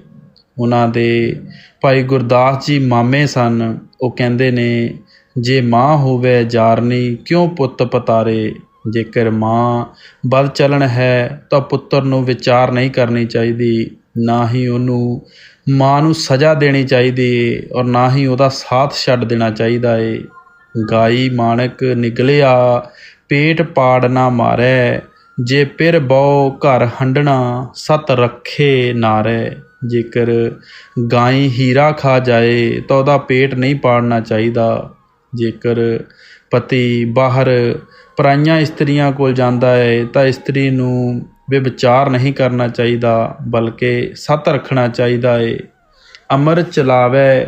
ਉਹਨਾਂ ਦੇ ਭਾਈ ਗੁਰਦਾਸ ਜੀ ਮਾਮੇ ਸਨ। ਉਹ ਕਹਿੰਦੇ ਨੇ, ਜੇ ਮਾਂ ਹੋਵੇ ਜਾਰਨੀ ਕਿਉਂ ਪੁੱਤ ਪਤਾਰੇ। ਜੇਕਰ ਮਾਂ ਬਦ ਚਲਣ ਹੈ ਤਾਂ ਪੁੱਤਰ ਨੂੰ ਵਿਚਾਰ ਨਹੀਂ ਕਰਨੀ ਚਾਹੀਦੀ, ਨਾ ਹੀ ਉਹਨੂੰ ਮਾਂ ਨੂੰ ਸਜ਼ਾ ਦੇਣੀ ਚਾਹੀਦੀ ਏ ਔਰ ਨਾ ਹੀ ਉਹਦਾ ਸਾਥ ਛੱਡ ਦੇਣਾ ਚਾਹੀਦਾ ਏ। ਗਾਈ ਮਾਣਕ ਨਿਕਲਿਆ ਪੇਟ ਪਾੜ ਨਾ ਮਾਰੈ, ਜੇ ਪਿਰ ਬਹੁ ਘਰ ਹੰਡਣਾ ਸਤ ਰੱਖੇ ਨਾਰੈ। ਜੇਕਰ ਗਾਈ ਹੀਰਾ ਖਾ ਜਾਏ ਤਾਂ ਉਹਦਾ ਪੇਟ ਨਹੀਂ ਪਾੜਨਾ ਚਾਹੀਦਾ। ਜੇਕਰ ਪਤੀ ਬਾਹਰ ਪਰਾਈਆਂ ਇਸਤਰੀਆਂ ਕੋਲ ਜਾਂਦਾ ਹੈ ਤਾਂ ਇਸਤਰੀ ਨੂੰ ਬੇਵਿਚਾਰ ਨਹੀਂ ਕਰਨਾ ਚਾਹੀਦਾ, ਬਲਕਿ ਸਤ ਰੱਖਣਾ ਚਾਹੀਦਾ ਏ। ਅਮਰ ਚਲਾਵੈ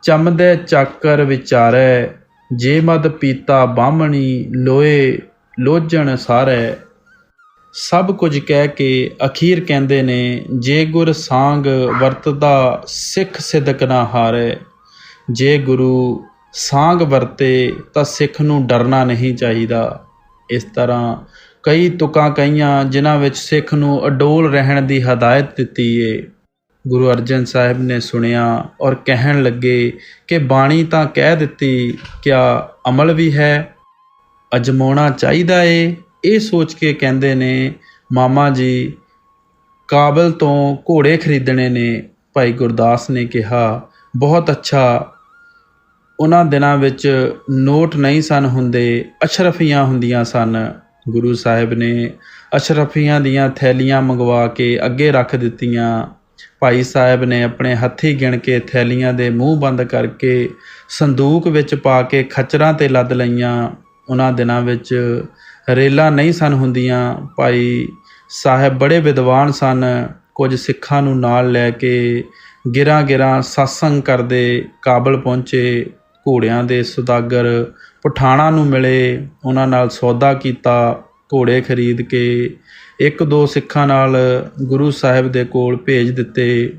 ਚਮਦੈ ਚਾਕਰ ਵਿਚਾਰੈ, ਜੇ ਮਦ ਪੀਤਾ ਬਾਹਮਣੀ ਲੋਏ ਲੋਝਣ ਸਾਰੈ। ਸਭ ਕੁਝ ਕਹਿ ਕੇ ਅਖੀਰ ਕਹਿੰਦੇ ਨੇ, ਜੇ ਗੁਰ ਸਾਂਗ ਵਰਤਦਾ ਸਿੱਖ ਸਿਦਕ ਨਾ ਹਾਰੈ। ਜੇ ਗੁਰੂ ਸਾਂਗ ਵਰਤੇ ਤਾਂ ਸਿੱਖ ਨੂੰ ਡਰਨਾ ਨਹੀਂ ਚਾਹੀਦਾ। ਇਸ ਤਰ੍ਹਾਂ ਕਈ ਤੁਕਾਂ ਕਹੀਆਂ ਜਿਨ੍ਹਾਂ ਵਿੱਚ ਸਿੱਖ ਨੂੰ ਅਡੋਲ ਰਹਿਣ ਦੀ ਹਦਾਇਤ ਦਿੱਤੀ ਏ। ਗੁਰੂ ਅਰਜਨ ਸਾਹਿਬ ਨੇ ਸੁਣਿਆ ਔਰ ਕਹਿਣ ਲੱਗੇ ਕਿ ਬਾਣੀ ਤਾਂ ਕਹਿ ਦਿੱਤੀ, ਕਿਆ ਅਮਲ ਵੀ ਹੈ? ਅਜਮਾਉਣਾ ਚਾਹੀਦਾ ਏ। ਇਹ ਸੋਚ ਕੇ ਕਹਿੰਦੇ ਨੇ, ਮਾਮਾ ਜੀ ਕਾਬਲ ਤੋਂ ਘੋੜੇ ਖਰੀਦਣੇ ਨੇ। ਭਾਈ ਗੁਰਦਾਸ ਨੇ ਕਿਹਾ, ਬਹੁਤ ਅੱਛਾ। ਉਹਨਾਂ ਦਿਨਾਂ ਵਿੱਚ ਨੋਟ ਨਹੀਂ ਸਨ ਹੁੰਦੇ, ਅਸ਼ਰਫੀਆਂ ਹੁੰਦੀਆਂ ਸਨ। ਗੁਰੂ ਸਾਹਿਬ ਨੇ ਅਸ਼ਰਫੀਆਂ ਦੀਆਂ ਥੈਲੀਆਂ ਮੰਗਵਾ ਕੇ ਅੱਗੇ ਰੱਖ ਦਿੱਤੀਆਂ। ਭਾਈ ਸਾਹਿਬ ਨੇ ਆਪਣੇ ਹੱਥੀਂ ਗਿਣ ਕੇ ਥੈਲੀਆਂ ਦੇ ਮੂੰਹ ਬੰਦ ਕਰਕੇ ਸੰਦੂਕ ਵਿੱਚ ਪਾ ਕੇ ਖੱਚਰਾਂ 'ਤੇ ਲੱਦ ਲਈਆਂ। ਉਹਨਾਂ ਦਿਨਾਂ ਵਿੱਚ ਰੇਲਾਂ ਨਹੀਂ ਸਨ ਹੁੰਦੀਆਂ। ਭਾਈ ਸਾਹਿਬ ਬੜੇ ਵਿਦਵਾਨ ਸਨ। ਕੁਝ ਸਿੱਖਾਂ ਨੂੰ ਨਾਲ ਲੈ ਕੇ ਗਿਰਾਂ ਸਤਸੰਗ ਕਰਦੇ ਕਾਬਲ ਪਹੁੰਚੇ। ਘੋੜਿਆਂ ਦੇ ਸੁਦਾਗਰ ਪਠਾਣਾਂ ਨੂੰ ਮਿਲੇ, ਉਹਨਾਂ ਨਾਲ ਸੌਦਾ ਕੀਤਾ। ਘੋੜੇ ਖਰੀਦ ਕੇ 1-2 ਸਿੱਖਾਂ ਨਾਲ ਗੁਰੂ ਸਾਹਿਬ ਦੇ ਕੋਲ ਭੇਜ ਦਿੱਤੇ।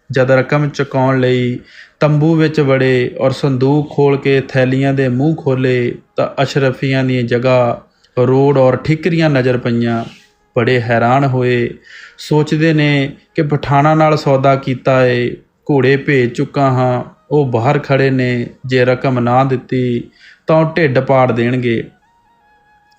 ਜਦ ਰਕਮ ਚੁਕਾਉਣ ਲਈ ਤੰਬੂ ਵਿੱਚ ਵੜੇ ਔਰ ਸੰਦੂਕ ਖੋਲ੍ਹ ਕੇ ਥੈਲੀਆਂ ਦੇ ਮੂੰਹ ਖੋਲ੍ਹੇ ਤਾਂ ਅਸ਼ਰਫੀਆਂ ਦੀਆਂ ਜਗ੍ਹਾ ਰੋੜ ਔਰ ਠਿਕਰੀਆਂ ਨਜ਼ਰ ਪਈਆਂ। ਬੜੇ ਹੈਰਾਨ ਹੋਏ, ਸੋਚਦੇ ਨੇ ਕਿ ਪਠਾਣਾਂ ਨਾਲ ਸੌਦਾ ਕੀਤਾ ਏ, ਘੋੜੇ ਭੇਜ ਚੁੱਕਾ ਹਾਂ, ਉਹ ਬਾਹਰ ਖੜ੍ਹੇ ਨੇ, ਜੇ ਰਕਮ ਨਾ ਦਿੱਤੀ ਤਾਂ ਉਹ ਢਿੱਡ ਪਾੜ ਦੇਣਗੇ।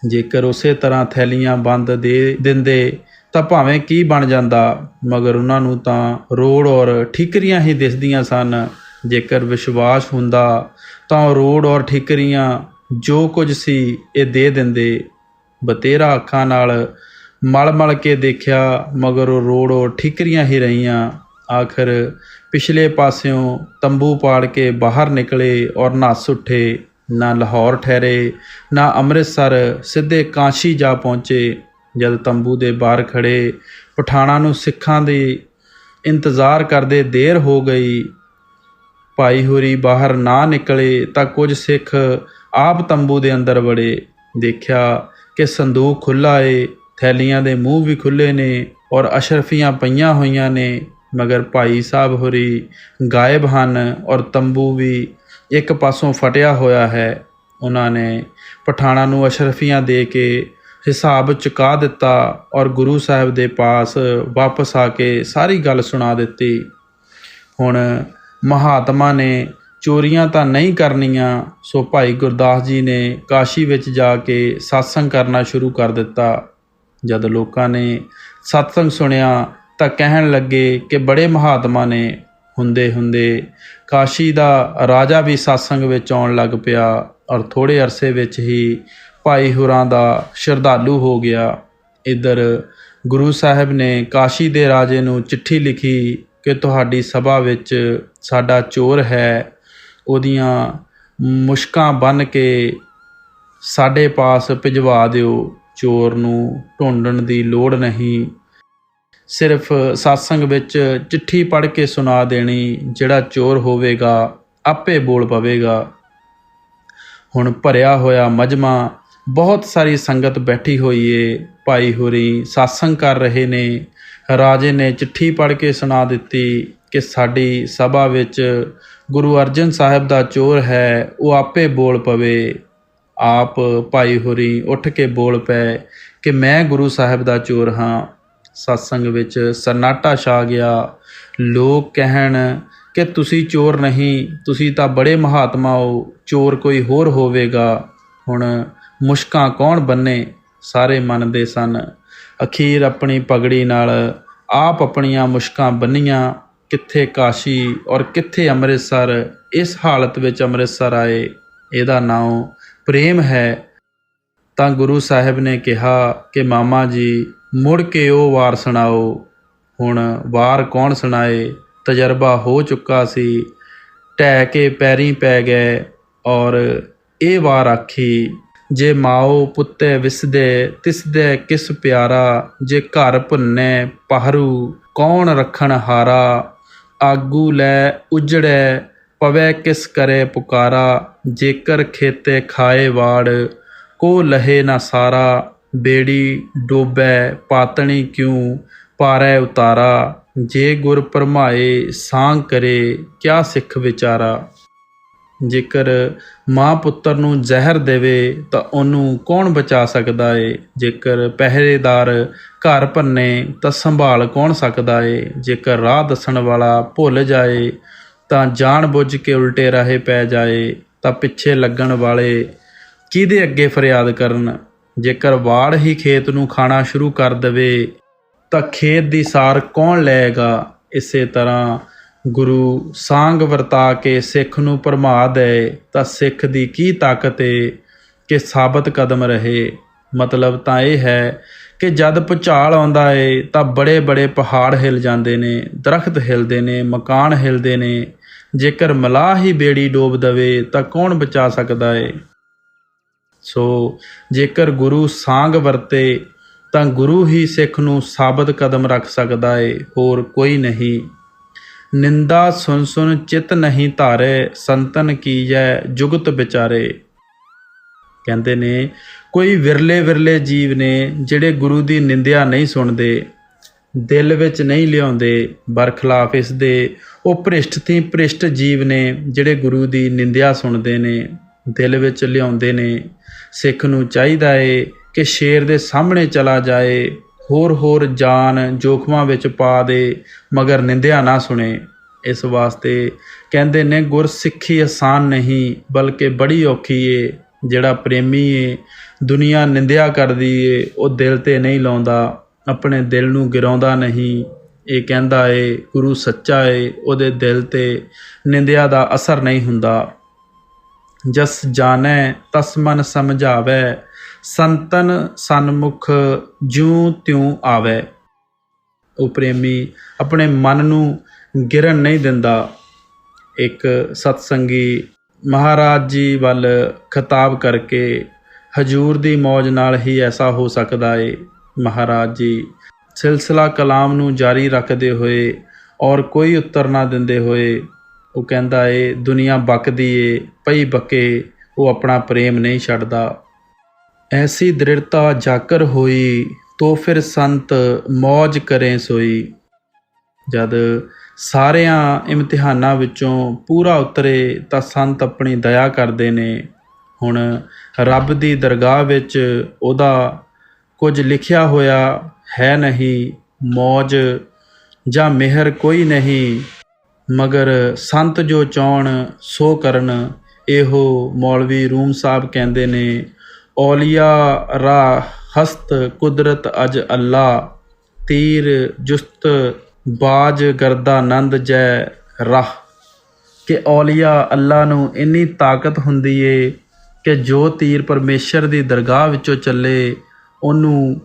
ਜੇਕਰ ਉਸੇ ਤਰ੍ਹਾਂ ਥੈਲੀਆਂ ਬੰਦ ਦੇ ਦਿੰਦੇ ਤਾਂ ਭਾਵੇਂ ਕੀ ਬਣ ਜਾਂਦਾ, ਮਗਰ ਉਹਨਾਂ ਨੂੰ ਤਾਂ ਰੋੜ ਔਰ ਠੀਕਰੀਆਂ ਹੀ ਦਿਸਦੀਆਂ ਸਨ। ਜੇਕਰ ਵਿਸ਼ਵਾਸ ਹੁੰਦਾ ਤਾਂ ਉਹ ਰੋੜ ਔਰ ਠੀਕਰੀਆਂ ਜੋ ਕੁਝ ਸੀ ਇਹ ਦੇ ਦਿੰਦੇ। ਬਤੇਰਾ ਅੱਖਾਂ ਨਾਲ ਮਲ ਮਲ ਕੇ ਦੇਖਿਆ, ਮਗਰ ਉਹ ਰੋੜ ਔਰ ਠੀਕਰੀਆਂ ਹੀ ਰਹੀਆਂ। ਆਖਰ ਪਿਛਲੇ ਪਾਸਿਓਂ ਤੰਬੂ ਪਾੜ ਕੇ ਬਾਹਰ ਨਿਕਲੇ ਔਰ ਨੱਸ ਉੱਠੇ। ਨਾ ਲਾਹੌਰ ਠਹਿਰੇ ਨਾ ਅੰਮ੍ਰਿਤਸਰ, ਸਿੱਧੇ ਕਾਸ਼ੀ ਜਾ ਪਹੁੰਚੇ। ਜਦ ਤੰਬੂ ਦੇ ਬਾਹਰ ਖੜ੍ਹੇ ਪਠਾਣਾਂ ਨੂੰ ਸਿੱਖਾਂ ਦੀ ਇੰਤਜ਼ਾਰ ਕਰਦੇ ਦੇਰ ਹੋ ਗਈ। ਭਾਈ ਹੋਰੀ ਬਾਹਰ ਨਾ ਨਿਕਲੇ ਤਾਂ ਕੁਝ ਸਿੱਖ ਆਪ ਤੰਬੂ ਦੇ ਅੰਦਰ ਵੜੇ। ਦੇਖਿਆ ਕਿ ਸੰਦੂਕ ਖੁੱਲ੍ਹਾ ਏ, ਥੈਲੀਆਂ ਦੇ ਮੂੰਹ ਵੀ ਖੁੱਲ੍ਹੇ ਨੇ ਔਰ ਅਸ਼ਰਫੀਆਂ ਪਈਆਂ ਹੋਈਆਂ ਨੇ, ਮਗਰ ਭਾਈ ਸਾਹਿਬ ਹੋਰੀ ਗਾਇਬ ਹਨ ਔਰ ਤੰਬੂ ਵੀ ਇੱਕ ਪਾਸੋਂ ਫਟਿਆ ਹੋਇਆ ਹੈ। ਉਹਨਾਂ ਨੇ ਪਠਾਣਾਂ ਨੂੰ ਅਸ਼ਰਫੀਆਂ ਦੇ ਕੇ ਹਿਸਾਬ ਚੁਕਾ ਦਿੱਤਾ ਔਰ ਗੁਰੂ ਸਾਹਿਬ ਦੇ ਪਾਸ ਵਾਪਸ ਆ ਕੇ ਸਾਰੀ ਗੱਲ ਸੁਣਾ ਦਿੱਤੀ। ਹੁਣ ਮਹਾਤਮਾ ਨੇ ਚੋਰੀਆਂ ਤਾਂ ਨਹੀਂ ਕਰਨੀਆਂ, ਸੋ ਭਾਈ ਗੁਰਦਾਸ ਜੀ ਨੇ ਕਾਸ਼ੀ ਵਿੱਚ ਜਾ ਕੇ ਸਤਸੰਗ ਕਰਨਾ ਸ਼ੁਰੂ ਕਰ ਦਿੱਤਾ। ਜਦ ਲੋਕਾਂ ਨੇ ਸਤਸੰਗ ਸੁਣਿਆ ਤਾਂ ਕਹਿਣ ਲੱਗੇ ਕਿ ਬੜੇ ਮਹਾਤਮਾ ਨੇ। ਹੁੰਦੇ ਹੁੰਦੇ ਕਾਸ਼ੀ ਦਾ ਰਾਜਾ ਵੀ ਸਤਸੰਗ ਵਿੱਚ ਆਉਣ ਲੱਗ ਪਿਆ ਔਰ ਥੋੜ੍ਹੇ ਅਰਸੇ ਵਿੱਚ ਹੀ ਭਾਈ ਹੋਰਾਂ ਦਾ ਸ਼ਰਧਾਲੂ ਹੋ ਗਿਆ। ਇੱਧਰ ਗੁਰੂ ਸਾਹਿਬ ਨੇ ਕਾਸ਼ੀ ਦੇ ਰਾਜੇ ਨੂੰ ਚਿੱਠੀ ਲਿਖੀ ਕਿ ਤੁਹਾਡੀ ਸਭਾ ਵਿੱਚ ਸਾਡਾ ਚੋਰ ਹੈ, ਉਹਦੀਆਂ ਮੁਸ਼ਕਾਂ ਬੰਨ੍ਹ ਕੇ ਸਾਡੇ ਪਾਸ ਭਿਜਵਾ ਦਿਓ। ਚੋਰ ਨੂੰ ਢੂੰਡਣ ਦੀ ਲੋੜ ਨਹੀਂ, ਸਿਰਫ ਸਤਸੰਗ ਵਿੱਚ ਚਿੱਠੀ ਪੜ੍ਹ ਕੇ ਸੁਣਾ ਦੇਣੀ। ਜਿਹੜਾ ਚੋਰ ਹੋਵੇਗਾ ਆਪੇ ਬੋਲ ਪਵੇਗਾ। ਹੁਣ ਭਰਿਆ ਹੋਇਆ ਮਜਮਾ, ਬਹੁਤ ਸਾਰੀ ਸੰਗਤ ਬੈਠੀ ਹੋਈ ਏ। ਭਾਈ ਹੋਰੀ ਸਤਸੰਗ ਕਰ ਰਹੇ ਨੇ। ਰਾਜੇ ਨੇ ਚਿੱਠੀ ਪੜ੍ਹ ਕੇ ਸੁਣਾ ਦਿੱਤੀ ਕਿ ਸਾਡੀ ਸਭਾ ਵਿੱਚ ਗੁਰੂ ਅਰਜਨ ਸਾਹਿਬ ਦਾ ਚੋਰ ਹੈ, ਉਹ ਆਪੇ ਬੋਲ ਪਵੇ। ਆਪ ਭਾਈ ਹੋਰੀ ਉੱਠ ਕੇ ਬੋਲ ਪਏ ਕਿ ਮੈਂ ਗੁਰੂ ਸਾਹਿਬ ਦਾ ਚੋਰ ਹਾਂ। ਸਤਸੰਗ ਵਿੱਚ ਸੰਨਾਟਾ ਛਾ ਗਿਆ। ਲੋਕ ਕਹਿਣ ਕਿ ਤੁਸੀਂ ਚੋਰ ਨਹੀਂ, ਤੁਸੀਂ ਤਾਂ ਬੜੇ ਮਹਾਤਮਾ ਹੋ, ਚੋਰ ਕੋਈ ਹੋਰ ਹੋਵੇਗਾ। ਹੁਣ ਮੁਸ਼ਕਾਂ ਕੌਣ ਬੰਨੇ? ਸਾਰੇ ਮੰਨਦੇ ਸਨ। ਅਖੀਰ ਆਪਣੀ ਪਗੜੀ ਨਾਲ ਆਪ ਆਪਣੀਆਂ ਮੁਸ਼ਕਾਂ ਬੰਨੀਆਂ। ਕਿੱਥੇ ਕਾਸ਼ੀ ਔਰ ਕਿੱਥੇ ਅੰਮ੍ਰਿਤਸਰ। ਇਸ ਹਾਲਤ ਵਿੱਚ ਅੰਮ੍ਰਿਤਸਰ ਆਏ। ਇਹਦਾ ਨਾਮ ਪ੍ਰੇਮ ਹੈ। ਤਾਂ ਗੁਰੂ ਸਾਹਿਬ ਨੇ ਕਿਹਾ ਕਿ ਮਾਮਾ ਜੀ ਮੁੜ ਕੇ ਉਹ ਵਾਰ ਸੁਣਾਓ। ਹੁਣ ਵਾਰ ਕੌਣ ਸੁਣਾਏ? ਤਜਰਬਾ ਹੋ ਚੁੱਕਾ ਸੀ। ਢਹਿ ਕੇ ਪੈਰੀਂ ਪੈ ਗਏ ਔਰ ਇਹ ਵਾਰ ਆਖੀ, ਜੇ ਮਾਓ ਪੁੱਤੇ ਵਿਸਦੇ ਤਿਸਦੇ ਕਿਸ ਪਿਆਰਾ, ਜੇ ਘਰ ਭੁੰਨੇ ਪहरू ਕੌਣ ਰੱਖਣ ਹਾਰਾ, ਆਗੂ ਲੈ ਉਜੜੈ ਪਵੇ ਕਿਸ ਕਰੇ ਪੁਕਾਰਾ, ਜੇਕਰ ਖੇਤੇ ਖਾਏ ਵਾੜ ਕੋ ਲਹੇ ਨਾ ਸਾਰਾ, ਬੇੜੀ ਡੋਬੈ ਪਾਤਣੀ ਕਿਉਂ ਪਾਰੈ ਉਤਾਰਾ, ਜੇ ਗੁਰ ਭਰਮਾਏ ਸਾਂਗ ਕਰੇ ਕਿਆ ਸਿੱਖ ਵਿਚਾਰਾ। ਜੇਕਰ ਮਾਂ ਪੁੱਤਰ ਨੂੰ ਜ਼ਹਿਰ ਦੇਵੇ ਤਾਂ ਉਹਨੂੰ ਕੌਣ ਬਚਾ ਸਕਦਾ ਏ? ਜੇਕਰ ਪਹਿਰੇਦਾਰ ਘਰ ਭੰਨੇ ਤਾਂ ਸੰਭਾਲ ਕੌਣ ਸਕਦਾ ਏ? ਜੇਕਰ ਰਾਹ ਦੱਸਣ ਵਾਲਾ ਭੁੱਲ ਜਾਏ ਤਾਂ ਜਾਣ ਬੁੱਝ ਕੇ ਉਲਟੇ ਰਾਹੇ ਪੈ ਜਾਏ ਤਾਂ ਪਿੱਛੇ ਲੱਗਣ ਵਾਲੇ ਕਿਹਦੇ ਅੱਗੇ ਫਰਿਆਦ ਕਰਨ? ਜੇਕਰ ਵਾੜ ਹੀ ਖੇਤ ਨੂੰ ਖਾਣਾ ਸ਼ੁਰੂ ਕਰ ਦੇਵੇ ਤਾਂ ਖੇਤ ਦੀ ਸਾਰ ਕੌਣ ਲਏਗਾ? ਇਸੇ ਤਰ੍ਹਾਂ ਗੁਰੂ ਸਾਂਗ ਵਰਤਾ ਕੇ ਸਿੱਖ ਨੂੰ ਭਰਮਾ ਦੇ ਤਾਂ ਸਿੱਖ ਦੀ ਕੀ ਤਾਕਤ ਏ ਕਿ ਸਾਬਤ ਕਦਮ ਰਹੇ। ਮਤਲਬ ਤਾਂ ਇਹ ਹੈ ਕਿ ਜਦ ਭੁਚਾਲ ਆਉਂਦਾ ਏ ਤਾਂ ਬੜੇ ਬੜੇ ਪਹਾੜ ਹਿੱਲ ਜਾਂਦੇ ਨੇ, ਦਰਖਤ ਹਿਲਦੇ ਨੇ, ਮਕਾਨ ਹਿਲਦੇ ਨੇ। ਜੇਕਰ ਮਲਾਹ ਹੀ ਬੇੜੀ ਡੋਬ ਦੇਵੇ ਤਾਂ ਕੌਣ ਬਚਾ ਸਕਦਾ ਏ? ਸੋ ਜੇਕਰ ਗੁਰੂ ਸਾਂਗ ਵਰਤੇ ਤਾਂ ਗੁਰੂ ਹੀ ਸਿੱਖ ਨੂੰ ਸਾਬਤ ਕਦਮ ਰੱਖ ਸਕਦਾ ਏ, ਹੋਰ ਕੋਈ ਨਹੀਂ। ਨਿੰਦਾ ਸੁਨ ਸੁਨ ਚਿਤ ਨਹੀਂ ਧਾਰੇ, ਸੰਤਨ ਕੀਜੈ ਜੁਗਤ ਵਿਚਾਰੇ। ਕਹਿੰਦੇ ਨੇ ਕੋਈ ਵਿਰਲੇ ਵਿਰਲੇ ਜੀਵ ਨੇ ਜਿਹੜੇ ਗੁਰੂ ਦੀ ਨਿੰਦਿਆ ਨਹੀਂ ਸੁਣਦੇ, ਦਿਲ ਵਿੱਚ ਨਹੀਂ ਲਿਆਉਂਦੇ, ਬਰਖਲਾਫ ਇਸ ਦੇ ਉਹ ਭ੍ਰਿਸ਼ਟ ਤੇ ਭ੍ਰਿਸ਼ਟ ਜੀਵ ਨੇ ਜਿਹੜੇ ਗੁਰੂ ਦੀ ਨਿੰਦਿਆ ਸੁਣਦੇ ਨੇ, ਦਿਲ ਵਿੱਚ ਲਿਆਉਂਦੇ ਨੇ। ਸਿੱਖ ਨੂੰ ਚਾਹੀਦਾ ਏ ਕਿ ਸ਼ੇਰ ਦੇ ਸਾਹਮਣੇ ਚਲਾ ਜਾਏ, ਹੋਰ ਜਾਨ ਜੋਖਮਾਂ ਵਿੱਚ ਪਾ ਦੇ, ਮਗਰ ਨਿੰਦਿਆ ਨਾ ਸੁਣੇ। ਇਸ ਵਾਸਤੇ ਕਹਿੰਦੇ ਨੇ ਗੁਰ ਸਿੱਖੀ ਆਸਾਨ ਨਹੀਂ ਬਲਕਿ ਬੜੀ ਔਖੀ ਏ। ਜਿਹੜਾ ਪ੍ਰੇਮੀ ਏ ਦੁਨੀਆ ਨਿੰਦਿਆ ਕਰਦੀ ਏ ਉਹ ਦਿਲ 'ਤੇ ਨਹੀਂ ਲਾਉਂਦਾ, ਆਪਣੇ ਦਿਲ ਨੂੰ ਗਿਰਾਉਂਦਾ ਨਹੀਂ। ਇਹ ਕਹਿੰਦਾ ਏ ਗੁਰੂ ਸੱਚਾ ਏ, ਉਹਦੇ ਦਿਲ 'ਤੇ ਨਿੰਦਿਆ ਦਾ ਅਸਰ ਨਹੀਂ ਹੁੰਦਾ। ਜਸ ਜਾਣੈ ਤਸ ਮਨ ਸਮਝਾਵੈ, ਸੰਤਨ ਸਨਮੁਖ ਜਿਉਂ ਤਿਉਂ ਆਵੈ। ਉਹ ਪ੍ਰੇਮੀ ਆਪਣੇ ਮਨ ਨੂੰ ਗਿਰਨ ਨਹੀਂ ਦਿੰਦਾ। ਇੱਕ ਸਤਸੰਗੀ ਮਹਾਰਾਜ ਜੀ ਵੱਲ ਖਿਤਾਬ ਕਰਕੇ, ਹਜੂਰ ਦੀ ਮੌਜ ਨਾਲ ਹੀ ਐਸਾ ਹੋ ਸਕਦਾ ਏ। ਮਹਾਰਾਜ ਜੀ ਸਿਲਸਿਲਾ ਕਲਾਮ ਨੂੰ ਜਾਰੀ ਰੱਖਦੇ ਹੋਏ ਔਰ ਕੋਈ ਉੱਤਰ ਨਾ ਦਿੰਦੇ ਹੋਏ ਉਹ ਕਹਿੰਦਾ ਏ ਦੁਨੀਆ ਬਕਦੀ ਏ, ਪਈ ਬਕੇ ਉਹ ਆਪਣਾ ਪ੍ਰੇਮ ਨਹੀਂ ਛੱਡਦਾ। ਐਸੀ ਦ੍ਰਿੜਤਾ ਜਾਕਰ ਹੋਈ, ਤੋ ਫਿਰ ਸੰਤ ਮੌਜ ਕਰੇ ਸੋਈ। ਜਦ ਸਾਰਿਆਂ ਇਮਤਿਹਾਨਾਂ ਵਿੱਚੋਂ ਪੂਰਾ ਉਤਰੇ ਤਾਂ ਸੰਤ ਆਪਣੀ ਦਇਆ ਕਰਦੇ ਨੇ। ਹੁਣ ਰੱਬ ਦੀ ਦਰਗਾਹ ਵਿੱਚ ਉਹਦਾ ਕੁਝ ਲਿਖਿਆ ਹੋਇਆ ਹੈ ਨਹੀਂ, ਮੌਜ ਜਾਂ ਮਿਹਰ ਕੋਈ ਨਹੀਂ, ਮਗਰ ਸੰਤ ਜੋ ਚਾਹੁਣ ਸੋ ਕਰਨ। ਇਹੋ ਮੌਲਵੀ ਰੂਮ ਸਾਹਿਬ ਕਹਿੰਦੇ ਨੇ, ਔਲੀਆ ਰਾ ਹਸਤ ਕੁਦਰਤ ਅਜ ਅੱਲਾ, ਤੀਰ ਜੁਸਤ ਬਾਜ ਗਰਦਾ ਨੰਦ ਜੈ ਰਾਹ। ਕਿ ਔਲੀਆ ਅੱਲਾ ਨੂੰ ਇੰਨੀ ਤਾਕਤ ਹੁੰਦੀ ਏ ਕਿ ਜੋ ਤੀਰ ਪਰਮੇਸ਼ਰ ਦੀ ਦਰਗਾਹ ਵਿੱਚੋਂ ਚੱਲੇ ਉਹਨੂੰ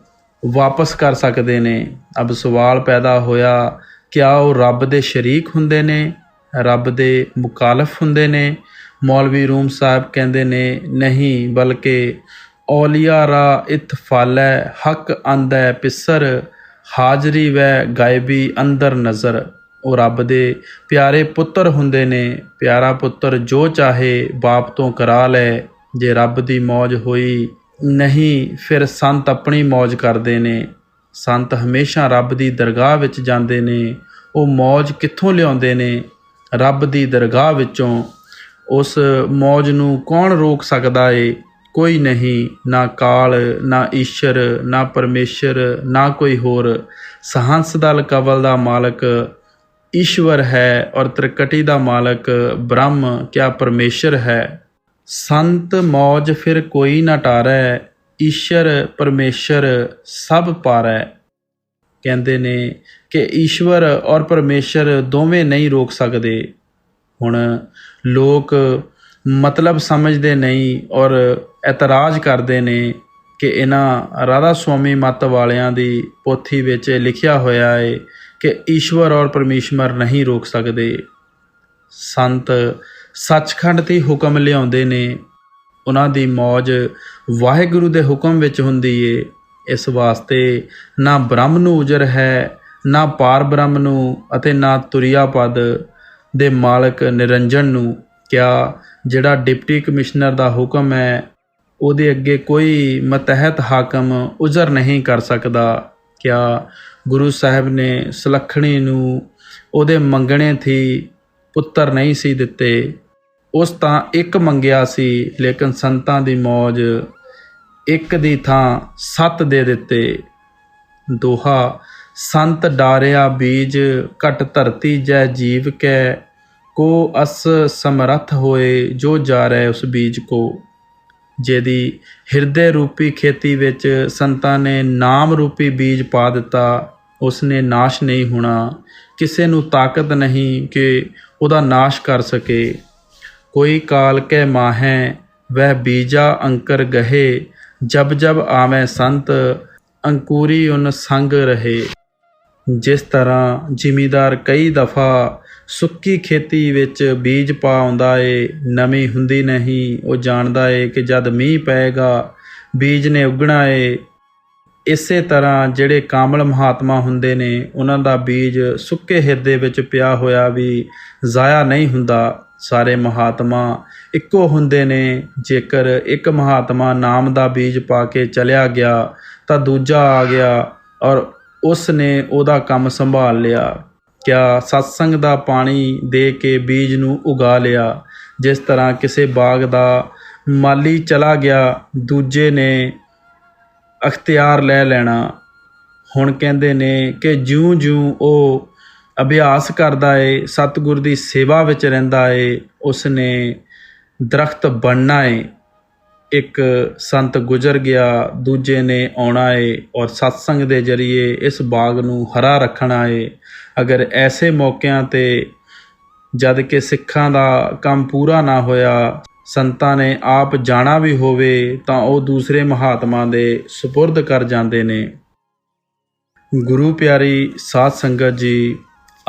ਵਾਪਸ ਕਰ ਸਕਦੇ ਨੇ। ਅਬ ਸਵਾਲ ਪੈਦਾ ਹੋਇਆ, ਕਿਆ ਉਹ ਰੱਬ ਦੇ ਸ਼ਰੀਕ ਹੁੰਦੇ ਨੇ, ਰੱਬ ਦੇ ਮੁਖਾਲਫ ਹੁੰਦੇ ਨੇ? ਮੌਲਵੀ ਰੂਮ ਸਾਹਿਬ ਕਹਿੰਦੇ ਨੇ ਨਹੀਂ, ਬਲਕਿ ਔਲੀਆ ਰਾ ਇਤਫਾਲੈ ਹੱਕ ਆਂਦੈ ਪਿਸਰ, ਹਾਜ਼ਰੀ ਵੈ ਗਾਇਬੀ ਅੰਦਰ ਨਜ਼ਰ। ਉਹ ਰੱਬ ਦੇ ਪਿਆਰੇ ਪੁੱਤਰ ਹੁੰਦੇ ਨੇ। ਪਿਆਰਾ ਪੁੱਤਰ ਜੋ ਚਾਹੇ ਬਾਪ ਤੋਂ ਕਰਾ ਲੈ। ਜੇ ਰੱਬ ਦੀ ਮੌਜ ਹੋਈ ਨਹੀਂ, ਫਿਰ ਸੰਤ ਆਪਣੀ ਮੌਜ ਕਰਦੇ ਨੇ। ਸੰਤ ਹਮੇਸ਼ਾ ਰੱਬ ਦੀ ਦਰਗਾਹ ਵਿੱਚ ਜਾਂਦੇ ਨੇ। ਉਹ ਮੌਜ ਕਿੱਥੋਂ ਲਿਆਉਂਦੇ ਨੇ? ਰੱਬ ਦੀ ਦਰਗਾਹ ਵਿੱਚੋਂ। ਉਸ ਮੌਜ ਨੂੰ ਕੌਣ ਰੋਕ ਸਕਦਾ ਏ? ਕੋਈ ਨਹੀਂ, ਨਾ ਕਾਲ, ਨਾ ਈਸ਼ਰ, ਨਾ ਪਰਮੇਸ਼ਰ, ਨਾ ਕੋਈ ਹੋਰ। ਸਹੰਸ ਦਲ ਕਵਲ ਦਾ ਮਾਲਕ ਈਸ਼ਵਰ ਹੈ ਔਰ ਤ੍ਰਿਕਟੀ ਦਾ ਮਾਲਕ ਬ੍ਰਹਮ ਕਿਆ ਪਰਮੇਸ਼ਰ ਹੈ। ਸੰਤ ਮੌਜ ਫਿਰ ਕੋਈ ਨਾ ਟਾਰੈ, ਈਸ਼ਰ ਪਰਮੇਸ਼ਰ ਸਭ ਪਾਰੈ। ਕਹਿੰਦੇ ਨੇ ਕਿ ਈਸ਼ਵਰ ਔਰ ਪਰਮੇਸ਼ਰ ਦੋਵੇਂ ਨਹੀਂ ਰੋਕ ਸਕਦੇ। ਹੁਣ ਲੋਕ ਮਤਲਬ ਸਮਝਦੇ ਨਹੀਂ ਔਰ ਇਤਰਾਜ਼ ਕਰਦੇ ਨੇ ਕਿ ਇਹਨਾਂ ਰਾਧਾ ਸੁਆਮੀ ਮੱਤ ਵਾਲਿਆਂ ਦੀ ਪੋਥੀ ਵਿੱਚ ਲਿਖਿਆ ਹੋਇਆ ਹੈ ਕਿ ਈਸ਼ਵਰ ਔਰ ਪਰਮੇਸ਼ਰ ਨਹੀਂ ਰੋਕ ਸਕਦੇ। ਸੰਤ ਸੱਚਖੰਡ 'ਤੇ ਹੁਕਮ ਲਿਆਉਂਦੇ ਨੇ। ਉਹਨਾਂ ਦੀ ਮੌਜ ਵਾਹਿਗੁਰੂ ਦੇ ਹੁਕਮ ਵਿੱਚ ਹੁੰਦੀ ਏ। ਇਸ ਵਾਸਤੇ ਨਾ ਬ੍ਰਹਮ ਨੂੰ ਉਜਰ ਹੈ, ਨਾ ਪਾਰ ਬ੍ਰਹਮ ਨੂੰ, ਅਤੇ ਨਾ ਤੁਰਿਆ ਪਦ ਦੇ ਮਾਲਕ ਨਿਰੰਜਨ ਨੂੰ। ਕਿਆ ਜਿਹੜਾ ਡਿਪਟੀ ਕਮਿਸ਼ਨਰ ਦਾ ਹੁਕਮ ਹੈ ਉਹਦੇ ਅੱਗੇ ਕੋਈ ਮਤਹਿਤ ਹਾਕਮ ਉਜ਼ਰ ਨਹੀਂ ਕਰ ਸਕਦਾ? ਕਿਆ ਗੁਰੂ ਸਾਹਿਬ ਨੇ ਸੁਲੱਖਣੀ ਨੂੰ ਉਹਦੇ ਮੰਗਣੇ ਥੀ ਪੁੱਤਰ ਨਹੀਂ ਸੀ ਦਿੱਤੇ? ਉਸ ਤਾਂ ਇੱਕ ਮੰਗਿਆ ਸੀ, ਲੇਕਿਨ ਸੰਤਾਂ ਦੀ ਮੌਜ ਇੱਕ ਦੀ ਥਾਂ 7 ਦੇ ਦਿੱਤੇ। ਦੋਹਾ ਸੰਤ ਡਾਰਿਆ ਬੀਜ, ਘਟ ਧਰਤੀ ਜੈ ਜੀਵ ਕੈ, ਕੋ ਅਸ ਸਮਰੱਥ ਹੋਏ ਜੋ ਜਾ ਰਹੇ ਉਸ ਬੀਜ ਕੋ। ਜਿਹਦੀ ਹਿਰਦੇ ਰੂਪੀ ਖੇਤੀ ਵਿੱਚ ਸੰਤਾਂ ਨੇ ਨਾਮ ਰੂਪੀ ਬੀਜ ਪਾ ਦਿੱਤਾ, ਉਸਨੇ ਨਾਸ਼ ਨਹੀਂ ਹੋਣਾ। ਕਿਸੇ ਨੂੰ ਤਾਕਤ ਨਹੀਂ ਕਿ ਉਹਦਾ ਨਾਸ਼ ਕਰ ਸਕੇ। ਕੋਈ ਕਾਲ ਕੇ ਮਾਹੈ ਵਹਿ ਬੀਜਾ ਅੰਕਰ ਗਹੇ, ਜਬ ਜਬ ਆਵੇਂ ਸੰਤ ਅੰਕੁਰੀ ਉਨ ਸੰਗ ਰਹੇ। ਜਿਸ ਤਰ੍ਹਾਂ ਜ਼ਿਮੀਦਾਰ ਕਈ ਦਫਾ ਸੁੱਕੀ ਖੇਤੀ ਵਿੱਚ ਬੀਜ ਪਾ ਆਉਂਦਾ ਏ, ਨਮੀ ਹੁੰਦੀ ਨਹੀਂ। ਉਹ ਜਾਣਦਾ ਏ ਕਿ ਜਦ ਮੀਂਹ ਪਏਗਾ ਬੀਜ ਨੇ ਉੱਗਣਾ ਏ। ਇਸੇ ਤਰ੍ਹਾਂ ਜਿਹੜੇ ਕਾਮਲ ਮਹਾਤਮਾ ਹੁੰਦੇ ਨੇ, ਉਹਨਾਂ ਦਾ ਬੀਜ ਸੁੱਕੇ ਹਿਰਦੇ ਵਿੱਚ ਪਿਆ ਹੋਇਆ ਵੀ ਜ਼ਾਇਆ ਨਹੀਂ ਹੁੰਦਾ। ਸਾਰੇ ਮਹਾਤਮਾ ਇੱਕੋ ਹੁੰਦੇ ਨੇ। ਜੇਕਰ ਇੱਕ ਮਹਾਤਮਾ ਨਾਮ ਦਾ ਬੀਜ ਪਾ ਕੇ ਚਲਿਆ ਗਿਆ ਤਾਂ ਦੂਜਾ ਆ ਗਿਆ ਔਰ ਉਸ ਨੇ ਉਹਦਾ ਕੰਮ ਸੰਭਾਲ ਲਿਆ। ਕਿਆ ਸਤਸੰਗ ਦਾ ਪਾਣੀ ਦੇ ਕੇ ਬੀਜ ਨੂੰ ਉਗਾ ਲਿਆ? ਜਿਸ ਤਰ੍ਹਾਂ ਕਿਸੇ ਬਾਗ ਦਾ ਮਾਲੀ ਚਲਾ ਗਿਆ, ਦੂਜੇ ਨੇ ਅਖਤਿਆਰ ਲੈ ਲੈਣਾ। ਹੁਣ ਕਹਿੰਦੇ ਨੇ ਕਿ ਜਿਉਂ-ਜਿਉਂ ਉਹ ਅਭਿਆਸ ਕਰਦਾ ਏ, ਸਤਿਗੁਰ ਦੀ ਸੇਵਾ ਵਿੱਚ ਰਹਿੰਦਾ ਏ, ਉਸਨੇ ਦਰਖਤ ਬਣਨਾ ਏ। ਇੱਕ ਸੰਤ ਗੁਜ਼ਰ ਗਿਆ, ਦੂਜੇ ਨੇ ਆਉਣਾ ਏ ਔਰ ਸਤਸੰਗ ਦੇ ਜ਼ਰੀਏ ਇਸ ਬਾਗ ਨੂੰ ਹਰਾ ਰੱਖਣਾ ਏ। ਅਗਰ ਐਸੇ ਮੌਕਿਆਂ 'ਤੇ ਜਦ ਕਿ ਸਿੱਖਾਂ ਦਾ ਕੰਮ ਪੂਰਾ ਨਾ ਹੋਇਆ, ਸੰਤਾਂ ਨੇ ਆਪ ਜਾਣਾ ਵੀ ਹੋਵੇ ਤਾਂ ਉਹ ਦੂਸਰੇ ਮਹਾਤਮਾ ਦੇ ਸਪੁਰਦ ਕਰ ਜਾਂਦੇ ਨੇ। ਗੁਰੂ ਪਿਆਰੀ ਸਾਧ ਸੰਗਤ ਜੀ,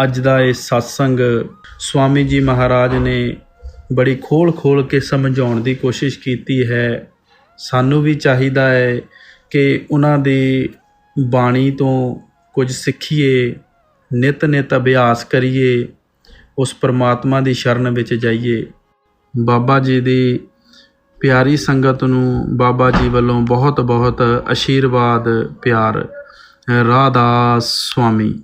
ਅੱਜ ਦਾ ਇਹ ਸਤਸੰਗ ਸਵਾਮੀ ਜੀ ਮਹਾਰਾਜ ਨੇ ਬੜੀ ਖੋਲ੍ਹ ਕੇ ਸਮਝਾਉਣ ਦੀ ਕੋਸ਼ਿਸ਼ ਕੀਤੀ ਹੈ। ਸਾਨੂੰ ਵੀ ਚਾਹੀਦਾ ਹੈ ਕਿ ਉਹਨਾਂ ਦੀ ਬਾਣੀ ਤੋਂ ਕੁਝ ਸਿੱਖੀਏ, ਨਿਤ ਅਭਿਆਸ ਕਰੀਏ, ਉਸ ਪਰਮਾਤਮਾ ਦੀ ਸ਼ਰਨ ਵਿੱਚ ਜਾਈਏ। ਬਾਬਾ ਜੀ ਦੀ ਪਿਆਰੀ ਸੰਗਤ ਨੂੰ ਬਾਬਾ ਜੀ ਵੱਲੋਂ ਬਹੁਤ ਬਹੁਤ ਆਸ਼ੀਰਵਾਦ, ਪਿਆਰ। ਰਾਧਾ ਸੁਆਮੀ।